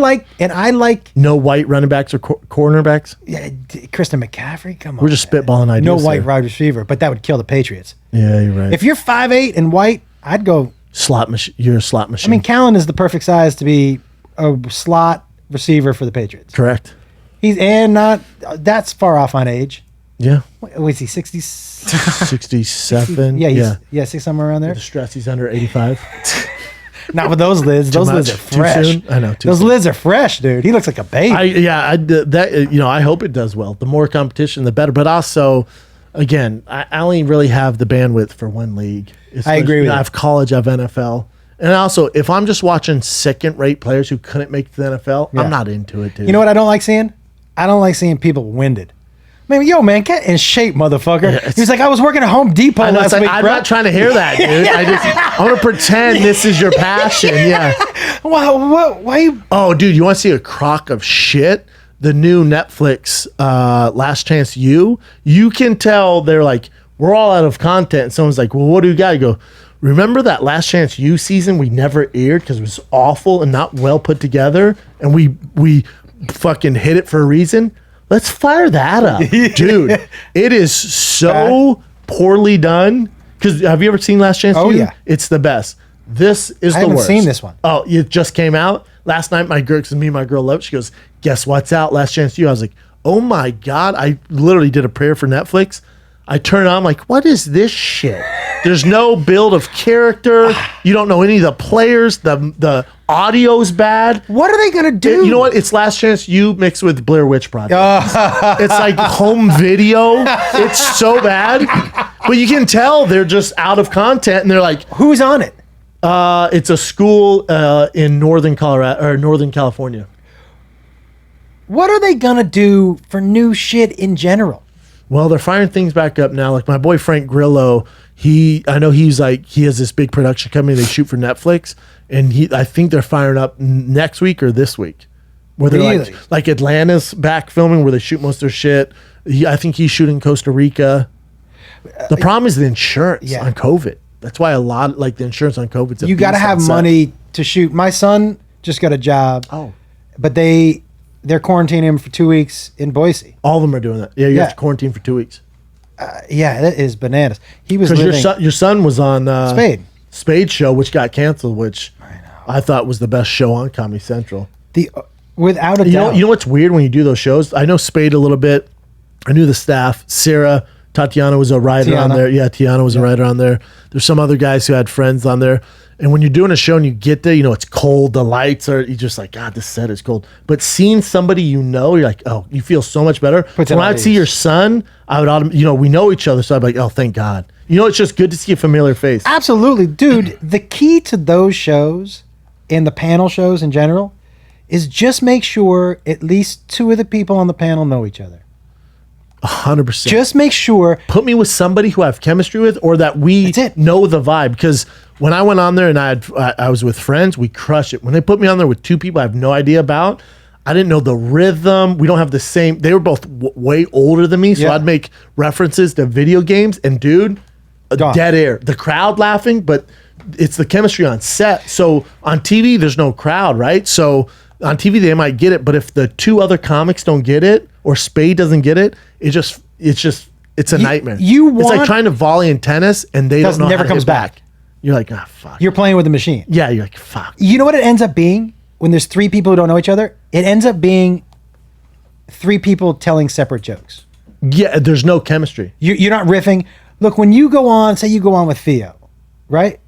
B: like
A: no white running backs or cornerbacks.
B: Yeah, Christian McCaffrey. Come on,
A: we're just spitballing ideas.
B: No white wide receiver, but that would kill the Patriots.
A: Yeah, you're right.
B: If you're 5'8" and white, I'd go
A: slot machine. You're a slot machine.
B: I mean, Callen is the perfect size to be a slot receiver for the Patriots.
A: Correct.
B: He's not. That's far off on age.
A: Yeah.
B: What is he? 60?
A: 67.
B: Yeah, somewhere around there.
A: The stress. He's under 85.
B: Not with those lids. Those lids are fresh.
A: Too soon? I know.
B: Those lids are fresh, dude. He looks like a baby.
A: I hope it does well. The more competition, the better. But also, again, I only really have the bandwidth for 1 league.
B: I agree with you.
A: I have college, I have NFL. And also, if I'm just watching second-rate players who couldn't make the NFL, I'm not into it, dude.
B: You know what I don't like seeing? I don't like seeing people winded. Man, get in shape, motherfucker. Yeah, he was like, I was working at Home Depot last week.
A: I'm not trying to hear that, dude. I want to pretend this is your passion. Yeah.
B: Why you?
A: Oh, dude, you want to see a crock of shit? The new Netflix Last Chance U. You can tell they're like, we're all out of content. And someone's like, well, what do you got? You go, remember that Last Chance U season we never aired because it was awful and not well put together? And we fucking hit it for a reason? Let's fire that up, dude. It is so poorly done. Because have you ever seen Last Chance?
B: Oh, yeah.
A: It's the best. This is the worst.
B: I haven't seen this one.
A: Oh, it just came out last night. My girl, because me and my girl love it. She goes, guess what's out? Last Chance U. I was like, oh my God. I literally did a prayer for Netflix. I turn it on. I'm like, what is this shit? There's no build of character. You don't know any of the players. The audio's bad.
B: What are they going to do?
A: You know what? It's Last Chance U mixed with Blair Witch Project. It's like home video. It's so bad. But you can tell they're just out of content. And they're like,
B: who's on it?
A: It's a school in Northern Colorado or Northern California.
B: What are they going to do for new shit in general?
A: Well, they're firing things back up now. Like my boy Frank Grillo, I know he has this big production company they shoot for Netflix, and I think they're firing up next week or this week. Where they're
B: really?
A: like Atlanta's back filming where they shoot most of their shit. I think he's shooting Costa Rica. The problem is the insurance on COVID. That's why a lot like the insurance on COVID.
B: You got to have money to shoot. My son just got a job.
A: Oh,
B: but they're quarantining him for 2 weeks in Boise.
A: All of them are doing that. Yeah, you have to quarantine for 2 weeks.
B: Yeah, that is bananas. He was
A: because your son was on Spade's show, which got canceled, which I thought was the best show on Comedy Central.
B: Without a doubt.
A: You know what's weird when you do those shows? I know Spade a little bit. I knew the staff. Sarah, Tatiana was a writer on there. Yeah, Tiana was a writer on there. There's some other guys who had friends on there. And when you're doing a show and you get there, it's cold. The lights are, you're just like, God, this set is cold. But seeing somebody you're like, oh, you feel so much better. So when I'd see your son, I would, we know each other. So I'd be like, oh, thank God. It's just good to see a familiar face.
B: Absolutely. Dude, the key to those shows and the panel shows in general is just make sure at least 2 of the people on the panel know each other.
A: 100%.
B: Just make sure.
A: Put me with somebody who I have chemistry with, or that we know the vibe. Because when I went on there and I was with friends, we crushed it. When they put me on there with two people I have no idea about, I didn't know the rhythm. We don't have the same. They were both way older than me, so I'd make references to video games, and dude, dead air. The crowd laughing, but it's the chemistry on set. So on TV, there's no crowd, right? So on TV, they might get it, but if the two other comics don't get it, or Spade doesn't get it, it's a nightmare. It's like trying to volley in tennis, and they don't know
B: never
A: how to
B: comes
A: hit
B: back.
A: You're like, fuck.
B: You're playing with the machine.
A: Yeah, you're like, fuck.
B: You know what it ends up being when there's three people who don't know each other? It ends up being three people telling separate jokes.
A: Yeah, there's no chemistry.
B: You're not riffing. Look, when you go on, say you go on with Theo, right?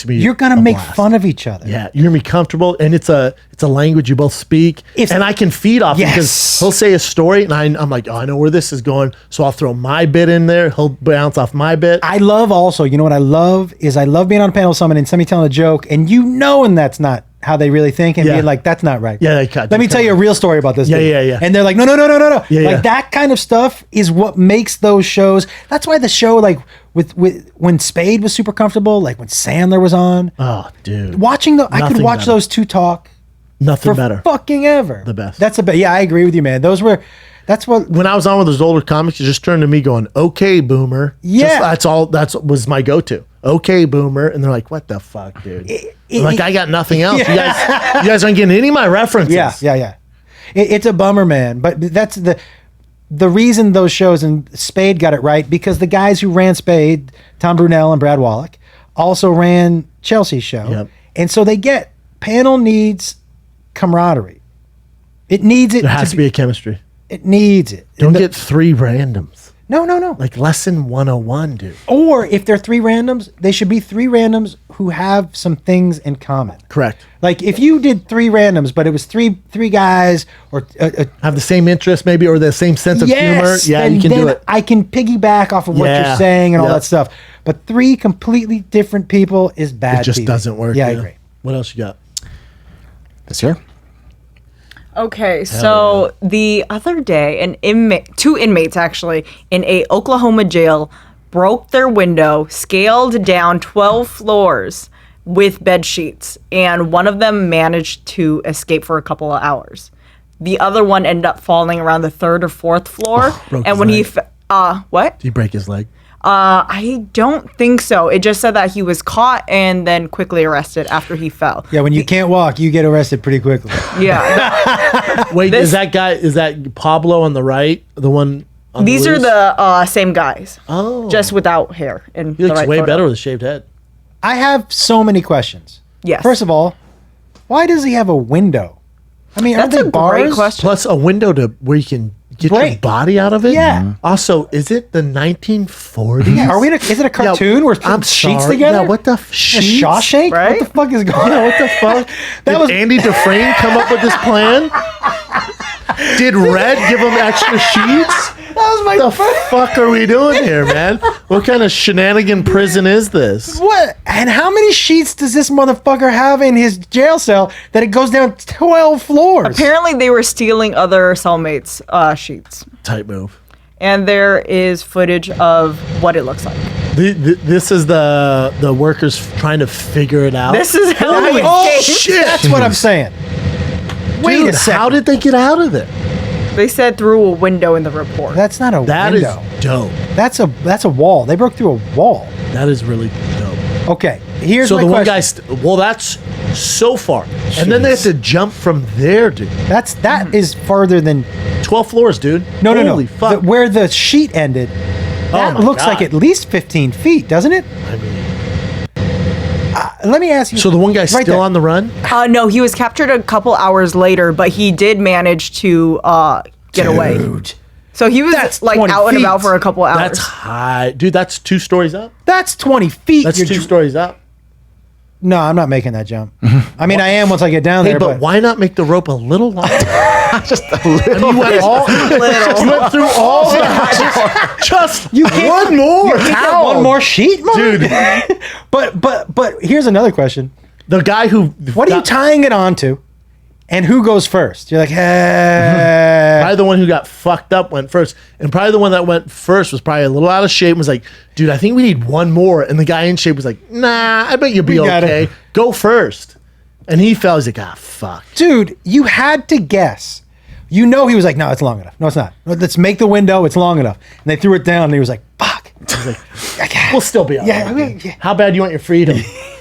B: You're gonna make fun of each other.
A: Yeah, you're gonna be comfortable, and it's a language you both speak, and I can feed off it because he'll say a story, and I'm like, oh, I know where this is going, so I'll throw my bit in there. He'll bounce off my bit.
B: I love also, you know what I love is I love being on a panel with someone and somebody telling a joke, and you knowing that's not how they really think, and being like, that's not right.
A: Yeah,
B: let me tell you a real story about this.
A: Yeah.
B: And they're like, no. Like that kind of stuff is what makes those shows. That's why the show, like with when Spade was super comfortable, like when Sandler was on.
A: Oh, dude.
B: I could watch those two talk.
A: Nothing better.
B: Fucking ever.
A: The best.
B: That's the best. Yeah, I agree with you, man. That's what.
A: When I was on with those older comics, it just turned to me going, "Okay, boomer."
B: Yeah,
A: That was my go-to. Okay, boomer, and they're like, "What the fuck, dude?" I'm like, I got nothing else. Yeah. You guys aren't getting any of my references.
B: Yeah. It's a bummer, man. But that's the reason those shows, and Spade got it right, because the guys who ran Spade, Tom Brunel and Brad Wallach, also ran Chelsea's show, and so panel needs camaraderie. It needs it.
A: There has to be a chemistry.
B: It needs it.
A: Don't get three randoms.
B: No.
A: Like lesson 101, dude.
B: Or if they're three randoms, they should be three randoms who have some things in common.
A: Correct.
B: Like if you did three randoms, but it was three guys, or
A: have the same interest maybe, or the same sense of humor. Yeah, you can do it.
B: I can piggyback off of what you're saying and all that stuff. But three completely different people is bad.
A: It just doesn't work.
B: Yeah, I agree.
A: What else you got?
D: This year?
G: Okay, so the other day, two inmates actually in a Oklahoma jail broke their window, scaled down 12 floors with bed sheets, and one of them managed to escape for a couple of hours. The other one ended up falling around the third or fourth floor, and when what?
A: Did he break his leg?
G: I don't think so. It just said that he was caught and then quickly arrested after he fell.
B: Yeah, when you can't walk, you get arrested pretty quickly.
G: Yeah.
A: Wait, is that Pablo on the right? The one on
G: These are the same guys.
A: Oh.
G: Just without hair.
A: He looks way better with a shaved head.
B: I have so many questions.
G: Yes.
B: First of all, why does he have a window? I mean,
G: that's
B: aren't they
G: a
B: bars?
G: great question.
A: Plus a window to where you can get your body out of it.
B: Yeah.
A: Also, is it the 1940s?
B: Yeah. Is it a cartoon where putting sheets together?
A: Yeah, what the sheets?
B: Shawshank?
G: Right?
B: What the fuck is going on?
A: Yeah, what the fuck? Did Andy Dufresne come up with this plan? Did Red give him extra sheets? What the fuck are we doing here, man? What kind of shenanigan prison is this?
B: What? And how many sheets does this motherfucker have in his jail cell that it goes down 12 floors?
G: Apparently, they were stealing other cellmates' sheets.
A: Tight move.
G: And there is footage of what it looks like.
A: This is the workers trying to figure it out.
G: This is how
A: Holy
G: it
A: shit!
B: That's what I'm saying. Wait a second.
A: How did they get out of it?
G: They said through a window in the report.
B: That's not a window.
A: That is dope.
B: That's a wall. They broke through a wall.
A: That is really dope.
B: Okay, here's
A: so
B: my
A: the one
B: question.
A: guy. Well, that's so far, and then they have to jump from there, dude.
B: That is farther than
A: 12 floors, dude.
B: No.
A: Holy fuck.
B: Where the sheet ended, that
A: my
B: looks
A: God.
B: like at least 15 feet, doesn't it?
A: I mean,
B: let me ask you.
A: so the one guy's
B: right
A: still
B: there.
A: on the run.
G: No, he was captured a couple hours later, but he did manage to get away. So he was
B: That's
G: like
B: 20
G: out and about
B: feet.
G: for a couple hours.
A: That's high, dude. That's 2 stories up.
B: That's 20 feet.
A: That's
B: You're
A: 2 stories up.
B: No, I'm not making that jump. I mean, I am once I get down
A: Hey,
B: there.
A: but why not make the rope a little longer?
D: Just a little.
A: You went you went through all the just one more.
B: Ow. One more sheet,
A: Dude.
B: But here's another question.
A: The guy who
B: What are you tying it onto? And who goes first? You're like, hey.
A: Probably the one who got fucked up went first. And probably the one that went first was probably a little out of shape and was like, dude, I think we need one more. And the guy in shape was like, nah, I bet you'll be okay. Go first. And he fell. He's like, ah, fuck.
B: Dude, you had to guess. You know he was like, no, it's long enough. No, it's not. Let's make the window. It's long enough. And they threw it down and he was like, fuck.
A: He's like, we'll still be all right.
B: Yeah.
A: How bad do you want your freedom?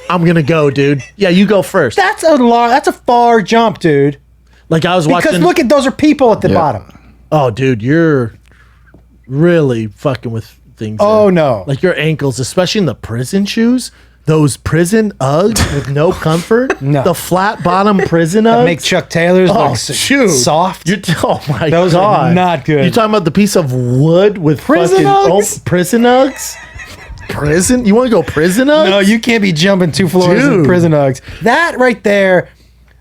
A: I'm going to go, dude. Yeah, you go first.
B: That's a far jump, dude.
A: Like I was watching.
B: Because look at, those are people at the bottom.
A: Oh, dude, you're really fucking with things.
B: Oh,
A: there.
B: no.
A: Like your ankles, especially in the prison shoes. Those prison Uggs with no comfort.
B: No.
A: The flat bottom prison Uggs.
B: That make Chuck Taylor's look soft.
A: Oh my
B: Those
A: God.
B: are not good.
A: You're talking about the piece of wood with
B: Prison Uggs?
A: Prison Uggs? Prison? You want to go prison Uggs?
B: No, you can't be jumping 2 floors in prison Uggs. That right there,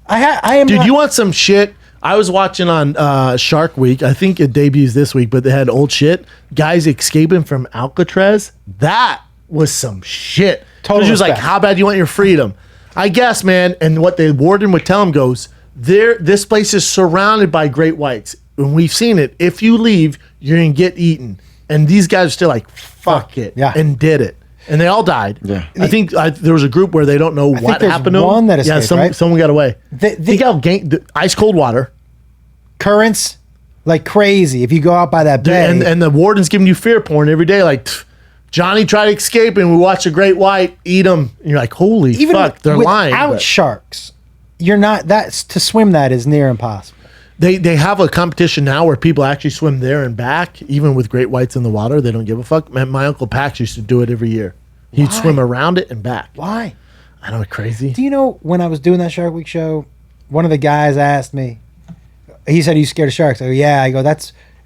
B: I am.
A: Dude, you want some shit? I was watching on Shark Week. I think it debuts this week, but they had old shit. Guys escaping from Alcatraz. That was some shit.
B: Totally.
A: She was like, how bad do you want your freedom? I guess, man. And what the warden would tell him goes, this place is surrounded by great whites. And we've seen it. If you leave, you're going to get eaten. And these guys are still like, fuck it.
B: Yeah.
A: And did it. And they all died.
D: Yeah.
A: I think there was a group where they don't know what happened to them.
B: One that escaped, right?
A: Someone got away.
B: They
A: got the ice cold water.
B: Currents like crazy if you go out by that bay.
A: And the warden's giving you fear porn every day. Like, Johnny tried to escape and we watch a great white eat him. And you're like, holy fuck, they're lying.
B: Without sharks, you're not, to swim that is near impossible.
A: They have a competition now where people actually swim there and back, even with great whites in the water. They don't give a fuck. Man, my Uncle Pax used to do it every year. He'd swim around it and back.
B: Why?
A: I know, crazy.
B: Do you know when I was doing that Shark Week show, one of the guys asked me, he said, are you scared of sharks? I go, yeah. I go,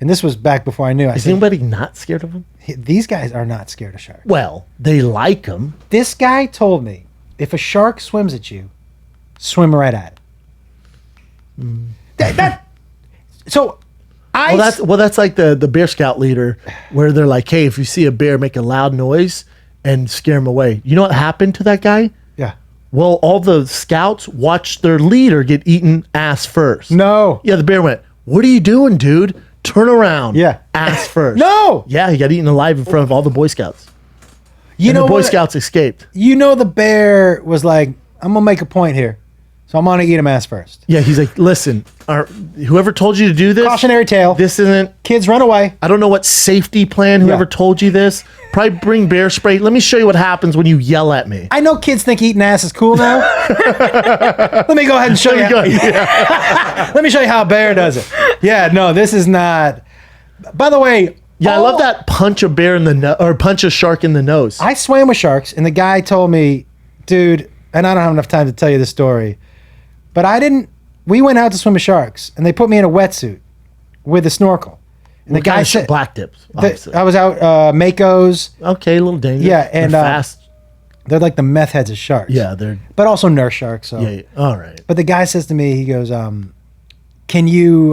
B: and this was back before I knew.
A: Is anybody not scared of them?
B: These guys are not scared of sharks.
A: Well, they like them.
B: This guy told me, if a shark swims at you, swim right at it.
A: That's like the Bear Scout leader, where they're like, hey, if you see a bear, make a loud noise and scare him away. You know what happened to that guy?
B: Yeah.
A: Well, all the scouts watched their leader get eaten ass first.
B: No.
A: Yeah, the bear went, what are you doing, dude? Turn around.
B: Yeah.
A: Ass first.
B: No.
A: Yeah, he got eaten alive in front of all the Boy Scouts.
B: The
A: Boy Scouts escaped.
B: You know, the bear was like, I'm going to make a point here. So I'm going to eat him ass first.
A: Yeah, he's like, listen, whoever told you to do this.
B: Cautionary tale.
A: This isn't.
B: Kids, run away.
A: I don't know what safety plan, whoever told you this. Probably bring bear spray. Let me show you what happens when you yell at me.
B: I know kids think eating ass is cool now. Let me go ahead and show you. Let me show you how a bear does it. Yeah, no, this is not. By the way.
A: Yeah, I love that punch a bear in the or punch a shark in the nose.
B: I swam with sharks, and the guy told me, dude, and I don't have enough time to tell you the story, but we went out to swim with sharks, and they put me in a wetsuit with a snorkel. And the guy said,
A: black tips.
B: I was out, Mako's.
A: Okay, a little dangerous.
B: Yeah, and
A: they're fast.
B: They're like the meth heads of sharks.
A: Yeah, they're.
B: But also nurse sharks. So.
A: Yeah, all right.
B: But the guy says to me, he goes, can you,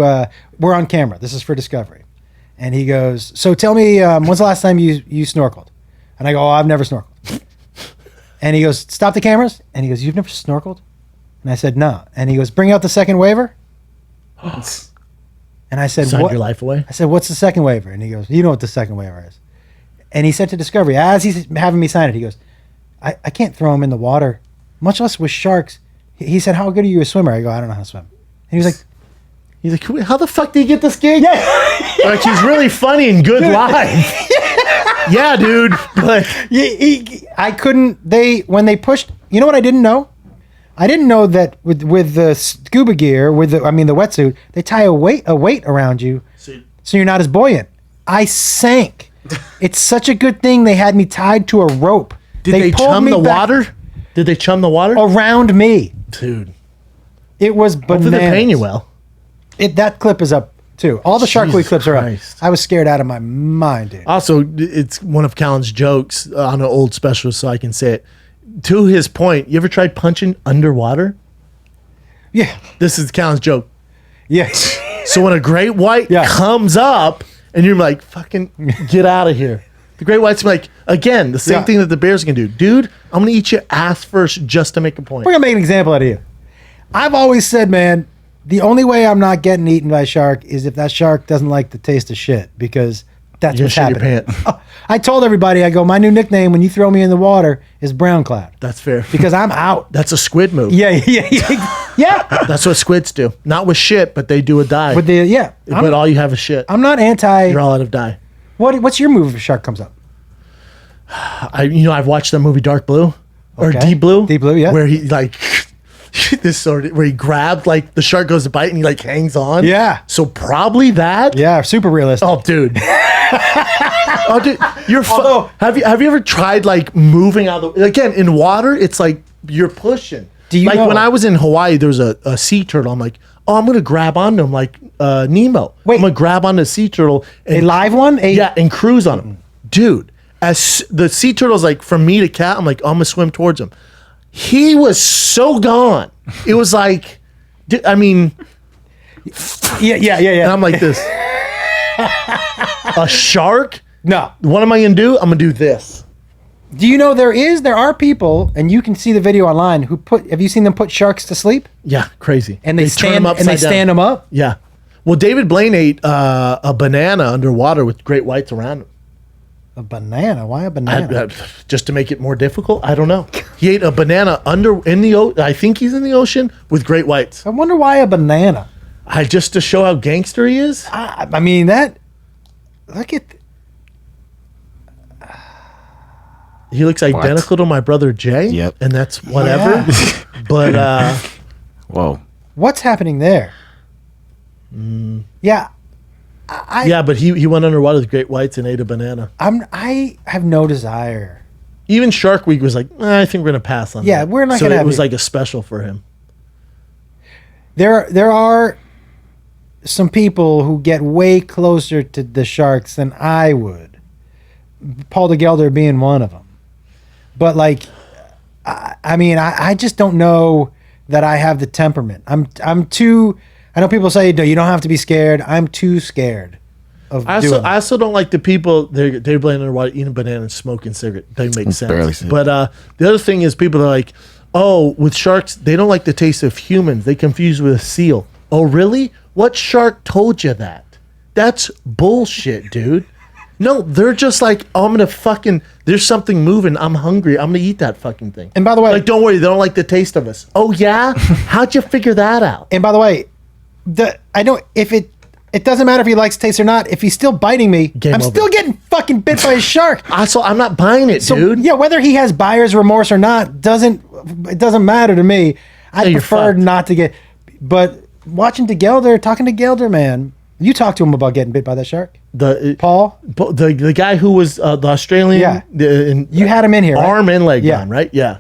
B: we're on camera. This is for Discovery. And he goes, so tell me, when's the last time you snorkeled? And I go, oh, I've never snorkeled. And he goes, stop the cameras. And he goes, you've never snorkeled? And I said, no. And he goes, bring out the second waiver. And I said,
A: Signed
B: what?
A: Your life away?
B: I said, what's the second waiver? And he goes, you know what the second waiver is. And he said to Discovery, as he's having me sign it, he goes, I can't throw him in the water, much less with sharks. He said, how good are you a swimmer? I go, I don't know how to swim. And he was like,
A: how the fuck did he get this gig? Yeah. Like, he's really funny and good live. Yeah, dude. But
B: I couldn't, when they pushed, you know what I didn't know? I didn't know that with the scuba gear, the wetsuit, they tie a weight around you so you're not as buoyant. I sank. It's such a good thing they had me tied to a rope.
A: Did they chum the water? Did they chum the water?
B: Around me.
A: Dude.
B: It was bananas.
A: Hopefully they're paying you well.
B: That clip is up too. All the Shark Week clips are up.
A: Christ.
B: I was scared out of my mind, dude.
A: Also, it's one of Callen's jokes on an old special, so I can say it. To his point, you ever tried punching underwater?
B: Yeah.
A: This is Callen's joke.
B: Yes.
A: So when a great white comes up, and you're like, fucking get out of here. The great white's like, again, the same thing that the bears can do. Dude, I'm going to eat your ass first just to make a point.
B: We're going to make an example out of you. I've always said, man, The only way I'm not getting eaten by a shark is if that shark doesn't like the taste of shit, because that's what's happening. Oh, I told everybody, I go, my new nickname when you throw me in the water is Brown Cloud.
A: That's fair.
B: Because I'm out.
A: That's a squid move.
B: Yeah.
A: That's what squids do. Not with shit, but they do a dive.
B: But
A: all you have is shit.
B: I'm not anti.
A: You're all out of dye.
B: What's your move if a shark comes up?
A: I've watched that movie Dark Blue or Deep Blue.
B: Deep Blue, yeah.
A: Where he like where he grabbed, like the shark goes to bite and he like hangs on.
B: Yeah.
A: So probably that.
B: Yeah, super realistic.
A: Oh, dude. Oh, dude, have you ever tried like moving out of the, again in water? It's like you're pushing.
B: Do you know?
A: When I was in Hawaii, there was a sea turtle. I'm like, oh, I'm gonna grab onto him like Nemo.
B: Wait,
A: I'm gonna grab onto a sea turtle,
B: a live one,
A: and cruise on him, dude. As the sea turtle's like from me to cat, I'm like, I'm gonna swim towards him. He was so gone. It was like, I mean,
B: yeah.
A: And I'm like this. A shark?
B: No.
A: What am I gonna do? I'm gonna do this.
B: Do you know there are people, and you can see the video online, who have you seen them put sharks to sleep?
A: Yeah, crazy.
B: And they stand them up?
A: Yeah. Well, David Blaine ate a banana underwater with great whites around him.
B: A banana? Why a banana?
A: Just to make it more difficult? I don't know. He ate a banana in the ocean. I think he's in the ocean with great whites.
B: I wonder why a banana.
A: Just to show how gangster he is.
B: I mean that. Look at.
A: He looks identical to my brother Jay.
D: Yep.
A: And that's whatever. Yeah. But
D: whoa.
B: What's happening there? Yeah.
A: Yeah, but he went underwater with great whites and ate a banana.
B: I have no desire.
A: Even Shark Week was like, I think we're gonna pass on that.
B: Yeah, we're not gonna.
A: So it was like a special for him.
B: There are some people who get way closer to the sharks than I would. Paul DeGelder being one of them. But like, I mean, I just don't know that I have the temperament. I'm too. I know people say, no, you don't have to be scared. I'm too scared of doing it.
A: I also don't like the people, they're playing underwater, eating a banana and smoking a cigarette. Doesn't make sense.
D: Barely sense.
A: But the other thing is people are like, oh, with sharks, they don't like the taste of humans. They confuse with a seal. Oh, really? What shark told you that? That's bullshit, dude. No, they're just like, oh, I'm going to fucking, there's something moving. I'm hungry. I'm going to eat that fucking thing.
B: And by the way,
A: like, don't worry. They don't like the taste of us. Oh, yeah? How'd you figure that out?
B: And by the way, I know if it doesn't matter if he likes taste or not. If he's still biting me, I'm still getting fucking bit by a shark.
A: So I'm not buying it, dude.
B: Yeah, whether he has buyer's remorse or not doesn't matter to me. I prefer not to get. But watching talking to Gelder, man, you talked to him about getting bit by that shark. Paul,
A: the guy who was the Australian.
B: Yeah, you had him in here,
A: arm and leg gone, right? Yeah.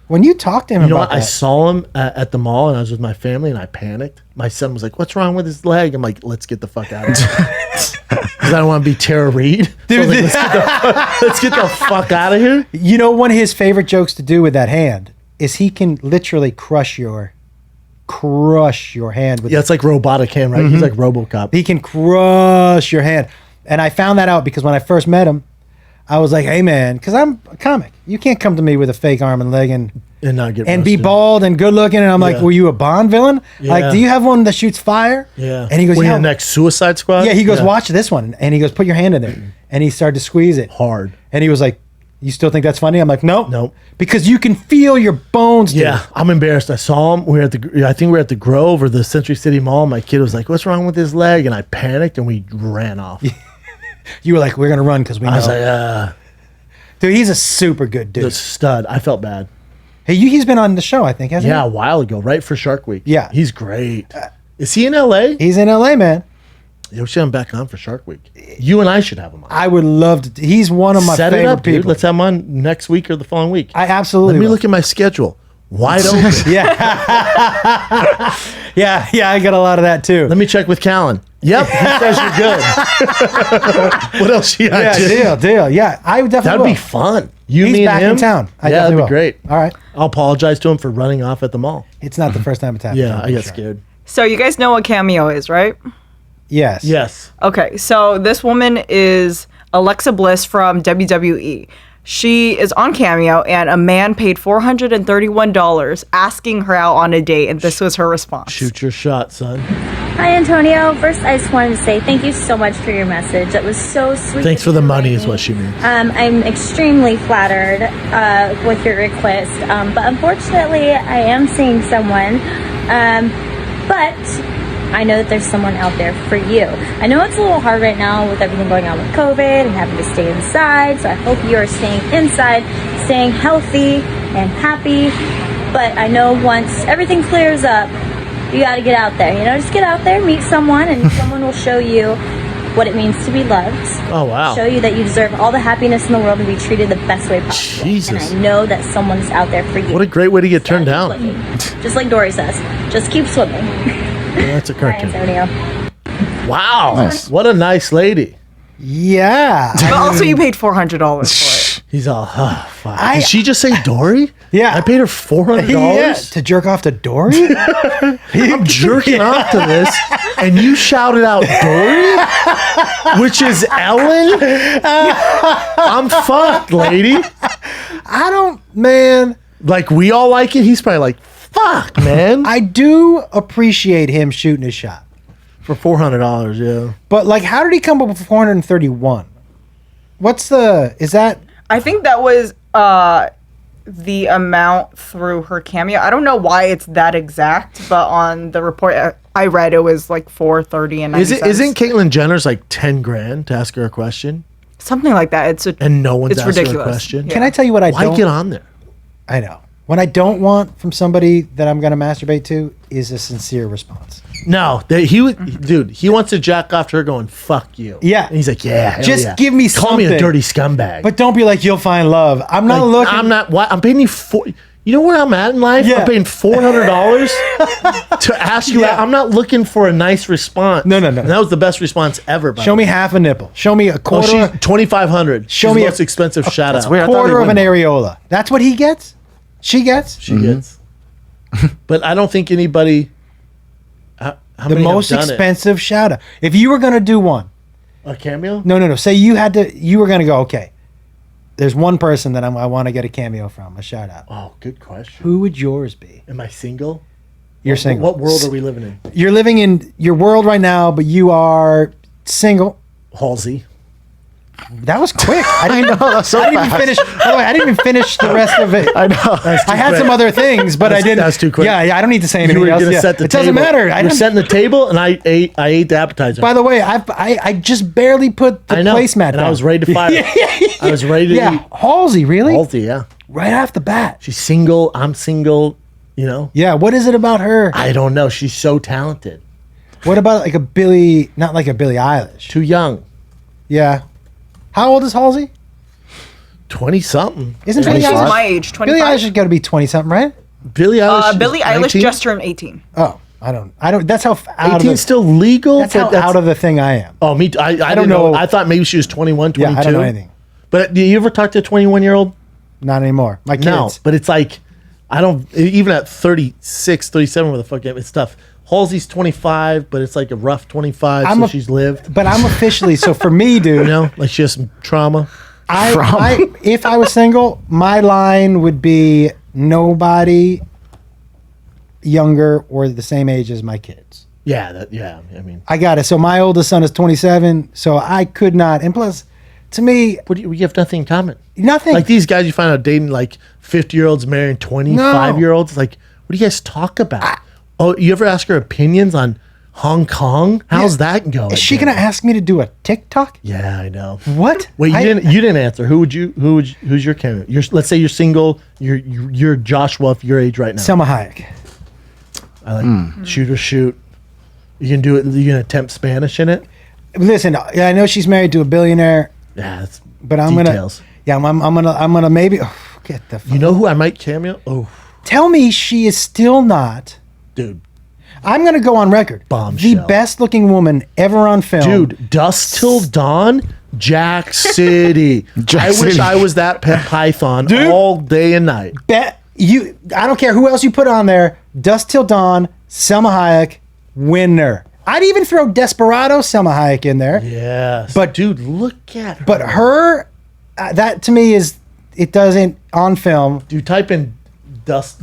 B: When you talked to him about that.
A: I saw him at the mall and I was with my family and I panicked. My son was like, what's wrong with his leg? I'm like, let's get the fuck out of here. Because I don't want to be Tara Reid. Dude, so let's get the fuck out of here.
B: You know, one of his favorite jokes to do with that hand is he can literally crush your hand.
A: It's like robotic hand, right? Mm-hmm. He's like RoboCop.
B: He can crush your hand. And I found that out because when I first met him, I was like, hey man, because I'm a comic. You can't come to me with a fake arm and leg and
A: not get
B: and be bald and good looking. And I'm like, were you a Bond villain? Yeah. Like, do you have one that shoots fire?
A: Yeah.
B: And he goes,
A: the next Suicide Squad?
B: Yeah, he goes, watch this one. And he goes, put your hand in there. And he started to squeeze it.
A: Hard.
B: And he was like, you still think that's funny? I'm like, nope.
A: Nope.
B: Because you can feel your bones.
A: Yeah, I'm embarrassed. I saw him. I think we were at the Grove or the Century City Mall. My kid was like, what's wrong with his leg? And I panicked and we ran off.
B: You were like, we're going to run because we know.
A: I was like,
B: dude, he's a super good dude.
A: The stud. I felt bad.
B: Hey, he's been on the show, I think, hasn't he?
A: Yeah, a while ago, right for Shark Week.
B: Yeah.
A: He's great. Is he in L.A.?
B: He's in L.A., man.
A: Yeah, we should have him back on for Shark Week. You and I should have him on.
B: I would love to. He's one of my favorite people.
A: Dude. Let's have him on next week or the following week.
B: I absolutely
A: Let me look at my schedule. Wide open.
B: yeah, I got a lot of that too.
A: Let me check with Callen. Yep, he says you're good. What else you got?
B: Yeah, deal. Yeah, I would definitely.
A: That'd be fun. He's
B: me
A: back
B: and him in town.
A: That'd be great.
B: All right.
A: I'll apologize to him for running off at the mall.
B: It's not the first time it's happened.
A: Yeah, I got scared.
G: So you guys know what Cameo is, right?
B: Yes.
A: Yes.
G: Okay, so this woman is Alexa Bliss from WWE. She is on Cameo, and a man paid $431 asking her out on a date, and this was her response.
A: Shoot your shot, son.
H: Hi, Antonio. First, I just wanted to say thank you so much for your message. That was so sweet.
A: Thanks for the money is what she means.
H: I'm extremely flattered with your request, but unfortunately, I am seeing someone. But I know that there's someone out there for you. I know it's a little hard right now with everything going on with COVID and having to stay inside, so I hope you are staying inside, staying healthy and happy. But I know once everything clears up, you got to get out there. You know, just get out there, meet someone, and someone will show you what it means to be loved.
A: Oh, wow.
H: Show you that you deserve all the happiness in the world and be treated the best way possible.
A: Jesus.
H: And I know that someone's out there for you.
A: What a great way to get turned down.
H: Just like Dory says, just keep swimming.
A: That's a
H: Bye,
A: cartoon.
H: Antonio.
A: Wow.
D: Nice.
A: What a nice lady.
B: Yeah.
G: But also, you paid $400 for it.
A: He's all, fuck. Did she just say Dory?
B: Yeah.
A: I paid her $400?
B: Yeah, to jerk off to Dory?
A: I'm jerking off to this, and you shouted out Dory, which is Ellen? I'm fucked, lady.
B: Man.
A: Like, we all like it. He's probably like, fuck, man.
B: I do appreciate him shooting his shot.
A: For $400, yeah.
B: But, like, how did he come up with 431? Is that?
G: I think that was the amount through her Cameo. I don't know why it's that exact, but on the report I read, it was like $430 and 90 cents.
A: Isn't Caitlyn Jenner's like 10 grand to ask her a question?
G: Something like that.
A: And no one's
G: it's
A: asked her a
G: ridiculous.
A: question?
G: Yeah.
B: Can I tell you what I
A: Why
B: don't?
A: get on there?
B: I know. What I don't want from somebody that I'm going to masturbate to is a sincere response.
A: No, dude, he wants to jack off to her going, fuck you.
B: Yeah.
A: And he's like, yeah, hell
B: Just
A: yeah.
B: give me
A: Call me a
B: something.
A: dirty scumbag.
B: But don't be like, you'll find love. I'm not
A: Like,
B: looking.
A: I'm not, why? I'm paying you you know where I'm at in life?
B: Yeah.
A: I'm paying $400 to ask you
B: Yeah.
A: out. I'm not looking for a nice response.
B: No.
A: And that was the best response ever.
B: Show me half a nipple. Show me a
A: Oh,
B: quarter.
A: she's $2,500.
B: Show
A: She's
B: me
A: the
B: a-
A: most expensive shout out.
D: weird. I thought
B: quarter
D: they
B: of an
D: wouldn't.
B: areola. That's what he gets? She gets?
A: She gets. But I don't think anybody. How
B: The
A: many have
B: most
A: done it?
B: expensive shout out. If you were going to do one,
A: A Cameo?
B: no. Say you were going to go, okay, there's one person that I want to get a cameo from, a shout out.
A: Oh, good question.
B: Who would yours be?
A: Am I single?
B: You're single.
A: What world are we living in?
B: You're living in your world right now, but you are single.
A: Halsey.
B: That was quick. I
D: know, that's so
B: didn't even
D: fast.
B: finish. By the way, I didn't even finish the rest of it.
D: I know.
B: I had some other things, but I didn't.
A: That's too quick.
B: Yeah, I don't need to say
A: You
B: anything
A: were
B: else.
A: gonna
B: Yeah.
A: set the
B: It
A: table.
B: doesn't matter.
A: You're setting the table, and I ate the appetizer.
B: By the way, I just barely put the
A: I know,
B: placemat
A: and
B: down.
A: I was ready to fire. I was ready to
B: Yeah,
A: eat.
B: Halsey, really?
A: Halsey, yeah.
B: Right off the bat.
A: She's single. I'm single. You know.
B: Yeah, what is it about her?
A: I don't know. She's so talented.
B: What about like not like a Billie Eilish?
A: Too young.
B: Yeah. How old is Halsey?
A: 20 something.
B: Isn't
G: I
B: Billie
G: think she's
B: Eilish?
G: my age,
B: Billie
G: 25.
B: Eilish has got to be 20 something, right?
A: Billie Eilish.
G: Billie
A: is
G: Eilish
A: 19?
G: just turned 18.
B: Oh, I don't. That's how out
A: 18
B: of the,
A: still legal.
B: that's
A: but
B: how out of the thing I am.
A: Oh, me. I
B: don't
A: didn't know.
B: know.
A: I thought maybe she was 21, 22.
B: Yeah, I don't know anything.
A: But do you ever talk to a 21-year-old?
B: Not anymore. My kids.
A: No. But it's like, I don't. Even at 36, 37, where the fuck it's tough. Halsey's 25, but it's like a rough 25.
B: I'm
A: so
B: a-
A: she's lived.
B: But I'm officially so for me, dude.
A: You know, like she has some trauma.
B: If I was single, my line would be nobody younger or the same age as my kids.
A: Yeah. Yeah. I mean,
B: I got it. So my oldest son is 27, so I could not. And plus, to me,
A: we have nothing in common.
B: nothing.
A: Like these guys, you find out dating like 50-year-olds marrying 25-year-olds. Like, what do you guys talk about? Oh, you ever ask her opinions on Hong Kong? How's that going?
B: is she gonna ask me to do a TikTok?
A: Yeah, I know.
B: What?
A: Wait, you didn't answer. Who's your camera? Let's say you're single. You're Joshua of your age right now.
B: Selma Hayek.
A: I like shoot or shoot. You can do it. You can attempt Spanish in it.
B: Listen, I know she's married to a billionaire,
A: Yeah, that's
B: but I'm
A: details.
B: gonna. Yeah, I'm gonna maybe. Oh, get the. Fuck.
A: You know who I might cameo? Oh,
B: Tell me she is still not.
A: dude.
B: I'm gonna go on record.
A: Bombshell.
B: The best looking woman ever on film.
A: Dude, Dusk Till Dawn, Jack City. I wish
D: City.
A: I was that python
B: Dude.
A: all day and night.
B: Bet you. I don't care who else you put on there. Dusk Till Dawn, Selma Hayek, winner. I'd even throw Desperado, Selma Hayek in there.
A: Yes.
B: But-
A: dude, look at her.
B: But her, that to me is it doesn't on film.
A: Do you type in dust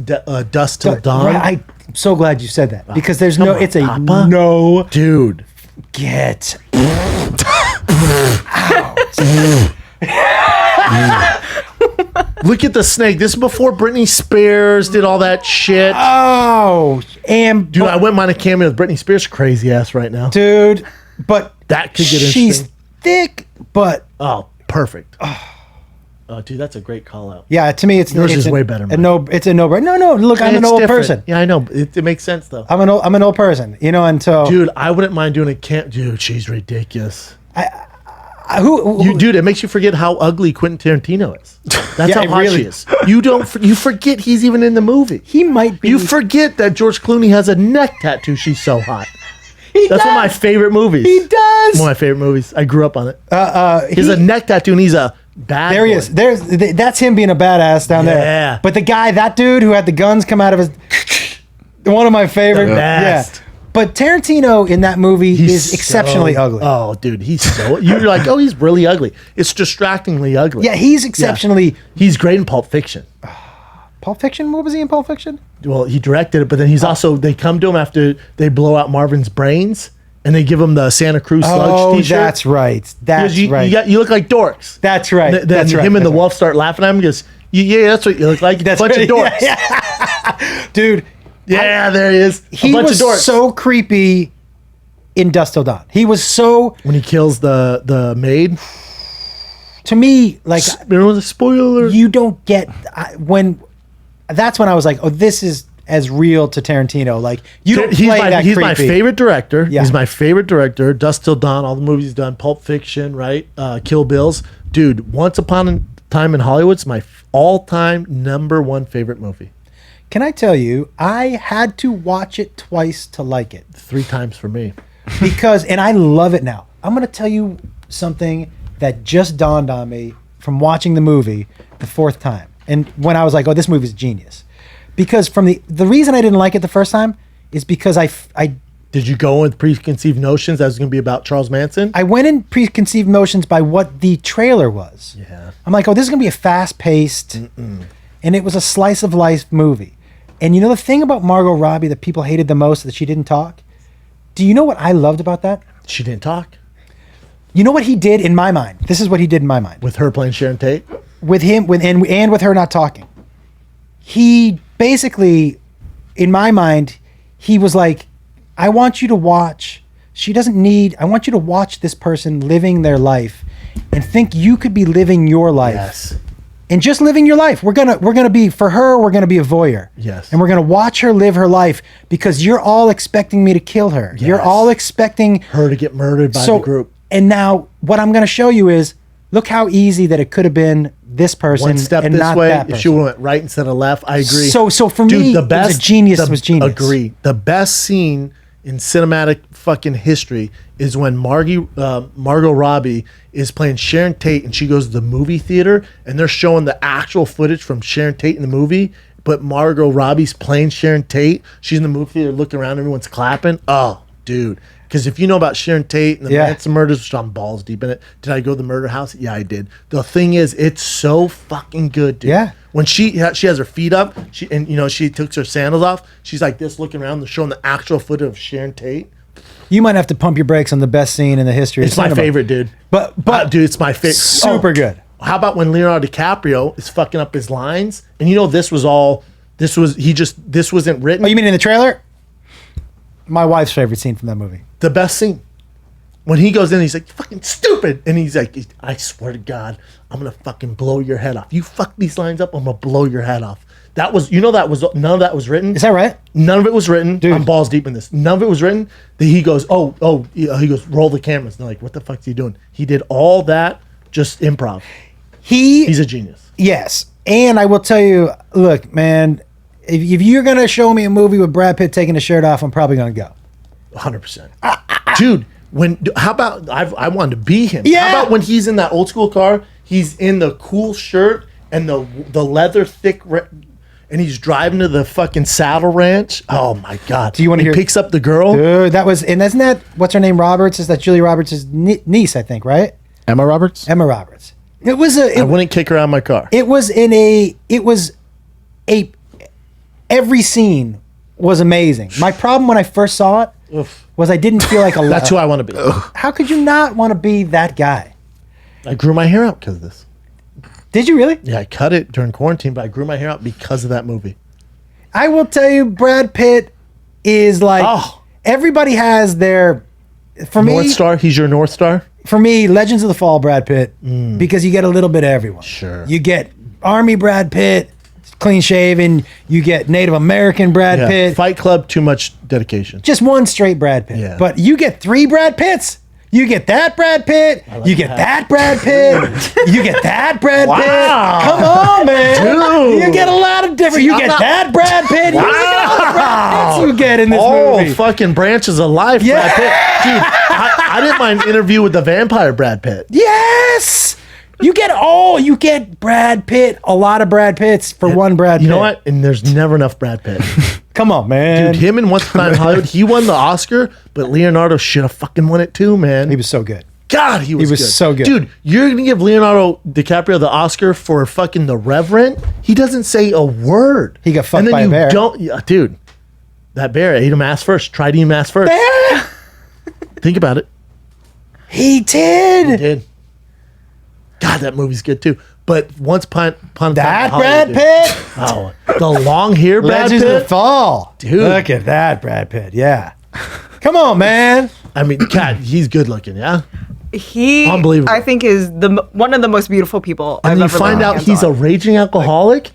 A: till dawn?
B: I'm so glad you said that because there's
A: Come
B: no.
A: on,
B: It's a
A: Papa.
B: no.
A: Dude.
B: Get.
A: Look at the snake. This is before Britney Spears did all that shit.
B: Oh, and
A: Dude, I wouldn't mind a cameo with Britney Spears' crazy ass right now.
B: dude, but
A: That could get
B: she's
A: interesting.
B: thick, but
A: Oh, perfect. Oh, dude, that's a great call out.
B: yeah, to me, it's
A: Yours
B: it's
A: is way better,
B: A
A: man.
B: no, it's a no. No. Look, I'm an
A: It's
B: old
A: different.
B: person.
A: Yeah, I know. It makes sense though.
B: I'm an old person, and so
A: Dude, I wouldn't mind doing a camp. Dude, she's ridiculous.
B: who
A: Dude, it makes you forget how ugly Quentin Tarantino is. That's
B: Yeah,
A: how
B: it
A: hot
B: really-
A: she is. You forget he's even in the movie.
B: he might be.
A: You forget that George Clooney has a neck tattoo. She's so hot. That's one of my favorite movies.
B: He does.
A: One of my favorite movies. I grew up on it. He has
B: he-
A: a neck tattoo and he's a bad
B: There he
A: boy.
B: is. That's him being a badass down
A: Yeah.
B: there. But the guy, that dude who had the guns come out of his, one of my favorite.
A: The best.
B: Yeah. But Tarantino in that movie is exceptionally
A: so-
B: ugly.
A: Oh, dude, he's so. You're like, oh, he's really ugly. It's distractingly ugly.
B: Yeah, he's exceptionally.
A: He's great in Pulp Fiction.
B: Pulp Fiction? What was he in Pulp Fiction?
A: Well, he directed it, but then he's also. They come to him after they blow out Marvin's brains, and they give him the Santa Cruz Slugs
B: Oh,
A: T-shirt.
B: that's right. That's
A: you,
B: right.
A: You look like dorks.
B: That's right.
A: Then
B: That's right.
A: him and
B: That's
A: the
B: right.
A: wolf start laughing at him. He goes, yeah, that's what you look like.
B: That's
A: Bunch
B: right.
A: of dorks.
B: Yeah. Dude,
A: Yeah, there he is.
B: he
A: a bunch
B: was
A: of dorks.
B: so creepy in Dusk Till Dawn. He was so,
A: When he kills the maid.
B: to me, like,
A: There was a spoiler.
B: you don't get, that's when I was like, oh, this is as real to Tarantino. Like, you don't play that
A: he's
B: creepy.
A: my favorite director.
B: Yeah.
A: He's my favorite director. Dusk Till Dawn, all the movies he's done, Pulp Fiction, right? Kill Bills. Dude, Once Upon a Time in Hollywood's my all-time number one favorite movie.
B: Can I tell you, I had to watch it twice to like it.
A: 3 times for me.
B: Because, and I love it now. I'm going to tell you something that just dawned on me from watching the movie the 4th time. And when I was like, oh, this movie's genius. Because from the reason I didn't like it the first time is because I
A: Did you go with preconceived notions that was going to be about Charles Manson?
B: went in preconceived notions by what the trailer was.
A: Yeah.
B: I'm like, oh, this is going to be a fast-paced, and it was a slice of life movie. And you know the thing about Margot Robbie that people hated the most, that she didn't talk? Do you know what I loved about that?
A: She didn't talk
B: You know what he did in my mind? This is what he did in my mind.
A: with her playing Sharon Tate.
B: With him, and with her not talking. He basically, in my mind, he was like, I want you to watch. I want you to watch this person living their life and think you could be living your life.
A: Yes.
B: And just living your life. We're gonna be, for her, we're gonna be a voyeur.
A: Yes.
B: And we're gonna watch her live her life because you're all expecting me to kill her. You're
A: Yes.
B: all expecting
A: Her to get murdered by the group.
B: And now what I'm gonna show you is, look how easy that it could have been this person
A: One step
B: and
A: this
B: not
A: way.
B: that
A: If she
B: person.
A: went right instead of left, I agree.
B: So for me, it was a genius. It was genius.
A: Agree. The best scene in cinematic fucking history is when Margot Robbie is playing Sharon Tate and she goes to the movie theater and they're showing the actual footage from Sharon Tate in the movie, but Margot Robbie's playing Sharon Tate. She's in the movie theater looking around, everyone's clapping. Oh, dude. Because if you know about Sharon Tate and the Manson murders, which I'm balls deep in it. Did I go to the murder house? Yeah, I did. The thing is, it's so fucking good, dude.
B: Yeah.
A: When she has her feet up, she took her sandals off. She's like this, looking around. They're showing the actual footage of Sharon Tate.
B: You might have to pump your brakes on the best scene in the history of
A: It's my
B: cinema.
A: favorite, dude.
B: But
A: dude, it's my favorite.
B: super good.
A: How about when Leonardo DiCaprio is fucking up his lines? And this wasn't written.
B: Oh, you mean in the trailer? My wife's favorite scene from that movie.
A: The best scene. When he goes in, he's like, fucking stupid. And he's like, I swear to God, I'm going to fucking blow your head off. You fuck these lines up, I'm going to blow your head off. None of that was written.
B: Is that right?
A: None of it was written.
B: Dude.
A: I'm balls deep in this. None of it was written. He goes, he goes, roll the cameras. And they're like, what the fuck's he doing? He did all that, just improv. He's a genius.
B: Yes. And I will tell you, look, man, if you're going to show me a movie with Brad Pitt taking his shirt off, I'm probably going to go.
A: 100%. Dude, how about, I wanted to be him.
B: Yeah.
A: How about when he's in that old school car, he's in the cool shirt and the leather thick, and he's driving to the fucking saddle ranch. Oh my God.
B: Do you want to hear?
A: He picks up the girl.
B: Dude, isn't that, what's her name, Roberts? Is that Julia Roberts' niece, I think, right?
D: Emma Roberts?
B: Emma Roberts.
A: I wouldn't kick her out of my car.
B: It was every scene was amazing. My problem when I first saw it was I didn't feel like a
A: That's who I want to be.
B: How could you not want to be that guy?
A: I grew my hair out because of this.
B: Did you really?
A: Yeah, I cut it during quarantine, but I grew my hair out because of that movie.
B: I will tell you, Brad Pitt is like everybody has their
A: North Star. He's your North Star.
B: For me, Legends of the Fall, Brad Pitt, because you get a little bit of everyone.
A: Sure.
B: You get Army Brad Pitt, clean shaven. You get Native American Brad Pitt.
A: Fight Club, too much dedication.
B: Just one straight Brad Pitt.
A: Yeah.
B: But you get 3 Brad Pitts. You get that Brad Pitt. You get that Brad Pitt. You get that Brad Pitt. Come on, man.
A: Dude.
B: You get a lot of different. You get that Brad Pitt. You get all the Brad Pitts you get in this movie.
A: Oh, fucking branches of life, Brad Pitt. Dude, I didn't mind Interview with the Vampire Brad Pitt.
B: Yes. You get Brad Pitt, a lot of Brad Pitts for one Brad Pitt.
A: You know what? And there's never enough Brad Pitt.
B: Come on, man.
A: Dude, him in Once Upon a Time in Hollywood, he won the Oscar, but Leonardo should have fucking won it too, man.
B: He was so good.
A: God, he was good.
B: So good.
A: Dude, you're going to give Leonardo DiCaprio the Oscar for fucking The Reverend? He doesn't say a word.
B: He got fucked by a bear.
A: Dude, that bear ate him ass first. Tried to eat him ass first.
B: Bear?
A: Think about it.
B: He did.
A: He did. God, that movie's good too. But Once Upon a Time
B: that
A: in Hollywood,
B: Brad Pitt?
A: Oh, the long hair Brad
B: Legends
A: Pitt?
B: of the Fall.
A: Dude.
B: Look at that Brad Pitt. Yeah. Come on, man.
A: I mean, God, he's good looking, yeah?
G: He,
A: Unbelievable.
G: I think, is one of the most beautiful people
A: And
G: I've
A: you
G: ever
A: find
G: laid
A: out
G: hands
A: he's a
G: on.
A: raging alcoholic?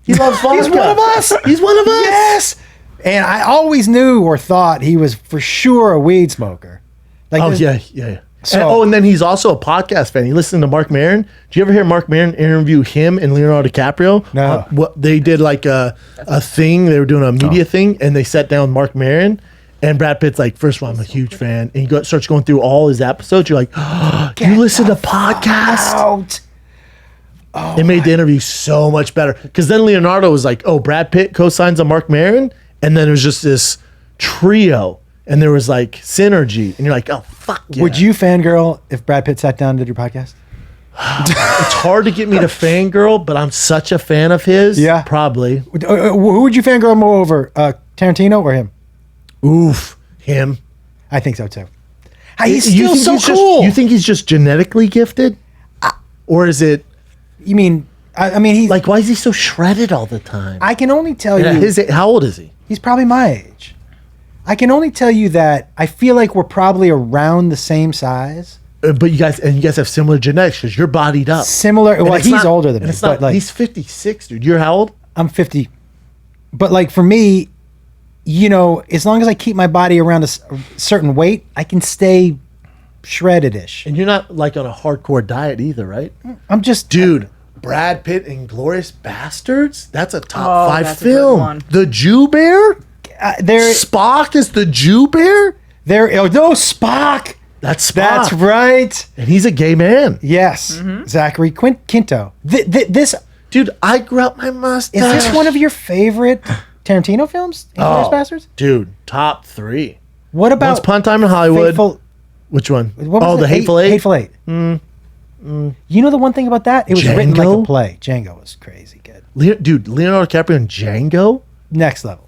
A: He loves vodka.
B: He's one of us.
A: He's one of us.
B: Yes. And I always knew or thought he was for sure a weed smoker. Like
A: Oh,
B: this-
A: yeah.
B: So-
A: And then he's also a podcast fan. He listened to Mark Maron. Do you ever hear Mark Maron interview him and Leonardo DiCaprio?
B: No.
A: What they did like a thing. They were doing a media thing, and they sat down with Mark Maron. And Brad Pitt's like, first of all, I'm a huge fan. And he starts going through all his episodes. You're like, oh, you listen to podcasts?
B: Out.
A: It made the interview so much better. Because then Leonardo was like, oh, Brad Pitt co-signs on Mark Maron. And then it was just this trio. And there was like synergy. And you're like, oh, fuck yeah.
B: Would you fangirl if Brad Pitt sat down and did your podcast?
A: It's hard to get me to fangirl, but I'm such a fan of his.
B: Yeah.
A: Probably.
B: Who would you fangirl more over, Tarantino or him?
A: Oof. Him.
B: I think so too. He's
A: You
B: still
A: think
B: so
A: he's
B: cool.
A: you think he's just genetically gifted? Or is it
B: You mean? I mean, he's
A: like, why is he so shredded all the time?
B: I can only tell
A: And
B: you.
A: at how old is he?
B: He's probably my age. I can only tell you that I feel like we're probably around the same size.
A: But you guys have similar genetics because you're bodied up.
B: Similar.
A: And
B: Well,
A: it's
B: he's
A: not-
B: older than
A: and
B: me.
A: it's not-
B: But like,
A: he's 56, dude. You're how old?
B: I'm 50. But like for me, you know, as long as I keep my body around a certain weight, I can stay shredded-ish.
A: And you're not like on a hardcore diet either, right?
B: I'm just
A: Dude, Brad Pitt in Glorious Bastards? That's a top
G: Oh,
A: 5
G: that's a good
A: film.
G: one.
A: The Jew Bear?
B: there.
A: Spock is the Jew Bear?
B: Oh no, Spock.
A: That's Spock.
B: That's right.
A: And he's a gay man.
B: Yes, Zachary Quinto. This
A: Dude, I grew out my mustache.
B: is this one of your favorite Tarantino films? Inglourious Bastards.
A: Dude, top 3.
B: What about
A: Once Upon a Time in Hollywood.
B: Fateful?
A: Which one?
B: What was
A: The Hateful Eight?
B: Hateful Eight. You know the one thing about that? It was written like
A: Django?
B: a play. Django was crazy good.
A: Dude, Leonardo DiCaprio in Django?
B: Next level.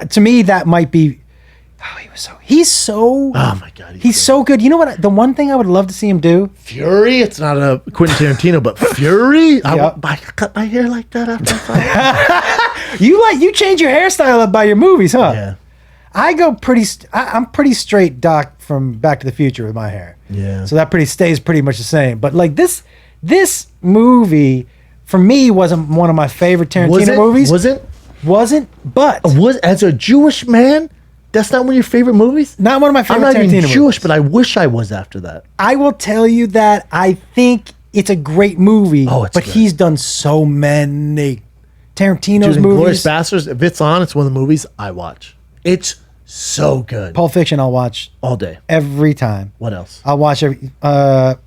B: To me, that might be. Oh, he's so.
A: Oh my God.
B: He's so good. You know what? The one thing I would love to see him do.
A: Fury? It's not a Quentin Tarantino, but Fury?
B: Yep.
A: I cut my hair like that after I
B: You change your hairstyle up by your movies, huh?
A: Yeah.
B: I go pretty. I'm pretty straight Doc from Back to the Future with my hair.
A: Yeah.
B: So that stays pretty much the same. But like this movie for me wasn't one of my favorite Tarantino movies. Wasn't. But
A: As a Jewish man, that's not one of your favorite movies?
B: not one of my
A: I'm
B: favorite
A: not
B: Tarantino
A: even Jewish,
B: movies.
A: but I wish I was after that.
B: I will tell you that I think it's a great movie.
A: Oh, it's
B: but
A: good.
B: he's done so many Tarantino's
A: Dude, Glorious
B: movies.
A: Bastards, if it's on, it's one of the movies I watch. It's so good.
B: Pulp Fiction, I'll watch
A: All day.
B: every time.
A: What else?
B: I'll watch every.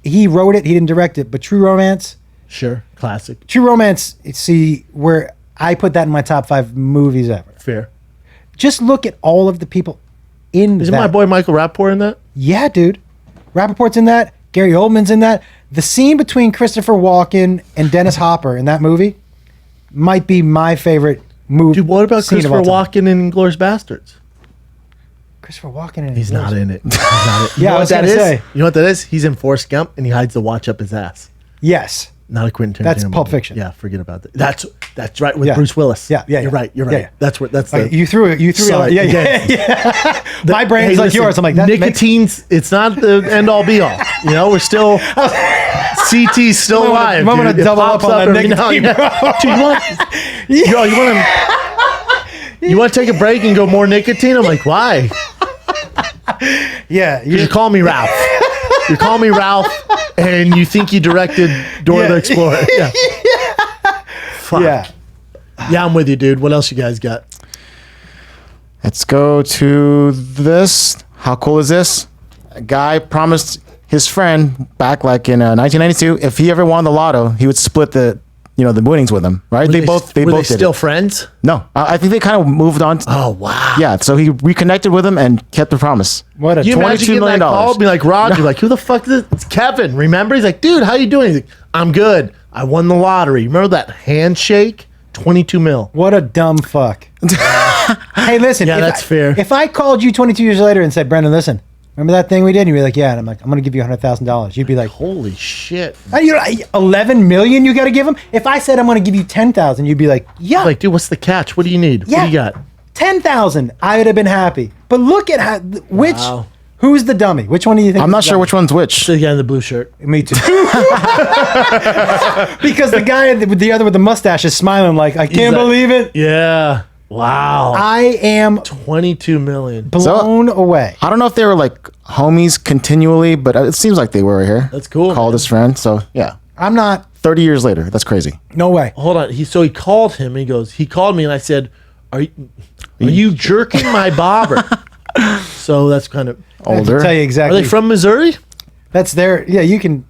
B: He wrote it, he didn't direct it, but True Romance.
A: Sure. Classic.
B: True Romance. See where I put that in my top 5 movies ever.
A: Fair.
B: Just look at all of the people in
A: Isn't
B: that.
A: my boy Michael Rappaport in that?
B: Yeah, dude. Rappaport's in that. Gary Oldman's in that. The scene between Christopher Walken and Dennis Hopper in that movie might be my favorite movie.
A: Dude, what about Christopher Walken in Inglourious Bastards?
B: Christopher Walken in
A: He's not in it. He's not in it.
B: Yeah, I was gonna say.
A: You know what that is? He's in Forrest Gump and he hides the watch up his ass.
B: Yes.
A: Not a Quentin Tarantino.
B: That's
A: movie.
B: Pulp Fiction.
A: Yeah, forget about that. That's right with Bruce Willis.
B: Yeah.
A: You're right. You're right.
B: Yeah.
A: That's the.
B: You threw it.
A: Sorry,
B: Yeah. My brain's like
A: listen,
B: yours. I'm like, that
A: Nicotine's. It's not the end all be all. You know, we're still. CT's still alive.
B: I'm gonna
A: dude. It
B: double
A: pops
B: up on that
A: every now and
B: nicotine,
A: then. Dude, you want to take a break and go more nicotine? I'm like, why?
B: Yeah.
A: You call me Ralph. You call me Ralph, and you think you directed Dora the Explorer. Yeah. Fuck.
B: Yeah.
A: Yeah, I'm with you, dude. What else you guys got?
D: Let's go to this. How cool is this? A guy promised his friend back like in 1992, if he ever won the lotto, he would split the winnings with him. Right? They both did
A: still
D: it.
A: friends?
D: No, I think they kind of moved on.
A: Oh wow.
D: Yeah, so he reconnected with him and kept the promise.
B: What a
A: You imagine
D: $22
A: getting
D: million.
A: that call, be like, Roger, like, who the fuck is this? It's Kevin. Remember? He's like, dude, how you doing? He's like, I'm good. I won the lottery. Remember that handshake? 22 mil.
B: What a dumb fuck. Hey, listen.
A: Yeah, that's fair.
B: If I called you 22 years later and said, Brendan, listen, remember that thing we did? And you'd be like, yeah. And I'm like, I'm going to give you $100,000. You'd be like,
A: Holy shit.
B: you know, 11 million you got to give him? If I said I'm going to give you 10,000, you'd be like, yeah.
A: Like, dude, what's the catch? What do you need?
B: Yeah.
A: What do you got?
B: 10,000. I would have been happy. But look at how,
A: Wow.
B: who's the dummy? Which one do you think?
D: I'm
B: is
D: not
B: the
D: sure
B: dummy?
D: which one's which.
A: The guy in the blue shirt.
B: Me too. Because the guy with the other with the mustache is smiling like, I can't
A: like-
B: believe it.
A: Yeah. Wow.
B: I am
A: 22 million.
B: blown away.
D: I don't know if they were like homies continually, but it seems like they were here.
A: That's cool,
D: Called
A: man.
D: his friend. So yeah,
B: I'm not.
D: 30 years later. That's crazy.
B: No way.
A: Hold on. He called him. And he called me and I said, are you jerking my bobber? So that's kind of
B: I have to
D: Older.
B: tell you
A: Are
B: exactly.
A: they from Missouri?
B: That's their. Yeah, you can.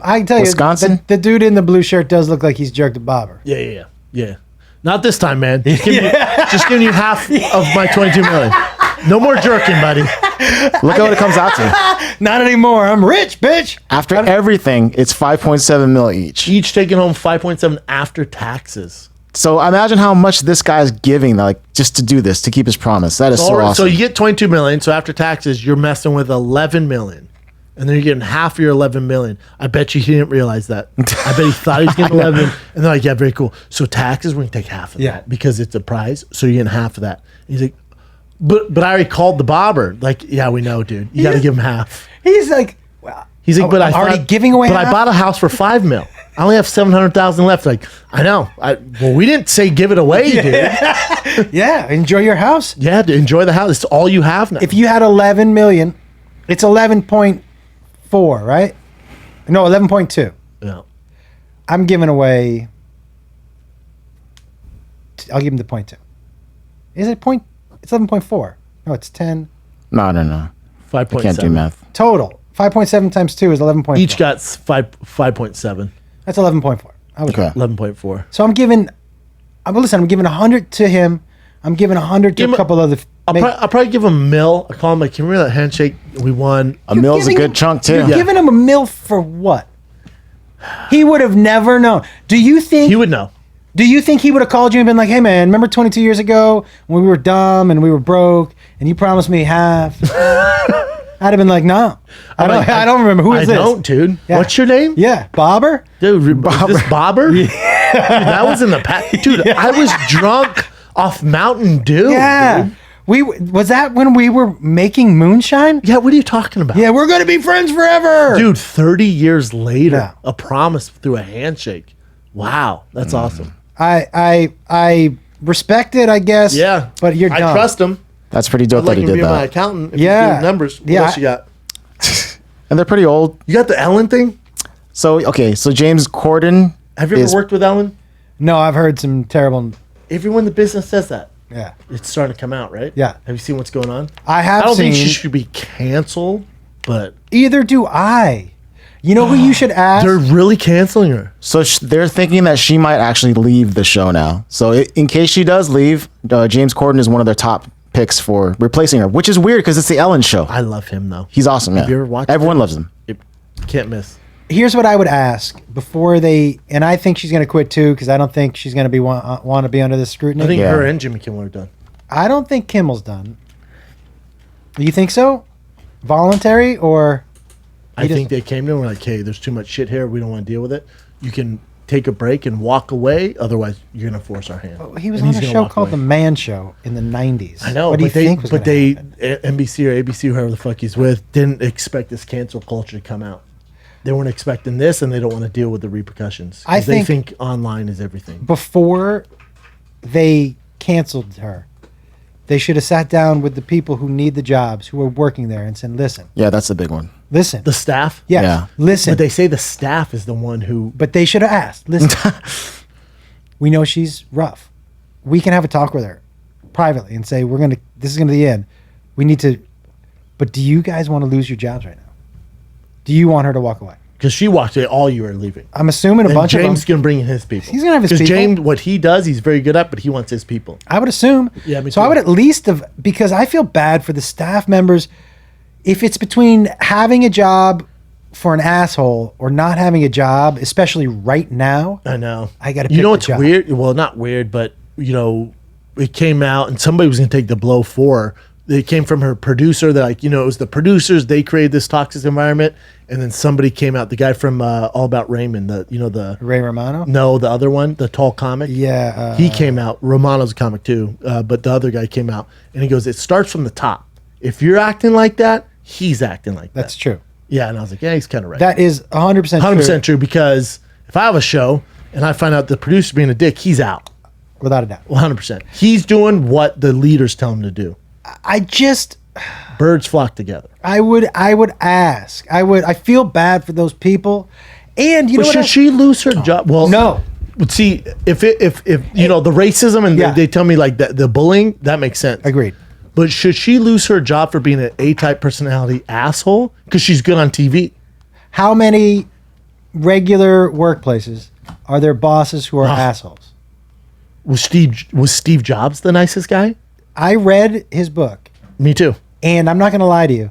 B: I can tell
D: Wisconsin?
B: you, the dude in the blue shirt does look like he's jerked a bobber.
A: Yeah. Not this time, man. Just giving you half of my 22 million. No more jerking, buddy.
D: Look at what it comes out to.
B: Not anymore. I'm rich, bitch.
D: After everything, it's 5.7 mil each.
A: Each taking home 5.7 after taxes.
D: So imagine how much this guy's giving, like just to do this, to keep his promise. That is so awesome.
A: So you get 22 million. So after taxes, you're messing with 11 million. And then you're getting half of your 11 million. I bet you he didn't realize that. I bet he thought he was getting 11. And they're like, yeah, very cool. So taxes, we're going to take half of that because it's a prize. So you're getting half of that. And he's like, but I already called the bobber. Like, yeah, we know, dude. You got to give him half.
B: He's like, well,
A: He's like, but
B: I'm already giving away
A: But I
B: half?
A: bought a house for 5 mil. I only have 700,000 left. Like, I know. Well, we didn't say give it away, dude.
B: yeah, enjoy your house.
A: Yeah, to enjoy the house. It's all you have now.
B: If you had 11 million, it's 11.4, right? No, 11.2.
A: Yeah.
B: I'm giving away. I'll give him the 0.2. Is it point? It's 11.4. No, it's 10
D: No.
A: 5.7.
D: I can't do math.
B: total. 5.7 times 2 is 11.4.
A: Each got 5.7.
B: That's 11.4. I was
D: Okay.
B: right.
A: 11.4.
B: So I'm giving. Listen, I'm giving 100 to him. I'm giving 100 to
A: Give him
B: a couple other.
A: I'll probably give him a mil. I call him like, can you remember that handshake we won?
D: A mil's a
B: giving
D: good
B: him-
D: chunk too.
B: You're giving him a mil for what? He would have never known. Do you think
A: He would know.
B: Do you think he would have called you and been like, "Hey man, remember 22 years ago when we were dumb and we were broke and you promised me half?" I'd have been like, "No, I don't remember. Who is this?"
A: I don't, dude.
B: Yeah.
A: What's your name?
B: Yeah, Bobber.
A: Dude, is this Bobber? Yeah. Dude, that was in the past. Dude, I was drunk off Mountain Dew.
B: Yeah,
A: Dude.
B: was that when we were making moonshine?
A: Yeah, what are you talking about?
B: Yeah, we're gonna be friends forever,
A: Dude, 30 years later,
B: Yeah.
A: a promise through a handshake. Wow, that's awesome.
B: I respect it, I guess.
A: Yeah.
B: but you're dumb.
A: I trust him.
D: That's pretty dope
A: I'd like
D: that
A: him
D: he
A: to
D: did
A: be my
D: that.
A: accountant if
B: Yeah.
A: he's doing numbers. What
B: Yeah,
A: else you got?
D: And they're pretty old.
A: You got the Ellen thing?
D: So James Corden.
A: Have you ever
D: is-
A: worked with Ellen?
B: No, I've heard some terrible.
A: Everyone in the business says that.
B: Yeah,
A: It's starting to come out, right?
B: Yeah.
A: Have you seen what's going on?
B: I have
A: I don't
B: seen.
A: think she should be canceled, but
B: Either do I. You know who you should ask?
A: they're really canceling her.
D: So they're thinking that she might actually leave the show now. So in case she does leave, James Corden is one of their top picks for replacing her, which is weird because it's the Ellen show.
A: I love him though.
D: He's awesome. Yeah.
A: you ever watched
D: Everyone loves him.
A: Can't miss.
B: Here's what I would ask before they, and I think she's going to quit too because I don't think she's going to be want to be under this scrutiny.
A: I think her and Jimmy Kimmel are done.
B: I don't think Kimmel's done. You think so? Voluntary or?
A: I think they came to him and were like, hey, there's too much shit here. We don't want to deal with it. You can take a break and walk away. Otherwise, you're going to force our hand.
B: Well, he was on a show called The Man Show in the 90s.
A: I know.
B: What do you think was
A: but they, NBC or ABC, whoever the fuck he's with, didn't expect this cancel culture to come out. They weren't expecting this, and they don't want to deal with the repercussions. They think online is everything.
B: Before they canceled her, they should have sat down with the people who need the jobs, who are working there, and said, listen.
D: Yeah, that's a big one.
B: Listen.
A: The staff?
B: Yes.
D: Yeah.
B: Listen.
A: But they say the staff is the one who...
B: But they should have asked, listen, we know she's rough. We can have a talk with her privately and say, this is going to be the end. We need to... But do you guys want to lose your jobs right now? Do you want her to walk away?
A: Because she walked away, all you are leaving.
B: I'm assuming a bunch of them.
A: James going to bring in his people.
B: He's going to have his people.
A: Because James, what he does, he's very good at, but he wants his people.
B: I would assume.
A: Yeah, me
B: so
A: too.
B: I would at least have, because I feel bad for the staff members. If it's between having a job for an asshole or not having a job, especially right now.
A: I know.
B: I got to pick
A: You know
B: the
A: what's
B: job.
A: weird? Well, not weird, but, it came out and somebody was going to take the blow for her. It came from her producer that, it was the producers. They created this toxic environment. And then somebody came out, the guy from All About Raymond, the
B: Ray Romano?
A: No, the other one, the tall comic.
B: Yeah.
A: He came out. Romano's a comic too. But the other guy came out and he goes, it starts from the top. If you're acting like that, he's acting like that.
B: That's true.
A: Yeah. And I was like, yeah, he's kind of right.
B: That is 100% true.
A: 100% true because if I have a show and I find out the producer being a dick, he's out.
B: Without a doubt.
A: 100%. He's doing what the leaders tell him to do. Birds flock together.
B: I would ask. I feel bad for those people. And you know what?
A: Should she lose her job? Well,
B: no.
A: See, if the racism and they tell me like the bullying, that makes sense.
B: Agreed.
A: But should she lose her job for being an A-type personality asshole? Because she's good on TV.
B: How many regular workplaces are there bosses who are assholes?
A: Was Steve Jobs the nicest guy?
B: I read his book.
A: Me too.
B: And I'm not going to lie to you.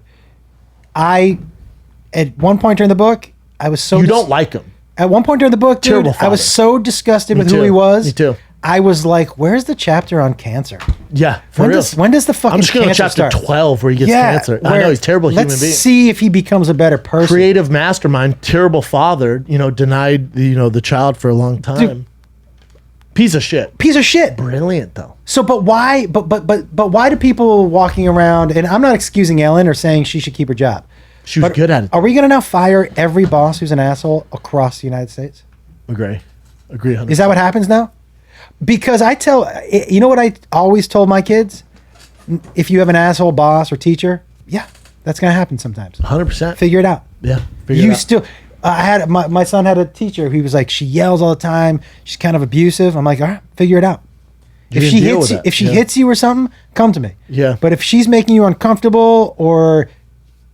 B: At one point during the book, I was so...
A: You don't like him.
B: At one point during the book, dude,
A: Terrible
B: I was
A: father.
B: so disgusted
A: Me
B: with who
A: too.
B: he was.
A: Me too.
B: I was like, where's the chapter on cancer?
A: Yeah, for
B: When
A: real.
B: does the fucking
A: I'm just going to
B: cancer
A: chapter
B: start?
A: 12 where he gets cancer. I know, he's a terrible human being.
B: Let's see if he becomes a better person.
A: Creative mastermind, terrible father, denied the child for a long time.
B: Dude.
A: Piece of shit.
B: Piece of shit.
A: Brilliant though.
B: So, but why? But why do people walking around? And I'm not excusing Ellen or saying she should keep her job.
A: She was good at it.
B: Are we going to now fire every boss who's an asshole across the United States?
A: Agree 100%.
B: Is that what happens now? Because you know what I always told my kids? If you have an asshole boss or teacher, yeah, that's going to happen sometimes.
A: 100%.
B: Figure it out.
A: Yeah. Figure it out.
B: I had my son had a teacher. He was like, she yells all the time. She's kind of abusive. I'm like, all right, figure it out. If she hits you or something, come to me.
A: Yeah.
B: But if she's making you uncomfortable or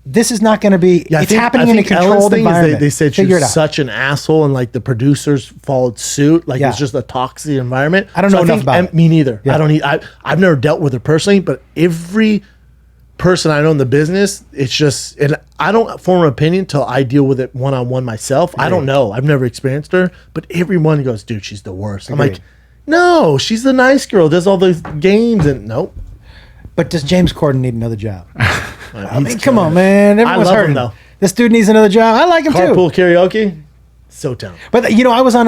B: this is not going to be, it's happening in a controlled environment.
A: They said she was such an asshole and like the producers followed suit. Like it's just a toxic environment.
B: I don't know enough about it.
A: Me neither.
B: Yeah.
A: I've never dealt with her personally, but every person I know in the business, it's just, and I don't form an opinion until I deal with it one-on-one myself. I don't know. I've never experienced her, but everyone goes, dude, she's the worst. I'm like, no, she's the nice girl, does all those games, and nope.
B: But does James Corden need another job? I mean, come on, man. Everyone's hurting.
A: Him, though.
B: This dude needs another job. I like him
A: Carpool karaoke, so talented.
B: But I was on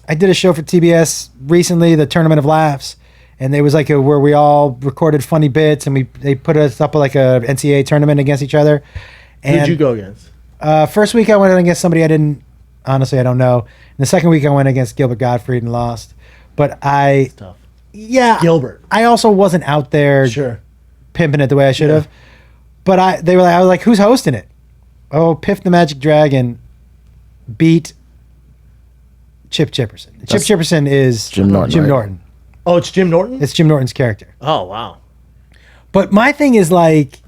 B: I did a show for TBS recently, the Tournament of Laughs. And there was like where we all recorded funny bits, and they put us up like a NCAA tournament against each other. And
A: who'd you go against?
B: First week I went against somebody I don't know. And the second week I went against Gilbert Gottfried and lost. But
A: That's tough.
B: Yeah,
A: Gilbert.
B: I also wasn't out there pimping it the way I should have. But I was like, who's hosting it? Oh, Piff the Magic Dragon beat Chip Chipperson. Chip Chipperson is
D: Jim Norton.
A: Oh, it's Jim Norton?
B: It's Jim Norton's character.
A: Oh, wow.
B: But my thing is like,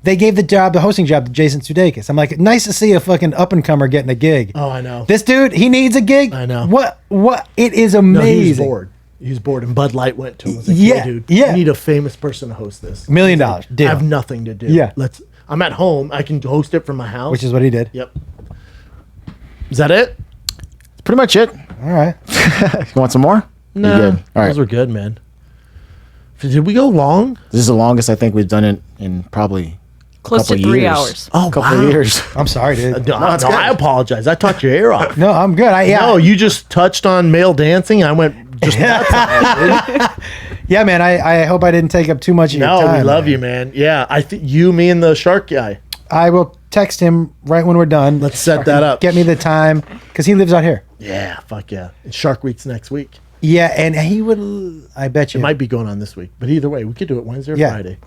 B: they gave the hosting job to Jason Sudeikis. I'm like, nice to see a fucking up-and-comer getting a gig.
A: Oh, I know.
B: This dude, he needs a gig?
A: I know.
B: What? It is amazing.
A: No, he was bored. He was bored, and Bud Light went to him. Was like, hey, dude, you need a famous person to host this.
B: $1 million.
A: Like, I have nothing to do.
B: Yeah.
A: I'm at home. I can host it from my house.
B: Which is what he did.
A: Yep. Is that it?
D: Pretty much it.
B: All right.
D: You want some more?
A: No.
D: You're good. All right.
A: Those were good, man. Did we go long?
D: This is the longest I think we've done it in probably
G: Close to
D: couple
G: 3
D: years.
G: hours.
A: Oh,
D: a couple
A: wow.
D: of years.
B: I'm sorry, dude.
A: No,
D: it's good.
A: I apologize. I talked your ear off.
B: No, I'm good.
A: No, you just touched on male dancing. I went just nuts on it, dude.
B: Yeah, man. I hope I didn't take up too much of your
A: No,
B: time.
A: we love you, man. Yeah, I think you, me, and the shark guy.
B: I will text him right when we're done.
A: Let's set that up.
B: Get me the time because he lives out here.
A: Yeah, fuck yeah. And Shark Week's next week.
B: Yeah, and he would. I bet you.
A: It might be going on this week, but either way, we could do it Wednesday or
B: Yeah.
A: Friday.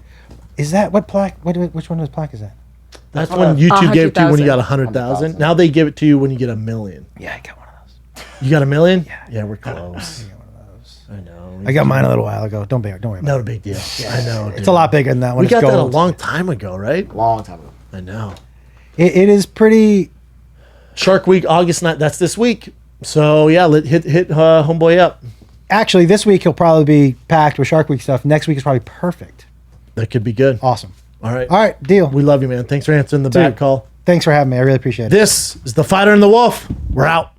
B: Is that what plaque? Which one of his plaque is that?
A: That's when YouTube gave it to you when you got
G: 100,000.
A: 100,000. Now they give it to you when you get 1 million.
B: Yeah, I got one of those.
A: You got 1 million? Yeah, we're close. I know.
B: I got mine a little while ago. Don't worry about
A: Not
B: it.
A: a big deal. I know.
B: It's a lot bigger than that one.
A: We
B: It's
A: got that a
B: gold.
A: long time ago, right?
D: Long time ago.
A: I know.
B: It is pretty.
A: Shark Week, August 9th. That's this week. So yeah, hit homeboy up.
B: Actually, this week he'll probably be packed with Shark Week stuff. Next week is probably perfect.
A: That could be good.
B: Awesome.
A: All right.
B: All right, deal.
A: We love you, man. Thanks for answering the bad call.
B: Thanks for having me. I really appreciate it.
A: This is The Fighter and the Wolf. We're out.